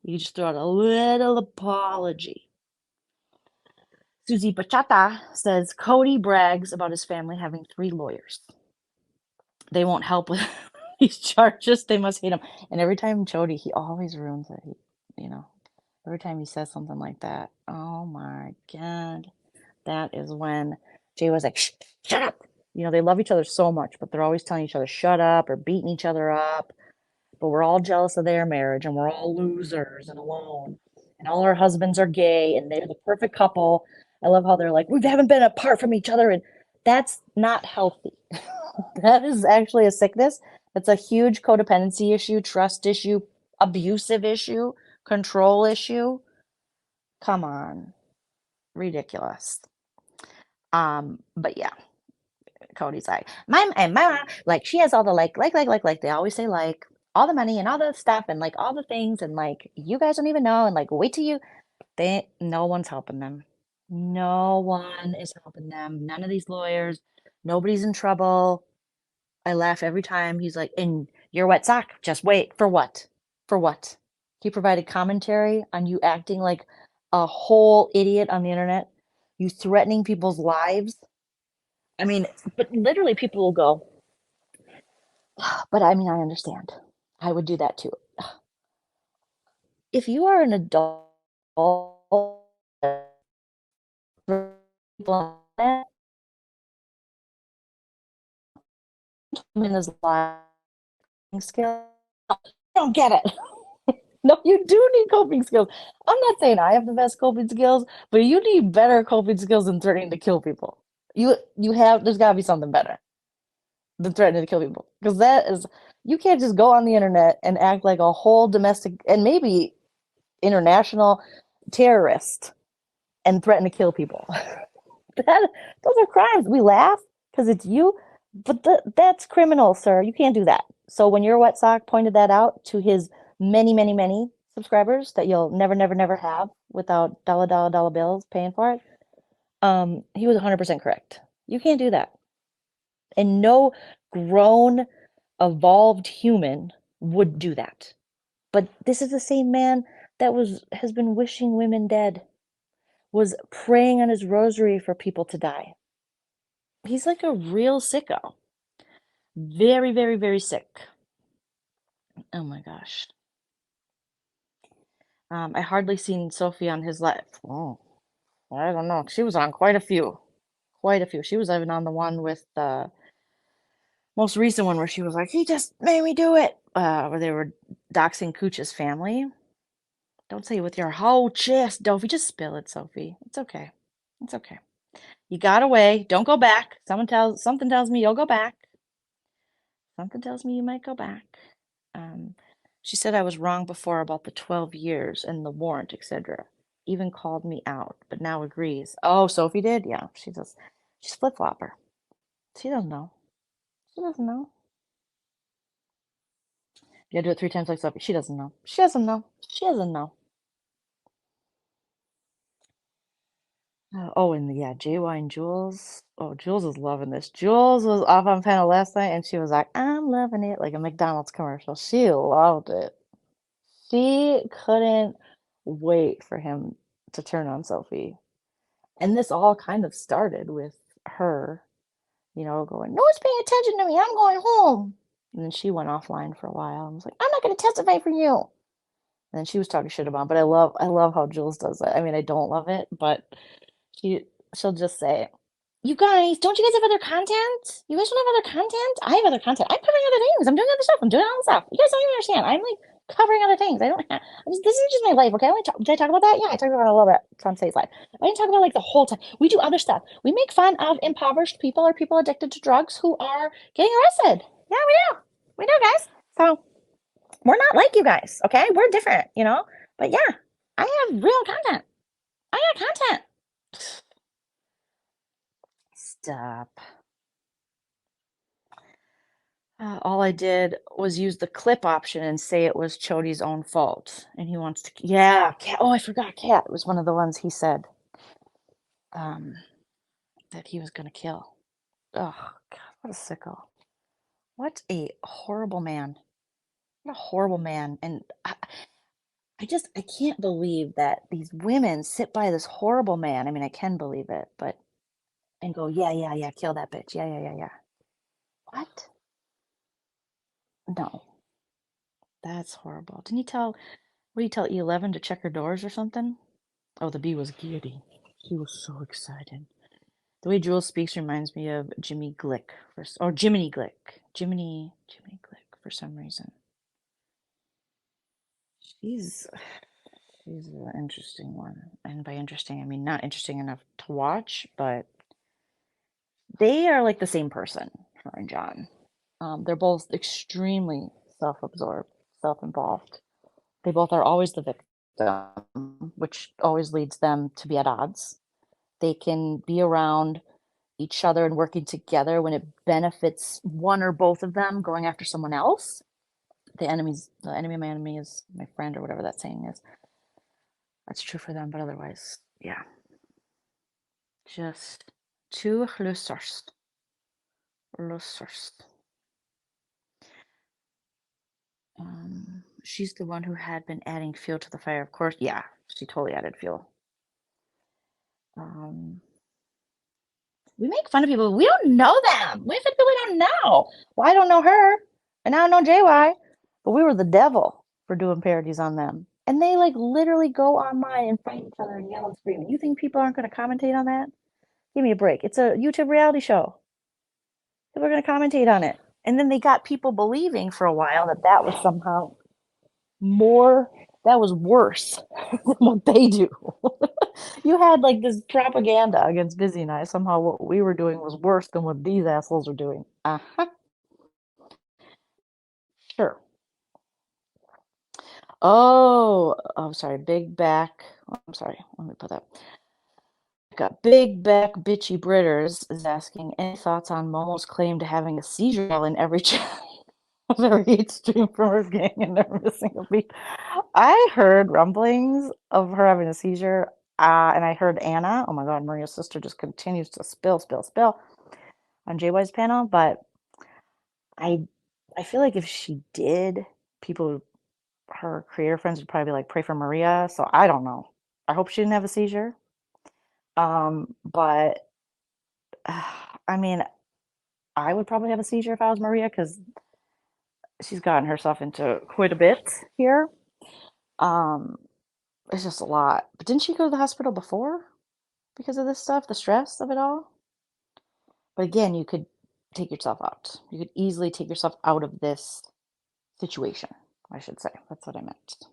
you just throw out a little apology. Susie Bachata says Cody brags about his family having 3 lawyers. They won't help with these charges. They must hate him. And every time Jody, he always ruins it. Every time he says something like that. Oh my God. That is when Jay was like, shut up. They love each other so much, but they're always telling each other, shut up, or beating each other up. But we're all jealous of their marriage, and we're all losers and alone. And all our husbands are gay, and they're the perfect couple. I love how they're like, we haven't been apart from each other. And that's not healthy. That is actually a sickness. That's a huge codependency issue, trust issue, abusive issue, control issue. Come on. Ridiculous. But yeah, Cody's like, my mom, like, she has all the like, they always say like, all the money and all the stuff and like all the things, and like, you guys don't even know, and like, wait till no one's helping them. No one is helping them. None of these lawyers, nobody's in trouble. I laugh every time he's like, and your wet sock, just wait, for what? For what? He provided commentary on you acting like a whole idiot on the internet, you threatening people's lives. I mean, but literally people will go, but I mean, I understand. I would do that too. If you are an adult, in this lying skill, I don't get it. No, you do need coping skills. I'm not saying I have the best coping skills, but you need better coping skills than threatening to kill people. There's got to be something better than threatening to kill people, because you can't just go on the internet and act like a whole domestic and maybe international terrorist and threaten to kill people. Those are crimes. We laugh because it's you, but that's criminal, sir. You can't do that. So when your wet sock pointed that out to his many, many, many subscribers that you'll never, never, never have without dollar bills paying for it, he was 100% correct. You can't do that. And no grown, evolved human would do that. But this is the same man that has been wishing women dead, was praying on his rosary for people to die. He's like a real sicko. Very, very, very sick. Oh my gosh. I hardly seen Sophie on his live. Oh, I don't know. She was on quite a few. Quite a few. She was even on the one with the most recent one where she was like, he just made me do it. Where they were doxing Cooch's family. Don't say it with your whole chest, Sophie. Just spill it, Sophie. It's okay. It's okay. You got away. Don't go back. Something tells me you'll go back. Something tells me you might go back. She said I was wrong before about the 12 years and the warrant, etc. Even called me out, but now agrees. Oh, Sophie did? Yeah, she does. She's flip-flopper. She doesn't know. She doesn't know. You gotta do it 3 times like Sophie. She doesn't know. She doesn't know. She doesn't know. Oh, and yeah, JY and Jules. Oh, Jules is loving this. Jules was off on panel last night and she was like, I'm loving it. Like a McDonald's commercial. She loved it. She couldn't wait for him to turn on Sophie. And this all kind of started with her, going, no one's paying attention to me. I'm going home. And then she went offline for a while and was like, I'm not going to testify for you. And then she was talking shit about him. But I love how Jules does that. I mean, I don't love it, but she'll just say, you guys, don't you guys have other content? You guys don't have other content? I have other content. I'm covering other things. I'm doing other stuff. I'm doing all this stuff. You guys don't even understand. I'm like covering other things. This is just my life, okay? Did I talk about that? Yeah, I talked about it a little bit on Say's life. I didn't talk about like the whole time. We do other stuff. We make fun of impoverished people or people addicted to drugs who are getting arrested. Yeah, we do. We do, guys. So we're not like you guys, okay? We're different, But yeah, I have real content. I got content. Stop. All I did was use the clip option and say it was Chody's own fault. And he wants to, yeah, Cat. Oh, I forgot Cat was one of the ones he said that he was going to kill. Oh, God, what a sicko. What a horrible man. What a horrible man. And I can't believe that these women sit by this horrible man. I mean, I can believe it, and go, yeah, kill that bitch. Yeah. What? No. That's horrible. What do you tell E11 to check her doors or something? Oh, the bee was giddy. He was so excited. The way Jules speaks reminds me of Jiminy Glick, Jiminy Glick. Jiminy Glick for some reason. She's an interesting one. And by interesting, I mean not interesting enough to watch, but they are like the same person, her and John. They're both extremely self-absorbed, self-involved. They both are always the victim, which always leads them to be at odds. They can be around each other and working together when it benefits one or both of them going after someone else. The enemy of my enemy is my friend, or whatever that saying is. That's true for them, but otherwise, yeah. Just two losers. She's the one who had been adding fuel to the fire, of course. Yeah, she totally added fuel. We make fun of people. We don't know them. We have people we don't know. Well, I don't know her, and I don't know JY, but we were the devil for doing parodies on them. And they like literally go online and fight each other and yell and scream. You think people aren't going to commentate on that? Give me a break. It's a YouTube reality show. People are going to commentate on it. And then they got people believing for a while that was somehow that was worse than what they do. You had like this propaganda against Busy and I. Somehow what we were doing was worse than what these assholes are doing. Sure. Oh, I'm sorry. Big back. I'm sorry. Let me put that. Got Big Back Bitchy Britters is asking any thoughts on Momo's claim to having a seizure in every chat of every each stream from her gang and never missing a beat. I heard rumblings of her having a seizure, and I heard Anna. Oh my God, Maria's sister just continues to spill on JY's panel. But I feel like if she did, her creator friends would probably be like, pray for Maria. So I don't know. I hope she didn't have a seizure. But I mean, I would probably have a seizure if I was Maria because she's gotten herself into quite a bit here. it's just a lot. But didn't she go to the hospital before because of this stuff, the stress of it all? But again, you could take yourself out. You could easily take yourself out of this situation, I should say. That's what I meant.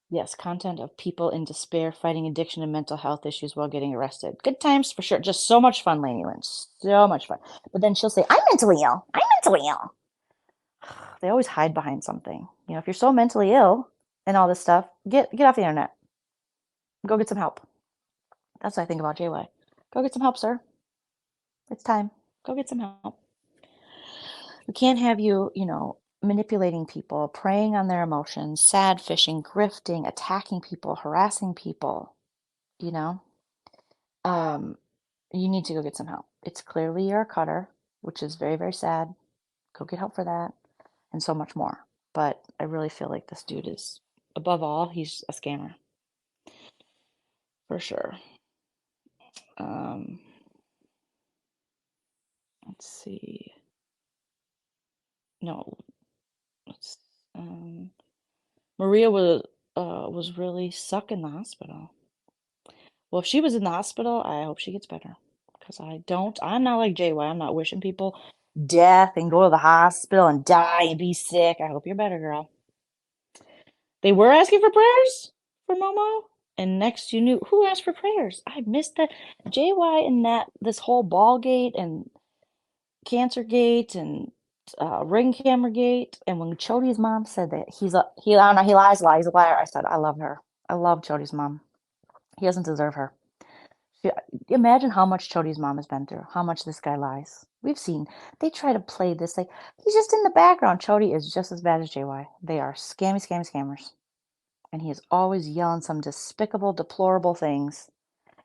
Yes, content of people in despair fighting addiction and mental health issues while getting arrested. Good times for sure. Just so much fun, Lainey Lynch. So much fun. But then she'll say, I'm mentally ill. I'm mentally ill. They always hide behind something. You know, if you're so mentally ill and all this stuff, get off the internet. Go get some help. That's what I think about JY. Go get some help, sir. It's time. Go get some help. We can't have you, manipulating people, preying on their emotions, sad fishing, grifting, attacking people, harassing people, you know? You need to go get some help. It's clearly you're a cutter, which is very, very sad. Go get help for that and so much more. But I really feel like this dude is, above all, he's a scammer. For sure. Let's see. No, let's, Maria was really stuck in the hospital. Well, if she was in the hospital, I hope she gets better. Because I'm not like JY. I'm not wishing people death and go to the hospital and die and be sick. I hope you're better, girl. They were asking for prayers for Momo. And next you knew, who asked for prayers? I missed that. JY and this whole ball gate and cancer gate and ring camera gate. And when Chody's mom said that I don't know, he lies, he's a liar. I said, I love her. I love Chody's mom. He doesn't deserve her. Imagine how much Chody's mom has been through, how much this guy lies. We've seen, they try to play this like, he's just in the background. Chody is just as bad as JY. They are scammers. And he is always yelling some despicable, deplorable things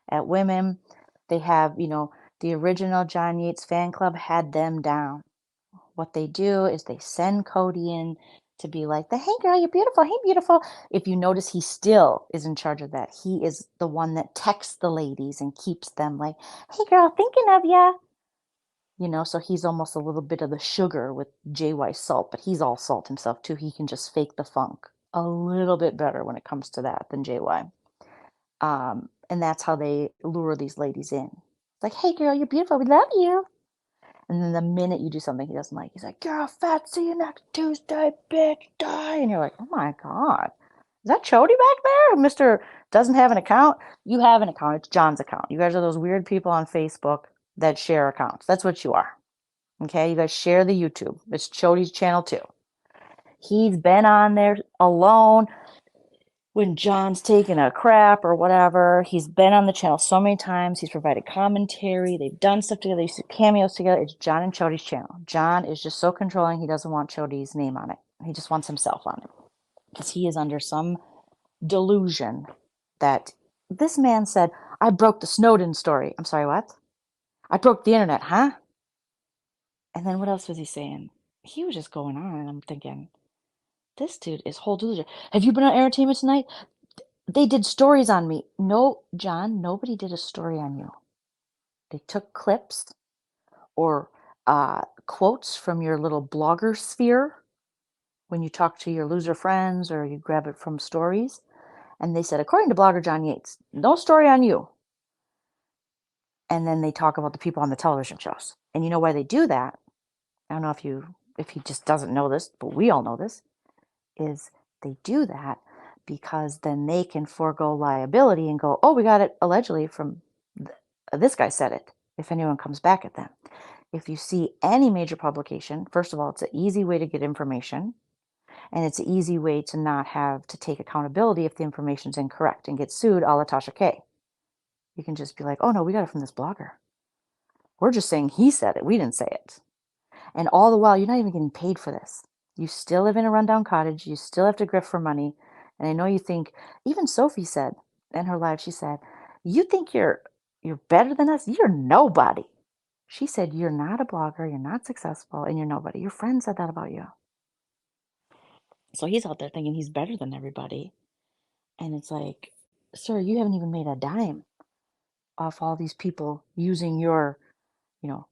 at women. They have, the original John Yates fan club had them down. What they do is they send Cody in to be like, hey girl, you're beautiful. Hey, beautiful. If you notice, he still is in charge of that. He is the one that texts the ladies and keeps them like, hey girl, thinking of ya. So he's almost a little bit of the sugar with JY salt, but he's all salt himself too. He can just fake the funk a little bit better when it comes to that than JY. And that's how they lure these ladies in. It's like, hey girl, you're beautiful. We love you. And then the minute you do something he doesn't like, he's like, you're a fat, see you next Tuesday, bitch, die. And you're like, oh my God. Is that Chody back there? Mr. doesn't have an account? You have an account. It's John's account. You guys are those weird people on Facebook that share accounts. That's what you are. Okay? You guys share the YouTube. It's Chody's channel too. He's been on there alone when John's taking a crap or whatever. He's been on the channel so many times. He's provided commentary. They've done stuff together. They used to cameos together. It's John and Chody's channel. John is just so controlling. He doesn't want Chody's name on it. He just wants himself on it because he is under some delusion that this man said, I broke the Snowden story. I'm sorry, what? I broke the internet, huh? And then what else was he saying? He was just going on, and I'm thinking, this dude is whole delusion. Have you been on Entertainment Tonight? They did stories on me. No, John, nobody did a story on you. They took clips or quotes from your little blogger sphere when you talk to your loser friends or you grab it from stories. And they said, according to blogger John Yates, no story on you. And then they talk about the people on the television shows. And you know why they do that? I don't know if he just doesn't know this, but we all know this, is they do that because then they can forego liability and go, oh, we got it allegedly from this guy said it, if anyone comes back at them. If you see any major publication, first of all, it's an easy way to get information, and it's an easy way to not have to take accountability if the information's incorrect and get sued a la Tasha K. You can just be like, oh no, we got it from this blogger. We're just saying he said it. We didn't say it. And all the while, you're not even getting paid for this. You still live in a rundown cottage. You still have to grift for money. And I know you think, even Sophie said in her live, she said, you think you're better than us? You're nobody. She said, you're not a blogger, you're not successful, and you're nobody. Your friend said that about you. So he's out there thinking he's better than everybody. And it's like, sir, you haven't even made a dime off all these people using your,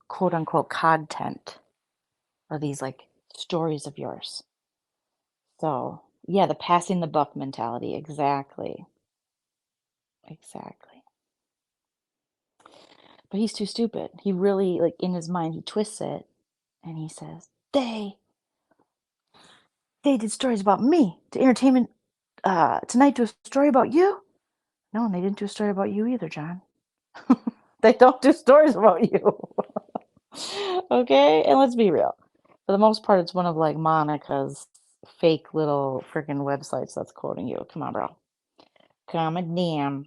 quote unquote content or these like stories of yours. So Yeah, the passing the buck mentality. Exactly. Exactly. But he's too stupid. He really, like, in his mind, he twists it and he says, they did stories about me to entertainment tonight, do a story about you? No, and they didn't do a story about you either, John. They don't do stories about you. Okay? And let's be real. For the most part, it's one of like Monica's fake little freaking websites that's quoting you. Come on, bro. Come on, damn.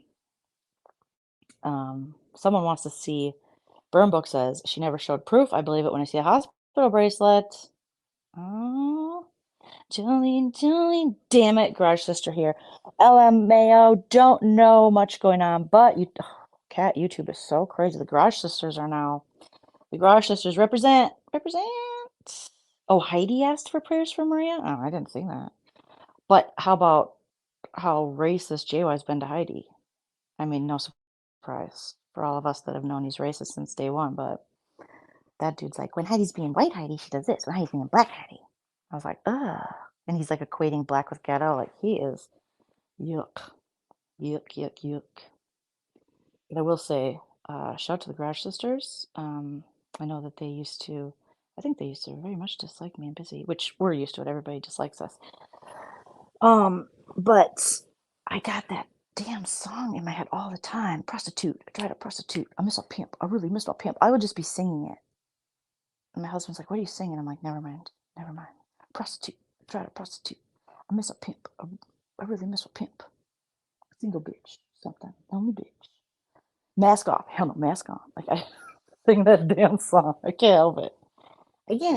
Someone wants to see. Burn Book says she never showed proof. I believe it when I see a hospital bracelet. Oh, Joleen, damn it, Garage Sister here. LMAO, don't know much going on, but Cat YouTube is so crazy. The Garage Sisters are now. The Garage Sisters represent. Oh, Heidi asked for prayers for Maria? Oh, I didn't see that. But how about how racist JY's been to Heidi? I mean, no surprise for all of us that have known he's racist since day one, but that dude's like, when Heidi's being white Heidi, she does this. When Heidi's being black Heidi. I was like, ugh. And he's like equating black with ghetto. Like, he is yuck. Yuck. But I will say, shout out to the Garage Sisters. I know that I think they used to very much dislike me and Busy, which we're used to it. Everybody dislikes us. But I got that damn song in my head all the time. Prostitute. I tried a prostitute. I miss a pimp. I really miss a pimp. I would just be singing it. And my husband's like, what are you singing? I'm like, never mind. Prostitute. I tried a prostitute. I miss a pimp. I really miss a pimp. Single bitch. Something. Only bitch. Mask off. Hell no, mask on. Like, I sing that damn song. I can't help it. But yeah, I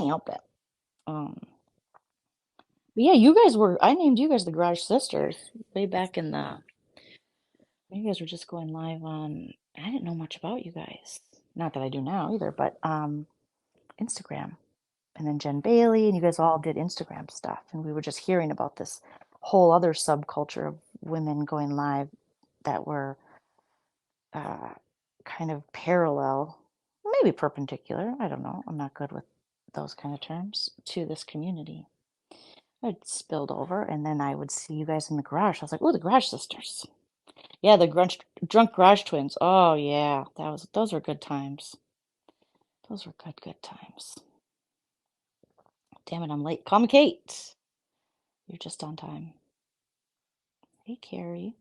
named you guys the Garage Sisters way back in you guys were just going live on, I didn't know much about you guys. Not that I do now either, but Instagram. And then Jen Bailey, and you guys all did Instagram stuff. And we were just hearing about this whole other subculture of women going live that were kind of parallel, maybe perpendicular. I don't know. I'm not good with those kind of terms to this community. It spilled over, and then I would see you guys in the garage. I was like, "Oh, the Garage Sisters." Yeah, the drunk garage twins. Oh yeah, those were good times. Those were good times. Damn it, I'm late. Call me Kate. You're just on time. Hey, Carrie.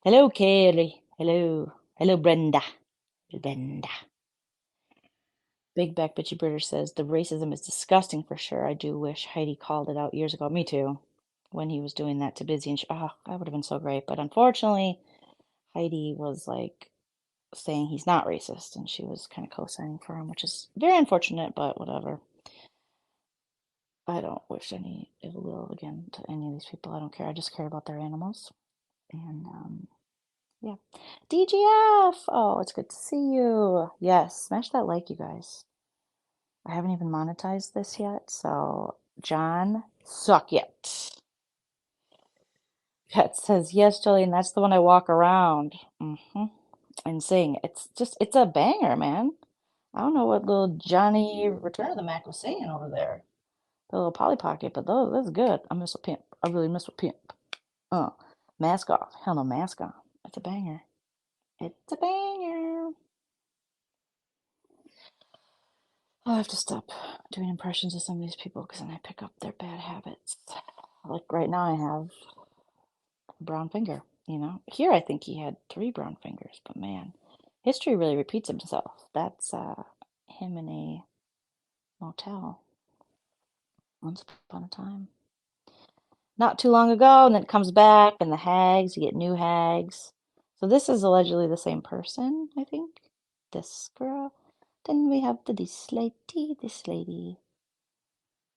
Hello, Carrie. Hello, Brenda. Big Back Bitchy British says the racism is disgusting for sure. I do wish Heidi called it out years ago. Me too. When he was doing that to Busy, and that would have been so great. But unfortunately, Heidi was like saying he's not racist, and she was kind of co-signing for him, which is very unfortunate, but whatever. I don't wish any ill will again to any of these people. I don't care. I just care about their animals. And yeah. DGF! Oh, it's good to see you. Yes, smash that like, you guys. I haven't even monetized this yet, so John, suck it. Kat says, yes, Jillian, that's the one I walk around and sing. It's a banger, man. I don't know what little Johnny Return of the Mac was singing over there. The little Polly Pocket, but that's good. I miss a pimp. I really miss a pimp. Mask off. Hell no, mask on. It's a banger. It's a banger. I'll have to stop doing impressions of some of these people because then I pick up their bad habits. Like right now, I have a brown finger. Here I think he had 3 brown fingers, but man, history really repeats himself. That's him in a motel once upon a time. Not too long ago, and then it comes back, and the hags, you get new hags. So this is allegedly the same person, I think. This girl. Then we have this lady, this lady.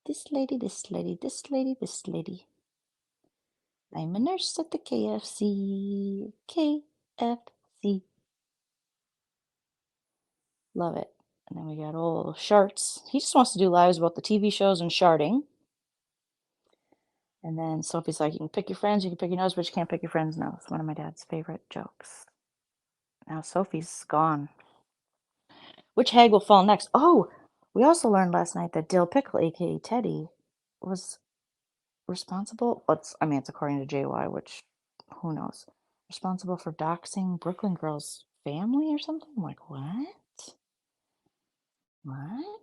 This lady, this lady, this lady, this lady. I'm a nurse at the KFC. KFC. Love it. And then we got old Sharts. He just wants to do lives about the TV shows and sharding. And then Sophie's like, you can pick your friends, you can pick your nose, but you can't pick your friends' nose. One of my dad's favorite jokes. Now Sophie's gone. Which hag will fall next? Oh, we also learned last night that Dill Pickle, aka Teddy, was responsible. It's according to JY, which who knows? Responsible for doxing Brooklyn girl's family or something. I'm like, what? What?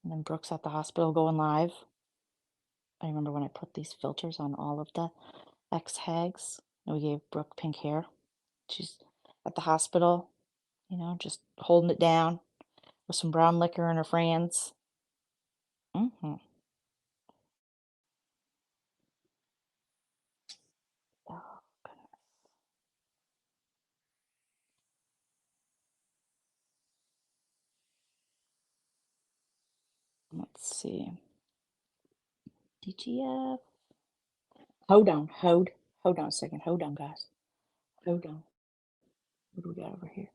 And then Brooke's at the hospital going live. I remember when I put these filters on all of the ex-hags, and we gave Brooke pink hair. She's at the hospital, just holding it down with some brown liquor and her friends. Mm-hmm. Oh, goodness. Let's see. DGF. Hold on a second. Hold on, guys. Hold on. What do we got over here?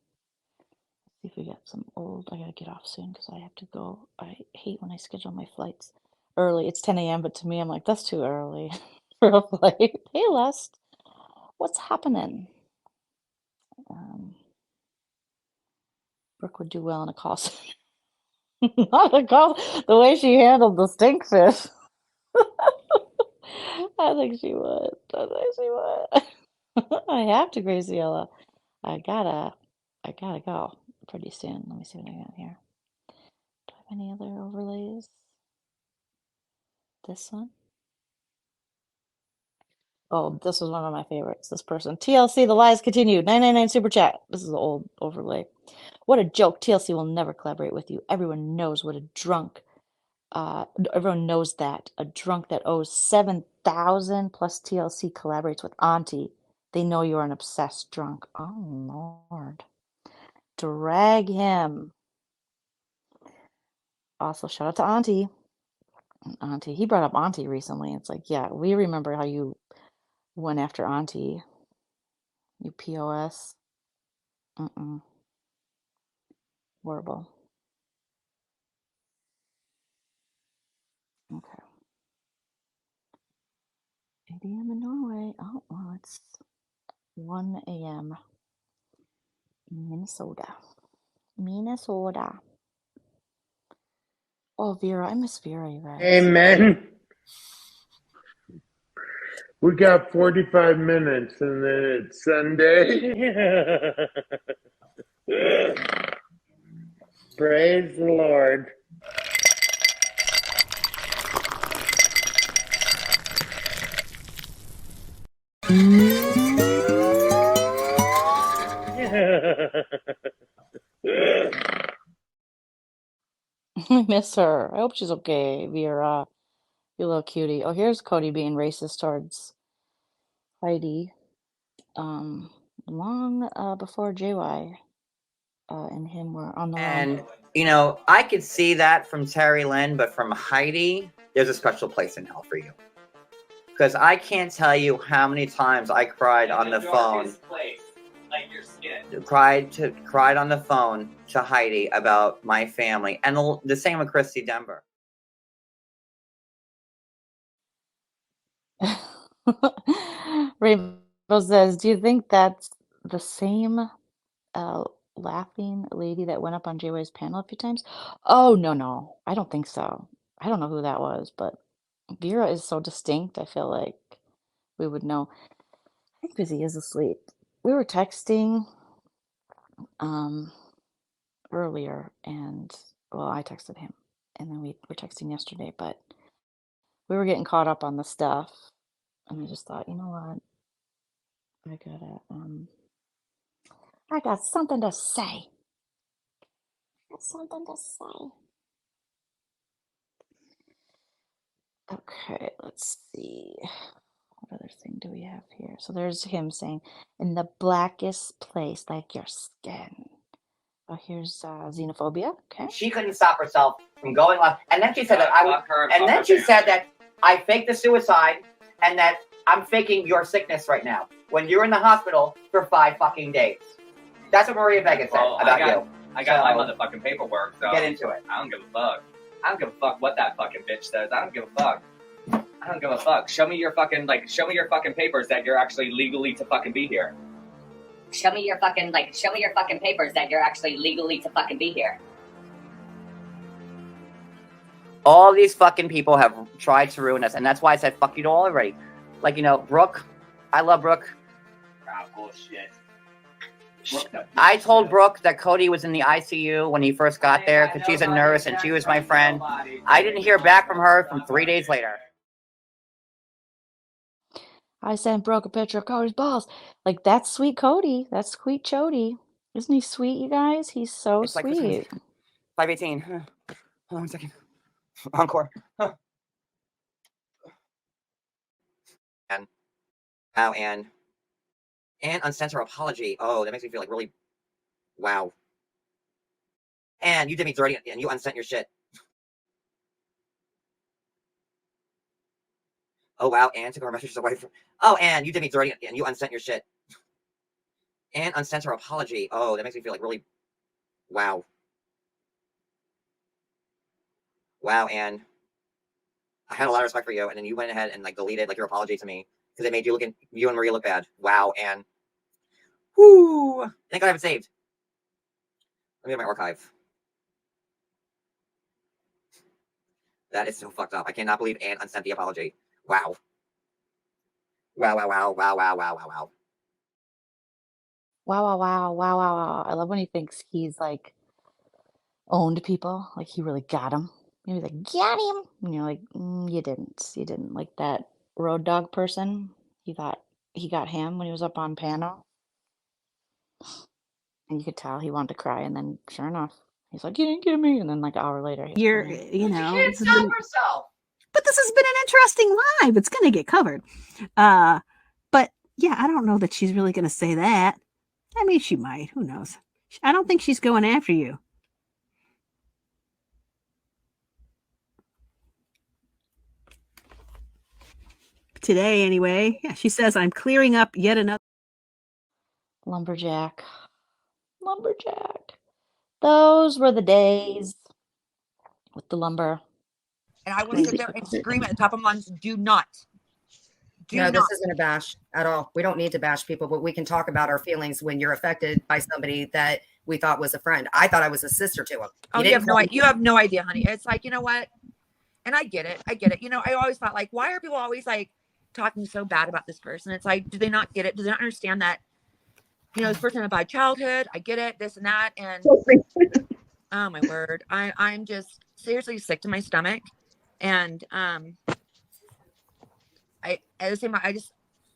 Let's see if we got some old. I gotta get off soon because I have to go. I hate when I schedule my flights early. It's 10 a.m., but to me, I'm like, that's too early for a flight. Hey, Lust. What's happening? Brooke would do well in a call center. Not a call. The way she handled the stinkfish. I think she would. I have to, Graciela. I gotta go pretty soon. Let me see what I got here. Do I have any other overlays? This one? Oh, this was one of my favorites. This person. TLC, the lies continue. 999 super chat. This is an old overlay. What a joke. TLC will never collaborate with you. Everyone knows what a drunk. Everyone knows that. A drunk that owes 7,000 plus TLC collaborates with Auntie. They know you're an obsessed drunk. Oh, Lord. Drag him. Also, shout out to Auntie. Auntie. He brought up Auntie recently. It's like, yeah, we remember how you went after Auntie. You POS. Horrible. Okay. 8 a.m. in Norway. Oh, well, it's 1 a.m. in Minnesota. Oh, Vera. I miss Vera, you guys. Amen. We got 45 minutes and then it's Sunday. Praise the Lord. I miss her. I hope she's okay, Vera. You little cutie. Oh, here's Cody being racist towards Heidi. Long before JY and him were on the And, run. I could see that from Terry Lynn, but from Heidi, there's a special place in hell for you. Because I can't tell you how many times I cried on the phone. Like your skin. Cried on the phone to Heidi about my family. And the same with Christy Denver. Rainbow says, do you think that's the same laughing lady that went up on JY's panel a few times? Oh, no. I don't think so. I don't know who that was, but Vera is so distinct. I feel like we would know. I think because he is asleep. We were texting earlier, and I texted him, and then we were texting yesterday, but we were getting caught up on the stuff, and I just thought, you know what? I got something to say. Okay, let's see. What other thing do we have here? So there's him saying, in the blackest place, like your skin. Oh, here's xenophobia. Okay. She couldn't stop herself from going on. And then she said that I faked the suicide and that I'm faking your sickness right now when you're in the hospital for 5 fucking days. That's what Maria Vega said about you. I got my motherfucking paperwork, so get into it. I don't give a fuck. I don't give a fuck what that fucking bitch says. I don't give a fuck. Show me your fucking papers that you're actually legally to fucking be here. Show me your fucking papers that you're actually legally to fucking be here. All these fucking people have tried to ruin us, and that's why I said fuck you to all already. Like, you know, Brooke, I love Brooke. Ah, bullshit. I told Brooke that Cody was in the ICU when he first got there because she's a nurse and she was my friend. I didn't hear back from her from 3 days later. I sent Brooke a picture of Cody's balls. Like, that's sweet Cody. That's sweet Chody. Isn't he sweet, you guys? He's so It's like sweet. 518. Hold on 1 second. Encore. And wow, and unsent her apology. Oh, that makes me feel like really wow. And you did me dirty and you unsent your shit. Oh wow, and took our messages away from. Oh, and you did me dirty and you unsent your shit. And unsent her apology. Oh, that makes me feel like really wow. Wow, and I had a lot of respect for you, and then you went ahead and like deleted like your apology to me because it made you you and Maria look bad. Wow, and whoo! Thank God I have it saved. Let me get my archive. That is so fucked up. I cannot believe Anne unsent the apology. Wow. Wow, wow, wow, wow, wow, wow, wow, wow. Wow, wow, wow, wow, wow, wow. I love when he thinks he's like owned people. Like he really got him. He was like, got him. And you're like, you didn't. You didn't. Like that road dog person. He thought he got him when he was up on panel. And you could tell he wanted to cry. And then sure enough, he's like, you didn't get me. And then like an hour later, he's You're, crying. you know, She can't this has stop been, herself. but this has been an interesting live. It's going to get covered. But yeah, I don't know that she's really going to say that. I mean, she might. Who knows? I don't think she's going after you. Today, anyway. Yeah, she says, I'm clearing up yet another. Lumberjack. Lumberjack. Those were the days with the lumber. And I will sit there and scream at the top of my lungs, do not. No, this isn't a bash at all. We don't need to bash people, but we can talk about our feelings when you're affected by somebody that we thought was a friend. I thought I was a sister to him. Oh, you have no idea, honey. It's like, you know what? And I get it. I get it. You know, I always thought like, why are people always like talking so bad about this person? It's like, do they not get it? Do they not understand that, you know, this person had a bad childhood? I get it, this and that. And oh my word. I'm just seriously sick to my stomach. And at the same time,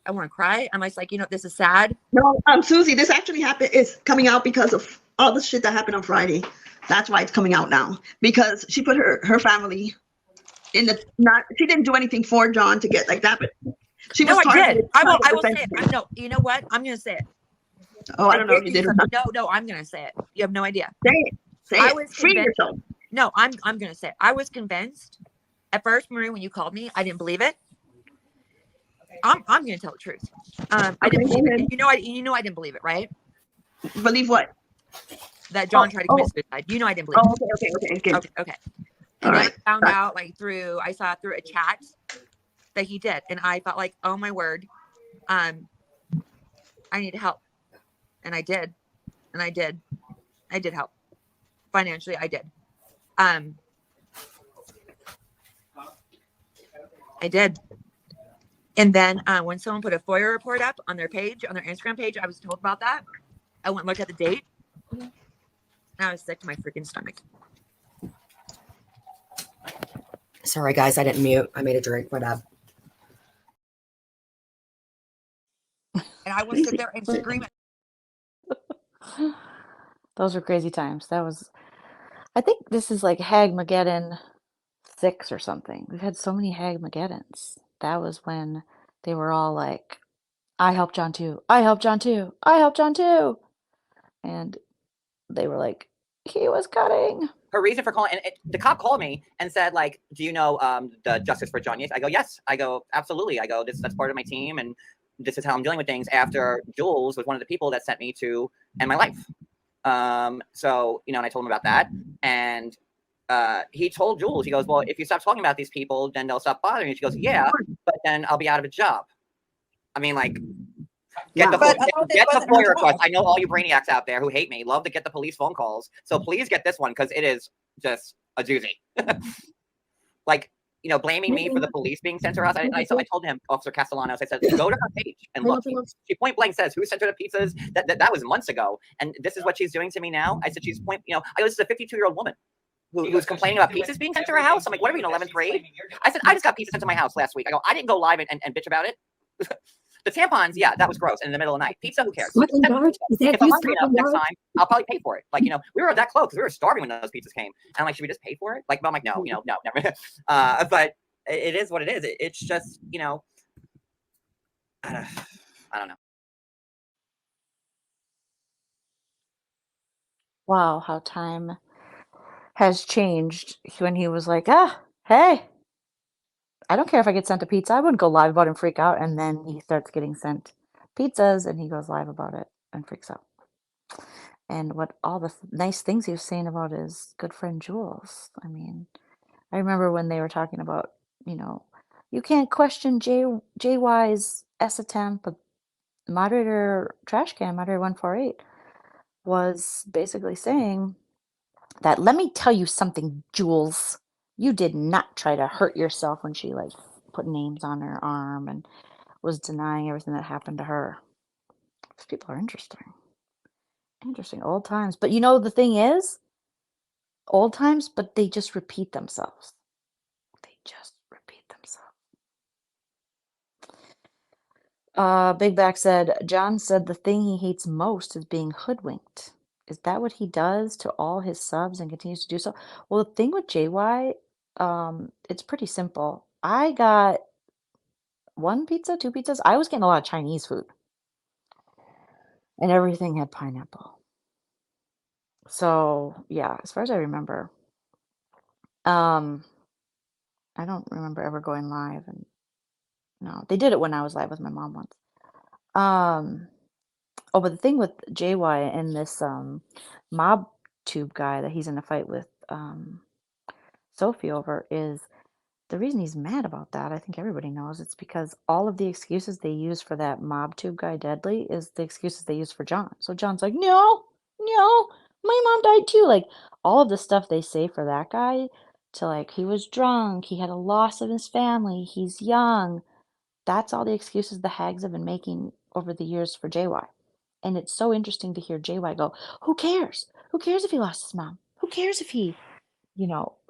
I want to cry. I'm just like, you know, this is sad. No, Susie, this actually happened. It's coming out because of all the shit that happened on Friday. That's why it's coming out now, because she put her family in the she didn't do anything for John to get like that, but she was. No, I did. I will say it. No, you know what? I'm gonna say it. Oh, I don't know if you did or not. No, I'm gonna say it. You have no idea. Say it. Say it. Free yourself. No, I'm gonna say it. I was convinced at first, Marie, when you called me, I didn't believe it. I'm gonna tell the truth. I didn't believe it. You know I didn't believe it, right? Believe what? That John tried to commit suicide. You know I didn't believe it. Okay. And then I found out I saw through a chat that he did, and I felt like, oh my word, I need help, and I did, I did help financially. I did, I did. And then when someone put a FOIA report up on their page, on their Instagram page, I was told about that. I went and looked at the date, and I was sick to my freaking stomach. Sorry, guys, I didn't mute. I made a drink. What up? And I will sit there and scream. Those were crazy times. I think this is like Hagmagddeon 6 or something. We've had so many Hagmagddeons. That was when they were all like, I helped John too. I helped John too. I helped John too. And they were like, he was cutting. Her reason for calling, and the cop called me and said, like, do you know the Justice for John Yates? I go, yes. I go, absolutely. I go, that's part of my team, and this is how I'm dealing with things after Jules was one of the people that sent me to end my life. So, you know, and I told him about that, and he told Jules, he goes, well, if you stop talking about these people, then they'll stop bothering you. She goes, yeah, but then I'll be out of a job. I mean, like, get the FOIA request. I know all you brainiacs out there who hate me love to get the police phone calls. So please get this one, because it is just a doozy. like, you know, blaming me for the police being sent to her house. I told him, Officer Castellanos, I said, go to her page and look. She point blank says, who sent her the pizzas? That was months ago. And this is what she's doing to me now. I said, this is a 52-year-old woman who's complaining about pizzas being sent to her house. I'm like, what are we in 11th grade? I said, I just got pizza sent to my house last week. I go, I didn't go live and bitch about it. The tampons, yeah, that was gross. And in the middle of the night. Pizza, who cares? If I'm hungry enough next time, I'll probably pay for it. Like, we were that close because we were starving when those pizzas came. And I'm like, should we just pay for it? Like, but I'm like, no, never. But it is what it is. It's just, I don't know. Wow, how time has changed when he was like, hey, I don't care if I get sent a pizza. I wouldn't go live about it and freak out. And then he starts getting sent pizzas and he goes live about it and freaks out. And what all the nice things he was saying about his good friend Jules. I mean, I remember when they were talking about, you can't question JY's S attempt, but moderator 148 was basically saying that, let me tell you something, Jules. You did not try to hurt yourself when she put names on her arm and was denying everything that happened to her. These people are interesting. Interesting. Old times. But the thing is, old times, but they just repeat themselves. Big Back said, John said the thing he hates most is being hoodwinked. Is that what he does to all his subs and continues to do so? Well, the thing with JY, it's pretty simple. I got 1 pizza, 2 pizzas. I was getting a lot of Chinese food. And everything had pineapple. So, yeah, as far as I remember, I don't remember ever going live. And no, they did it when I was live with my mom once. Oh, but the thing with JY and this mob tube guy that he's in a fight with Sophie over is the reason he's mad about that. I think everybody knows it's because all of the excuses they use for that mob tube guy Deadly is the excuses they use for John. So John's like, no, my mom died too. Like all of the stuff they say for that guy to he was drunk, he had a loss of his family, he's young. That's all the excuses the hags have been making over the years for JY. And it's so interesting to hear JY go, who cares? Who cares if he lost his mom? Who cares if he,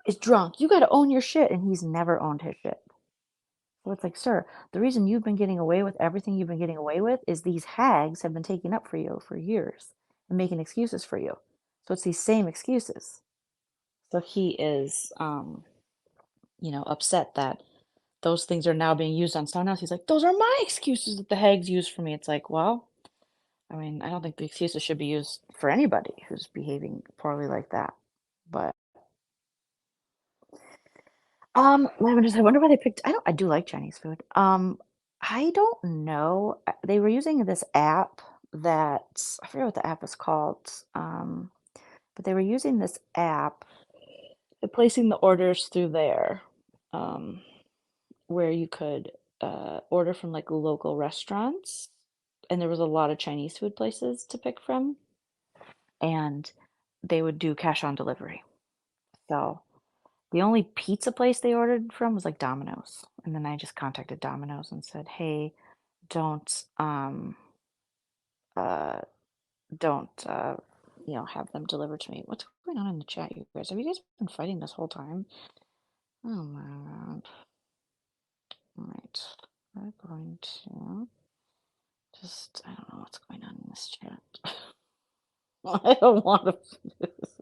is drunk? You got to own your shit. And he's never owned his shit. So it's like, sir, the reason you've been getting away with everything you've been getting away with is these hags have been taking up for you for years and making excuses for you. So it's these same excuses. So he is, upset that those things are now being used on someone else. He's like, those are my excuses that the hags use for me. It's like, well, I mean, I don't think the excuses should be used for anybody who's behaving poorly like that. But I wonder why they picked. I do like Chinese food. I don't know. They were using this app that I forget what the app is called. But they were using this app, placing the orders through there, where you could order from local restaurants, and there was a lot of Chinese food places to pick from, and they would do cash on delivery. So the only pizza place they ordered from was Domino's. And then I just contacted Domino's and said, hey, don't have them delivered to me. What's going on in the chat, you guys? Have you guys been fighting this whole time? Oh my god. Alright. We're going to I don't know what's going on in this chat. I don't want to do this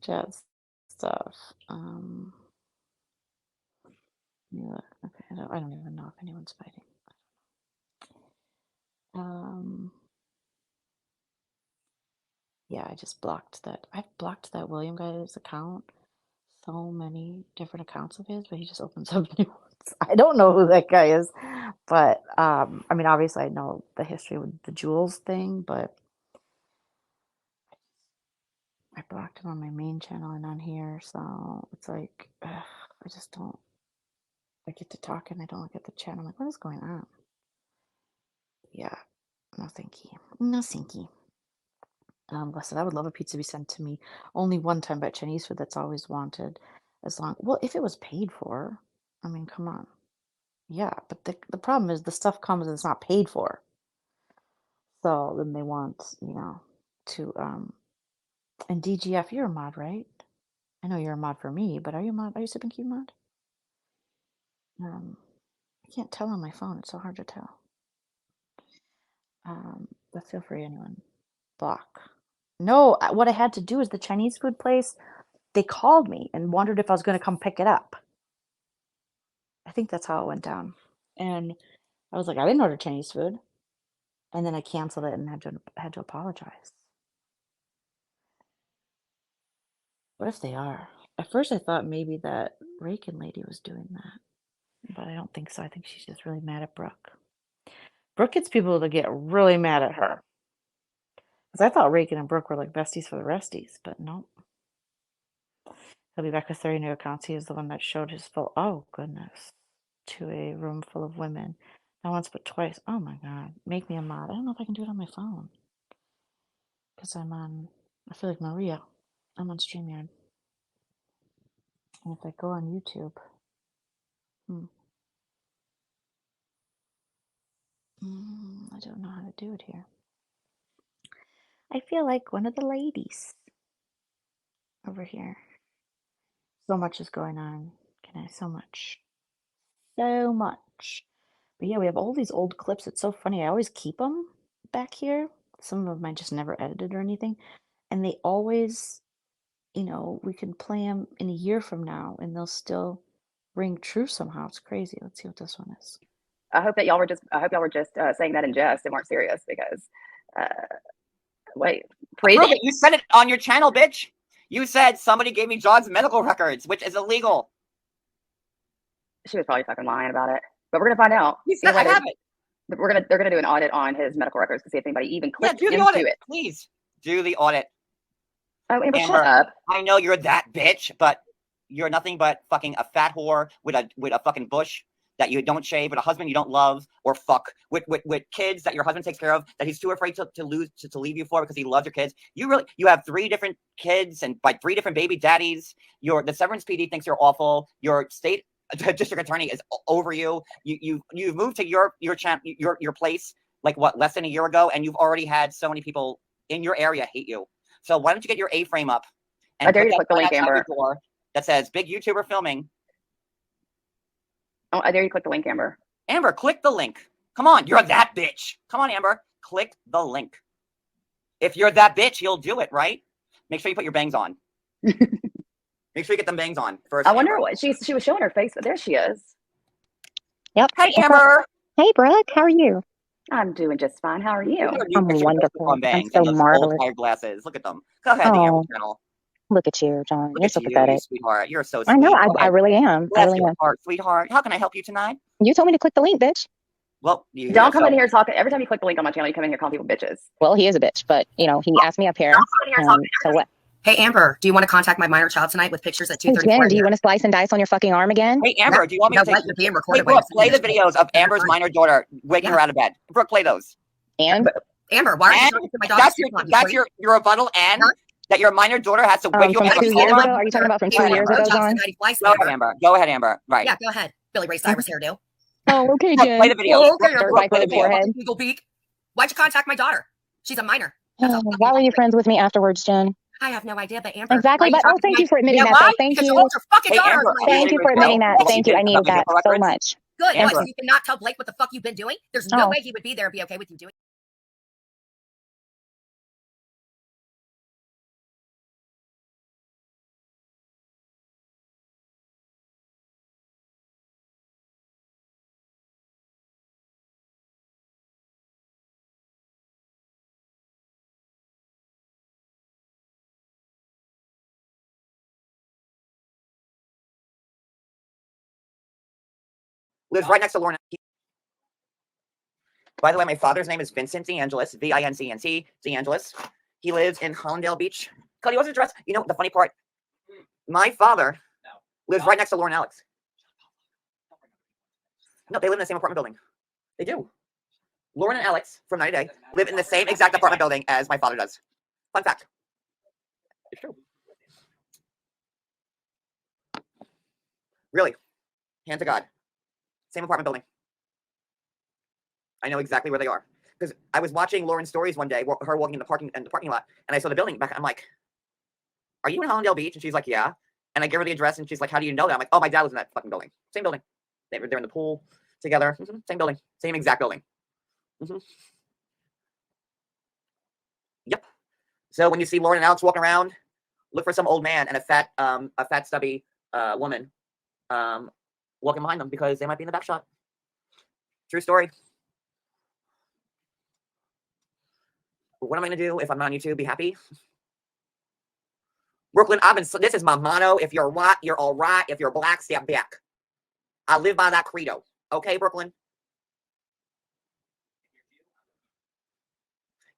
chat stuff. Yeah, okay, I don't even know if anyone's fighting. Yeah, I just blocked that. I've blocked that William guy's account. So many different accounts of his, but he just opens up new ones. I don't know who that guy is, but I mean, obviously I know the history with the Jules thing, but I blocked him on my main channel and on here, so it's like, I just don't. I get to talk and I don't look at the chat. I'm like, what is going on? Yeah, no thank you. No thank you. Blessed, I would love a pizza to be sent to me only one time by Chinese food that's always wanted. As long, well, if it was paid for, I mean, come on. Yeah, but the problem is the stuff comes and it's not paid for. So then they want, to and DGF, you're a mod, right? I know you're a mod for me, but are you a mod? Are you Sip Ki mod? I can't tell on my phone. It's so hard to tell. But feel free, anyone. Block. No, what I had to do is the Chinese food place, they called me and wondered if I was going to come pick it up. I think that's how it went down. And I was like, I didn't order Chinese food. And then I canceled it and had to apologize. What if they are? At first I thought maybe that Rakin lady was doing that. But I don't think so. I think she's just really mad at Brooke. Brooke gets people to get really mad at her. Because I thought Rakin and Brooke were like besties for the resties, but no. He'll be back with 30 new accounts. He is the one that showed his full, oh goodness, to a room full of women. Not once, but twice. Oh my God. Make me a mod. I don't know if I can do it on my phone. Because I feel like Maria. I'm on StreamYard. And if I go on YouTube, I don't know how to do it here. I feel like one of the ladies over here. So much is going on. So much. So much. But yeah, we have all these old clips. It's so funny. I always keep them back here. Some of them I just never edited or anything. And they always, we can play them in a year from now and they'll still ring true somehow. It's crazy. Let's see what this one is. I hope y'all were just saying that in jest and weren't serious because wait, Prove it. You said it on your channel, bitch. You said somebody gave me John's medical records, which is illegal. She was probably fucking lying about it, but we're gonna find out. You said I have it. They're gonna do an audit on his medical records to see if anybody even clicked do the into audit, it. please do the audit. Oh, Amber, shut up. I know you're that bitch, but you're nothing but fucking a fat whore with a fucking bush that you don't shave, with a husband you don't love or fuck, with kids that your husband takes care of, that he's too afraid to leave you for because he loves your kids. You have 3 different kids and by 3 different baby daddies. The Severance PD thinks you're awful. Your state district attorney is over you. You've moved to your place like what, less than a year ago, and you've already had so many people in your area hate you. So why don't you get your A-frame up and I dare you to click the link, Amber, that says big YouTuber filming. Oh, I dare you click the link, Amber. Amber, click the link. Come on, you're that bitch. Come on, Amber, click the link. If you're that bitch, you'll do it, right? Make sure you put your bangs on. Make sure you get them bangs on first. I wonder what she was showing her face, but there she is. Yep. Hey, Amber. Hey, Brooke. How are you? I'm doing just fine. How are you? I'm wonderful. I'm so marvelous. Old glasses. Look at them. Go ahead, the Amber channel. Look at you, John. Look You're so pathetic. You, sweetheart. You're so sweet. I know. I really am. Bless your heart, sweetheart. How can I help you tonight? You told me to click the link, bitch. Well, don't come in here talking. Every time you click the link on my channel, you come in here calling people bitches. Well, he is a bitch, but he asked me up here. So what? Hey, Amber, do you want to contact my minor child tonight with pictures at 2:34? Jen, do you want to slice and dice on your fucking arm again? Hey, Amber, do you want me to being hey, recorded? Brooke, play the videos of Amber's minor daughter waking her out of bed. Brooke, play those. And Amber, why are you talking to my daughter? That's your rebuttal, and that your minor daughter has to wake you up. From 2 years ago? Are you talking about from 2 years ago, John? Go ahead, Amber. Go ahead, Amber. Right. Yeah, go ahead. Billy Ray Cyrus hairdo. Oh, okay, Jen. Play the video. Eagle beak. Why'd you contact my daughter? She's a minor. Why were you friends with me afterwards, Jen? I have no idea, but Amber. Exactly, but thank you for admitting that. Thank you. Thank you for admitting that. Thank you. I needed that so much. Good. What, so you cannot tell Blake what the fuck you've been doing? There's no way he would be there and be okay with you doing. Lives right next to Lorna. By the way, my father's name is Vincent DeAngelis, V-I-N-C-N-T, DeAngelis. He lives in Hollandale Beach. Cody, what's his address? You know, the funny part, my father lives right next to Lauren Alex. No, they live in the same apartment building. They do. Lauren and Alex from 90 Day live in the same exact apartment building as my father does. Fun fact. It's true. Really. Hand to God. Same apartment building. I know exactly where they are. Because I was watching Lauren's stories one day, her walking in the parking lot, and I saw the building back. I'm like, are you in Hollandale Beach? And she's like, yeah. And I give her the address, and she's like, how do you know that? I'm like, oh, my dad was in that fucking building. Same building. They're in the pool together. Same building. Same exact building. Yep. So when you see Lauren and Alex walking around, look for some old man and a fat stubby woman walking behind them, because they might be in the back shot. True story. What am I gonna do if I'm not on YouTube? Be happy. Brooklyn, this is my motto. If you're white, you're all right. If you're black, step back. I live by that credo. Okay, Brooklyn?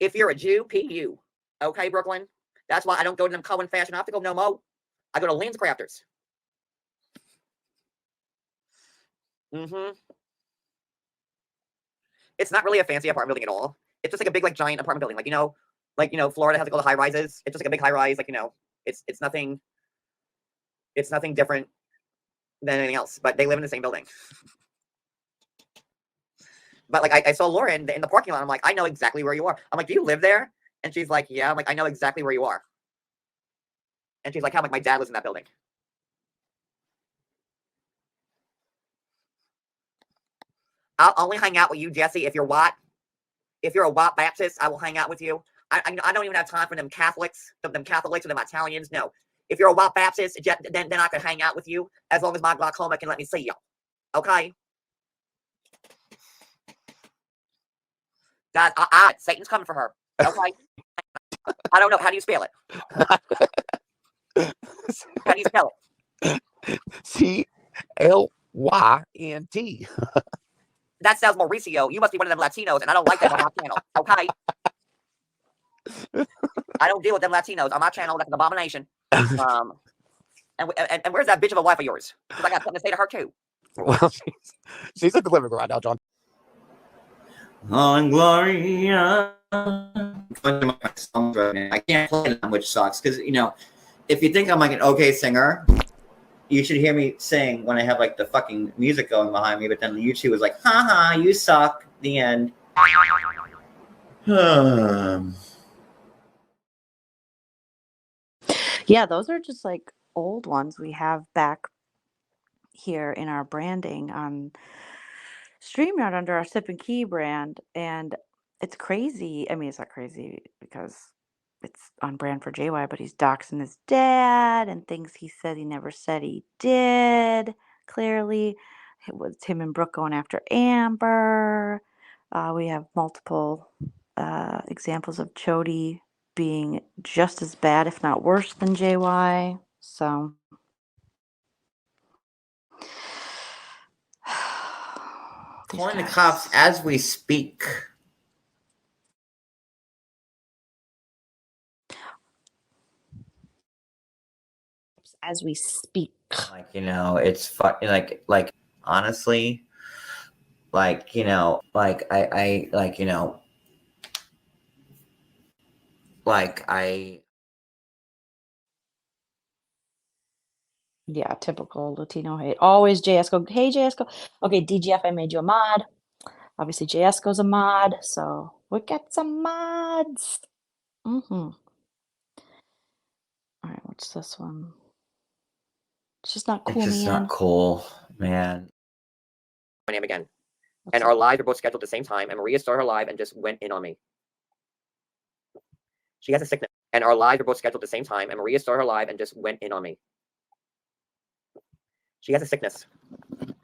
If you're a Jew, P.U. Okay, Brooklyn? That's why I don't go to them Cohen Fashion Optical no more. I go to Lens Crafters. It's not really a fancy apartment building at all. It's just like a big, like, giant apartment building. Florida has like all the high rises. It's just like a big high rise. It's nothing different than anything else. But they live in the same building. But like I saw Lauren in the parking lot. I'm like, I know exactly where you are. I'm like, do you live there? And she's like, yeah. I'm like, I know exactly where you are. And she's like, how? I'm like, my dad lives in that building. I'll only hang out with you, Jesse, if you're white. If you're a white Baptist, I will hang out with you. I don't even have time for them Catholics, or them Italians. No. If you're a white Baptist, then I can hang out with you as long as my glaucoma can let me see you. Okay? Guys, Satan's coming for her. Okay? I don't know. How do you spell it? How do you spell it? CLYNT. That sounds Mauricio. You must be one of them Latinos, and I don't like that on my channel. Okay? I don't deal with them Latinos on my channel. That's an abomination. And where's that bitch of a wife of yours? Because I got something to say to her too. Well, she's at the living room right now, John. On Gloria. I can't play them, which sucks. Because, if you think I'm like an okay singer, you should hear me sing when I have like the fucking music going behind me. But then YouTube was like, haha, you suck. The end. Yeah, those are just like old ones we have back here in our branding on StreamYard under our Sip and Key brand. And it's crazy. I mean, it's not crazy because it's on brand for JY, but he's doxing his dad and things he said he never said he did. Clearly, it was him and Brooke going after Amber. We have multiple examples of Chody being just as bad, if not worse, than JY. So Calling the cops as we speak. As we speak. Like, it's fucking like honestly, like, Yeah, typical Latino hate. Always JSCO. Hey, JSCO. Okay, DGF, I made you a mod. Obviously, JSCO's a mod, so we got some mods. All right, what's this one? It's just not cool, it's just man. not cool, man. My name again. And our lives are both scheduled at the same time, and Maria started her live and just went in on me. She has a sickness. And our lives are both scheduled at the same time, and Maria started her live and just went in on me. She has a sickness. And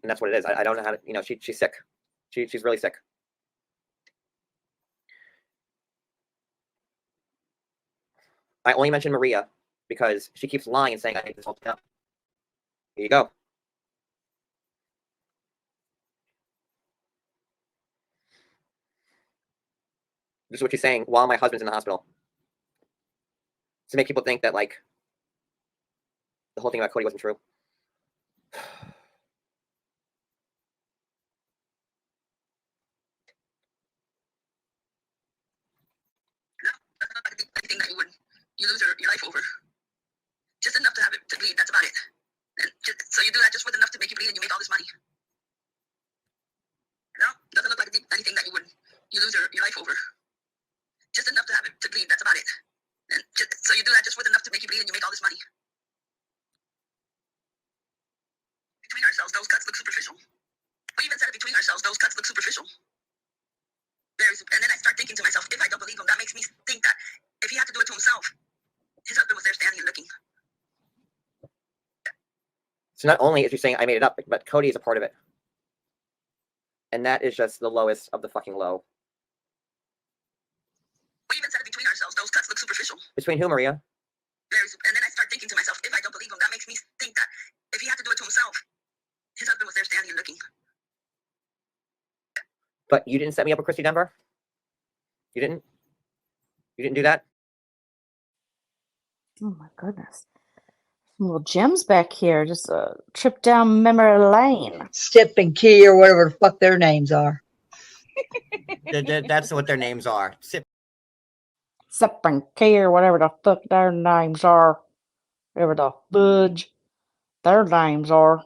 that's what it is. I don't know how to, she's sick. She's really sick. I only mentioned Maria because she keeps lying and saying I hate this whole thing up. Here you go. This is what she's saying while my husband's in the hospital. To make people think that, like, the whole thing about Cody wasn't true. Anything that you lose your life over. Just enough to have it to bleed. That's about it. your life over. Just enough to have it to bleed. That's about it. And so you do that just with enough to make you bleed, and you make all this money. Between ourselves, those cuts look superficial. We even said it between ourselves. Those cuts look superficial. And then I start thinking to myself, if I don't believe him, that makes me think that if he had to do it to himself, his husband was there standing and looking. So not only is she saying I made it up, but Cody is a part of it. And that is just the lowest of the fucking low. We even said it between ourselves. Those cuts look superficial. Between who, Maria? And then I start thinking to myself, if I don't believe him, that makes me think that if he had to do it to himself, his husband was there standing and looking. But you didn't set me up with Christy Denver? You didn't? You didn't do that? Oh my goodness. Some little gems back here. Just a trip down memory lane. Sip and Ki or whatever the fuck their names are. That's what their names are. Sip and Ki or whatever the fuck their names are. Whatever the fudge their names are.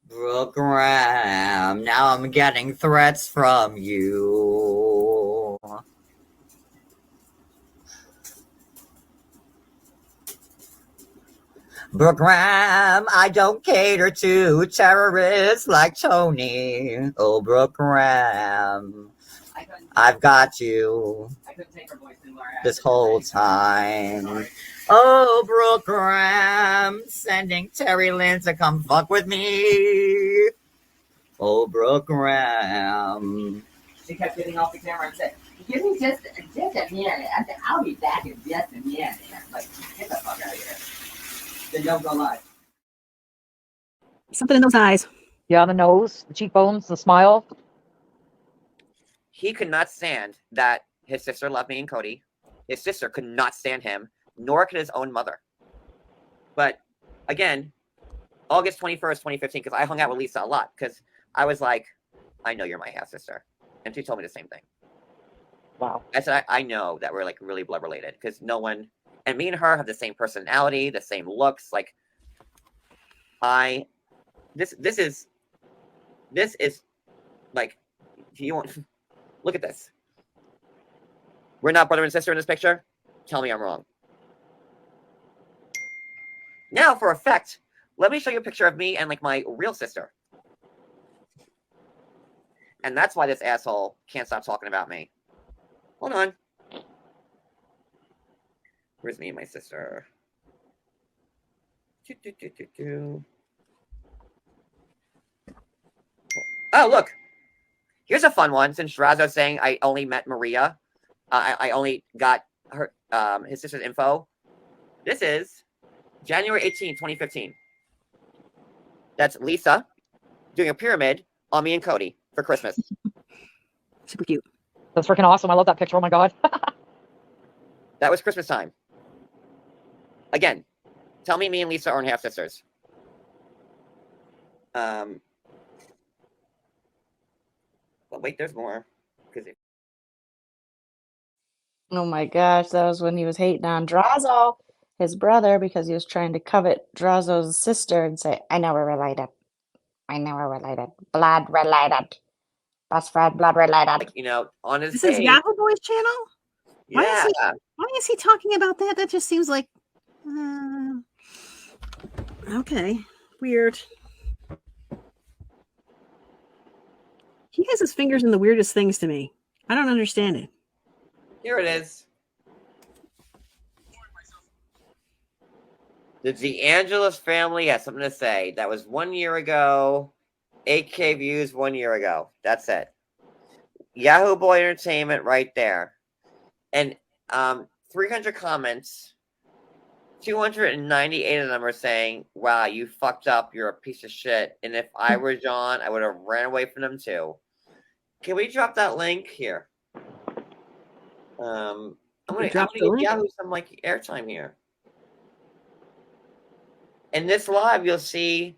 Brooke Graham, now I'm getting threats from you. Brooke Graham, I don't cater to terrorists like Tony. Oh, Brooke Graham, I've got you this whole time. Oh, Brooke Graham, sending Terry Lynn to come fuck with me. Oh, Brooke Graham. She kept getting off the camera and said, give me just a minute. I said, I'll be back in just a minute. Like, get the fuck out of here. Then don't go live. Something in those eyes. Yeah, the nose, the cheekbones, the smile. He could not stand that his sister loved me and Cody. His sister could not stand him, nor could his own mother. But again, August 21st, 2015, because I hung out with Lisa a lot, because I was like, I know you're my half sister. And she told me the same thing. Wow. I said, I know that we're like really blood related, because no one, and me and her have the same personality, the same looks. Like, this is like, you want, look at this. We're not brother and sister in this picture? Tell me I'm wrong. Now, for effect, let me show you a picture of me and like my real sister. And that's why this asshole can't stop talking about me. Hold on. Where's me and my sister? Oh, look. Here's a fun one. Since Drazzo's saying I only met Maria. I only got her his sister's info. This is January 18, 2015. That's Lisa doing a pyramid on me and Cody for Christmas. Super cute. That's freaking awesome. I love that picture. Oh my God. That was Christmas time. Again, tell me and Lisa aren't half sisters. Well, wait, there's more. Oh my gosh, that was when he was hating on Drazzo, his brother, because he was trying to covet Drazzo's sister and say, I know we're related. I know we're related. Blood related. Best friend, blood related. Like, you know, on his This is Yahoo Boy's channel? Yeah. Why is he talking about that? That just seems like okay. Weird. He has his fingers in the weirdest things to me. I don't understand it. Here it is. The DeAngelis family has something to say. That was 1 year ago. 8K views 1 year ago. That's it. Yahoo Boy Entertainment right there. And 300 comments. 298 of them are saying, wow, you fucked up. You're a piece of shit. And if I were John, I would have ran away from them too. Can we drop that link here? I'm gonna give Yahoo some like airtime here. In this live, you'll see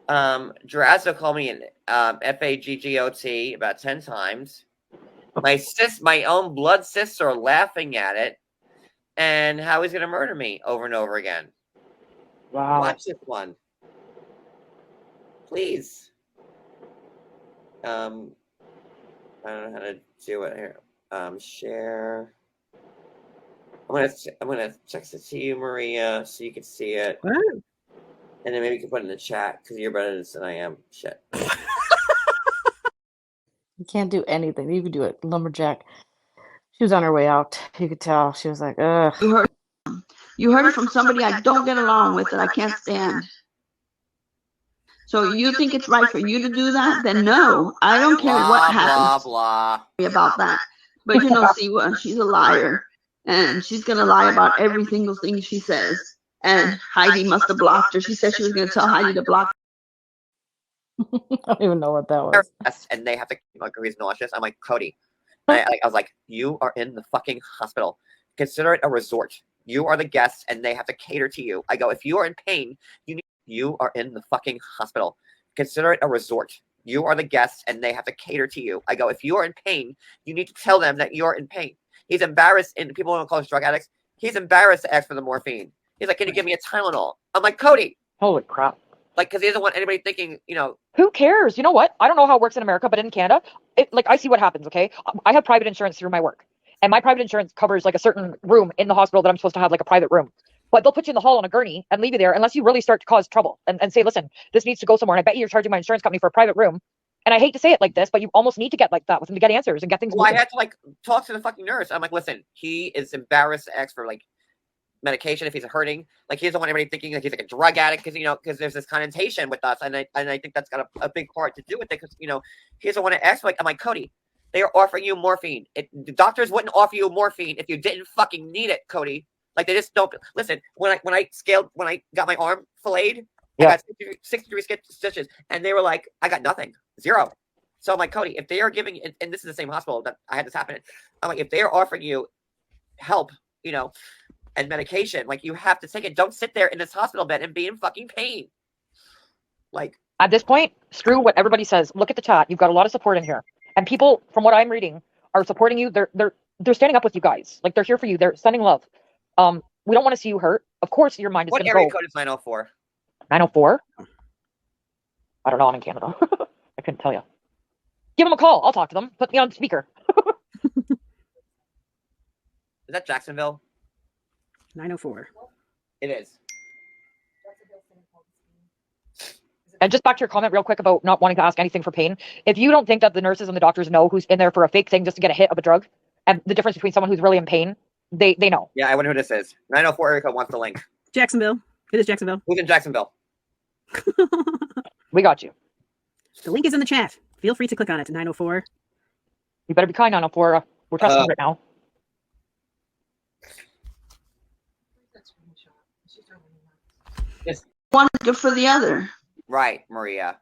Drazzo call me an FAGGOT about 10 times. My own blood sister laughing at it, and how he's gonna murder me over and over again. Wow. Watch this one. Please. I don't know how to do it here. Share. I'm gonna text it to you, Maria, so you can see it. What? And then maybe you can put it in the chat because you're better than I am. Shit. You can't do anything. You could do it. Lumberjack. She was on her way out. You could tell. She was like, ugh. You heard it from somebody I don't get along with, that I can't stand. So you think it's right for you to do that? Then no, I don't care what happens about that. But you know, Siwa, she's a liar, and she's gonna lie about every single thing she says. And Heidi must have blocked her. She said she was gonna tell Heidi to block. I don't even know what that was. And they have to like he's nauseous. I'm like, Cody. I was like, you are in the fucking hospital. Consider it a resort. You are the guest, and they have to cater to you. I go, if you are in pain, you are in the fucking hospital. Consider it a resort. You are the guest, and they have to cater to you. I go, if you are in pain, you need to tell them that you're in pain. He's embarrassed, and people don't call us drug addicts. He's embarrassed to ask for the morphine. He's like, can you give me a Tylenol? I'm like, Cody. Holy crap. Like, because he doesn't want anybody thinking, you know. Who cares? You know what? I don't know how it works in America, but in Canada, I see what happens, okay? I have private insurance through my work. And my private insurance covers like a certain room in the hospital that I'm supposed to have like a private room. But they'll put you in the hall on a gurney and leave you there unless you really start to cause trouble and say, listen, this needs to go somewhere. And I bet you're charging my insurance company for a private room. And I hate to say it like this, but you almost need to get like that with them to get answers and get things. Well, I had to like talk to the fucking nurse. I'm like, listen, he is embarrassed to ask for like medication if he's hurting. Like he doesn't want anybody thinking like he's like a drug addict because there's this connotation with us, and I think that's got a big part to do with it because he doesn't want to ask. Like I'm like, Cody, they are offering you morphine. The doctors wouldn't offer you morphine if you didn't fucking need it, Cody. Like they just don't listen. When I got my arm filleted, I got 63 stitches, and they were like, I got nothing, 0. So I'm like, Cody, if they are giving, and this is the same hospital that I had this happen in, I'm like, if they are offering you help, and medication, like you have to take it. Don't sit there in this hospital bed and be in fucking pain. Like at this point, screw what everybody says. Look at the chat. You've got a lot of support in here, and people, from what I'm reading, are supporting you. They're standing up with you guys. Like they're here for you. They're sending love. We don't want to see you hurt. Of course, your mind is going to go. What area code is 904? 904? I don't know. I'm in Canada. I couldn't tell you. Give them a call. I'll talk to them. Put me on speaker. Is that Jacksonville? 904. It is. And just back to your comment real quick about not wanting to ask anything for pain. If you don't think that the nurses and the doctors know who's in there for a fake thing just to get a hit of a drug, and the difference between someone who's really in pain, they know. Yeah, I wonder who this is. 904 area code wants the link. Jacksonville. It is Jacksonville. Who's in Jacksonville? We got you. The link is in the chat. Feel free to click on it. 904. You better be kind, 904. We're trusting right now. Yes. One is good for the other. Right, Maria.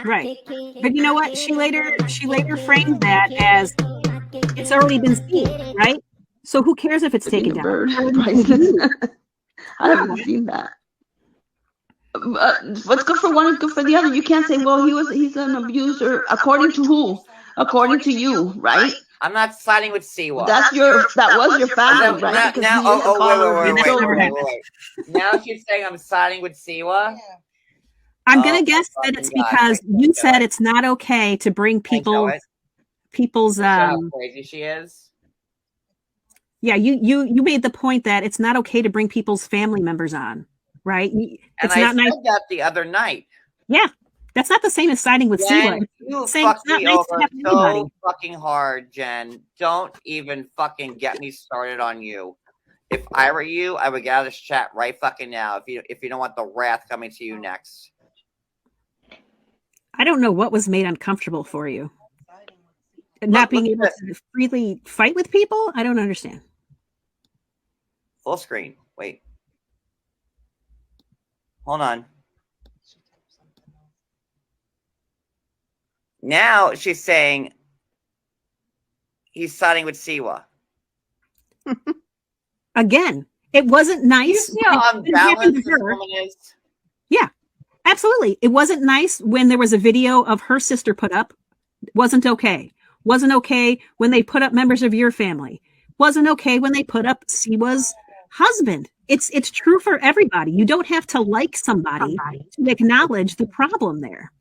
Right. But you know what? She later framed that as it's already been seen, right? So who cares if it's taken down? I haven't seen that. What's good for one is good for the other. You can't say, well, he's an abuser. According to who? According to you, right? I'm not siding with Siwa. That was your family, right? Wait. Now she's saying I'm siding with Siwa. I'm gonna guess that it's because you said it's not okay to bring people's how crazy she is. Yeah, you made the point that it's not okay to bring people's family members on, right? It's not nice. Said that the other night. Yeah, that's not the same as siding with Siwa. You fucked me over so fucking hard, Jen. Don't even fucking get me started on you. If I were you, I would get out of this chat right fucking now. If you don't want the wrath coming to you next. I don't know what was made uncomfortable for you. Not being able to freely fight with people? I don't understand. Full screen. Wait. Hold on. Now she's saying he's siding with Siwa. Again, it wasn't nice. You see how unbalanced this woman is? Yeah, absolutely. It wasn't nice when there was a video of her sister put up. Wasn't okay. Wasn't okay when they put up members of your family. Wasn't okay when they put up Siwa's husband. It's true for everybody. You don't have to like somebody to acknowledge the problem there.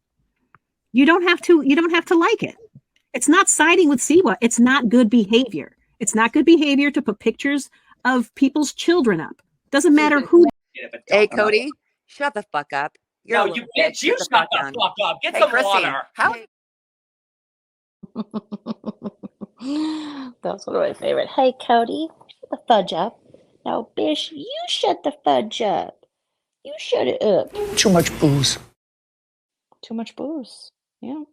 You don't have to like it. It's not siding with Siwa. It's not good behavior. It's not good behavior to put pictures of people's children up. Doesn't matter who. Hey, Cody, shut the fuck up. You're No, a you little bitch. You shut the down. fuck up. Get Hey, some Christine, water. how? That's one of my favorite. Hey, Cody, shut the fudge up. No, Bish, you shut the fudge up. You shut it up. Too much booze. Too much booze. Yeah.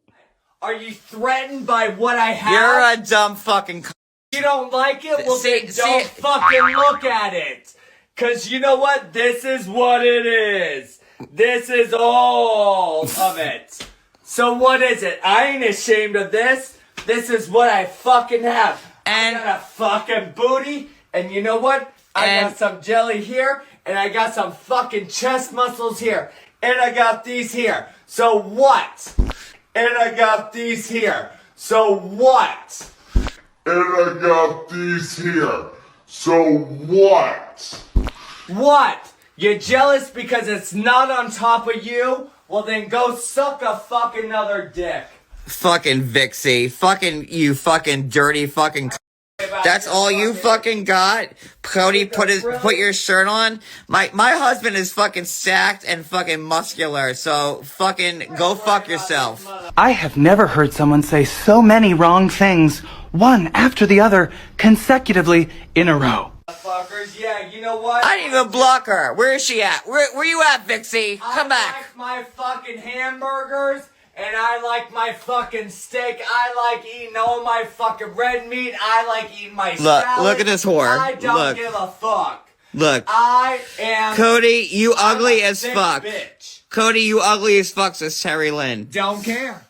Are you threatened by what I have? You're a dumb fucking. You don't like it? Well, then don't fucking look at it. Cause you know what? This is what it is. This is all of it. So what is it? I ain't ashamed of this. This is what I fucking have. And I got a fucking booty. And you know what? I got some jelly here. And I got some fucking chest muscles here. And I got these here. So what? And I got these here. So what? And I got these here. So what? What? You're jealous because it's not on top of you? Well then go suck a fucking other dick. Fucking Vixie. Fucking you fucking dirty fucking. That's all you fucking got? Cody, put your shirt on. My husband is fucking stacked and fucking muscular, so fucking go fuck yourself. I have never heard someone say so many wrong things, one after the other, consecutively in a row. Fuckers, yeah, you know what? I didn't even block her. Where is she at? Where you at, Vixie? Come back. I like my fucking hamburgers. And I like my fucking steak. I like eating all my fucking red meat. I like eating my salad. Look at this whore. I don't Look. give a fuck. Look. I am... Cody, you ugly as thick fuck. Bitch. Cody, you ugly as fuck, says Terry Lynn. Don't care.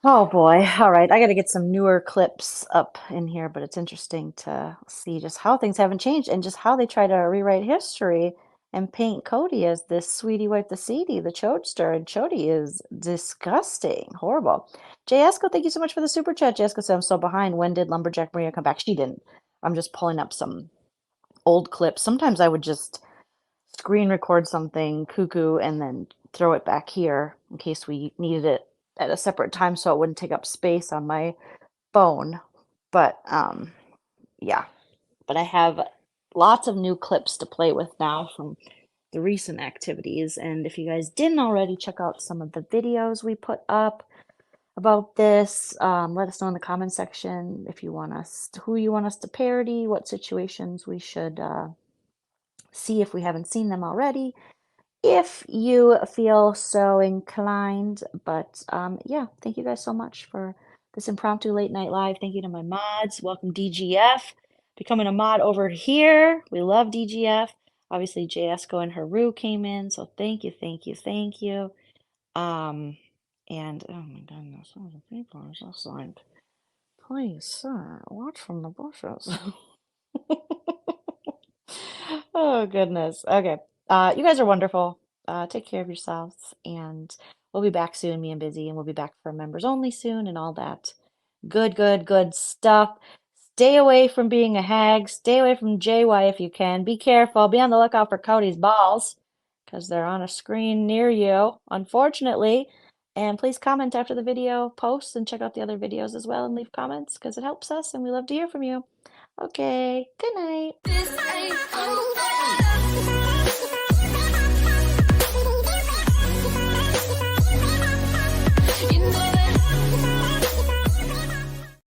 Oh boy. All right. I got to get some newer clips up in here, but it's interesting to see just how things haven't changed and just how they try to rewrite history and paint Cody as this sweetie wife, the seedy, the chodester, and Chody is disgusting, horrible. Jay Esco, thank you so much for the super chat. Jay Esco said, I'm so behind. When did Lumberjack Maria come back? She didn't. I'm just pulling up some old clips. Sometimes I would just screen record something cuckoo and then throw it back here in case we needed it at a separate time so it wouldn't take up space on my phone. But yeah, but I have lots of new clips to play with now from the recent activities. And if you guys didn't already, check out some of the videos we put up about this. Let us know in the comment section if you want us to, who you want us to parody, what situations we should see if we haven't seen them already, if you feel so inclined. But yeah, thank you guys so much for this impromptu late night live. Thank you to my mods. Welcome DGF. Becoming a mod over here. We love DGF. Obviously, JSco and Haru came in, so thank you, thank you, thank you. And oh my goodness, all the people are just like, please, sir, watch from the bushes. Oh goodness. Okay. You guys are wonderful. Take care of yourselves, and we'll be back soon, me and Busy, and we'll be back for members only soon and all that good stuff. Stay away from being a hag. Stay away from JY if you can. Be careful. Be on the lookout for Cody's balls because they're on a screen near you, unfortunately. And please comment after the video posts and check out the other videos as well and leave comments because it helps us and we love to hear from you. Okay, good night.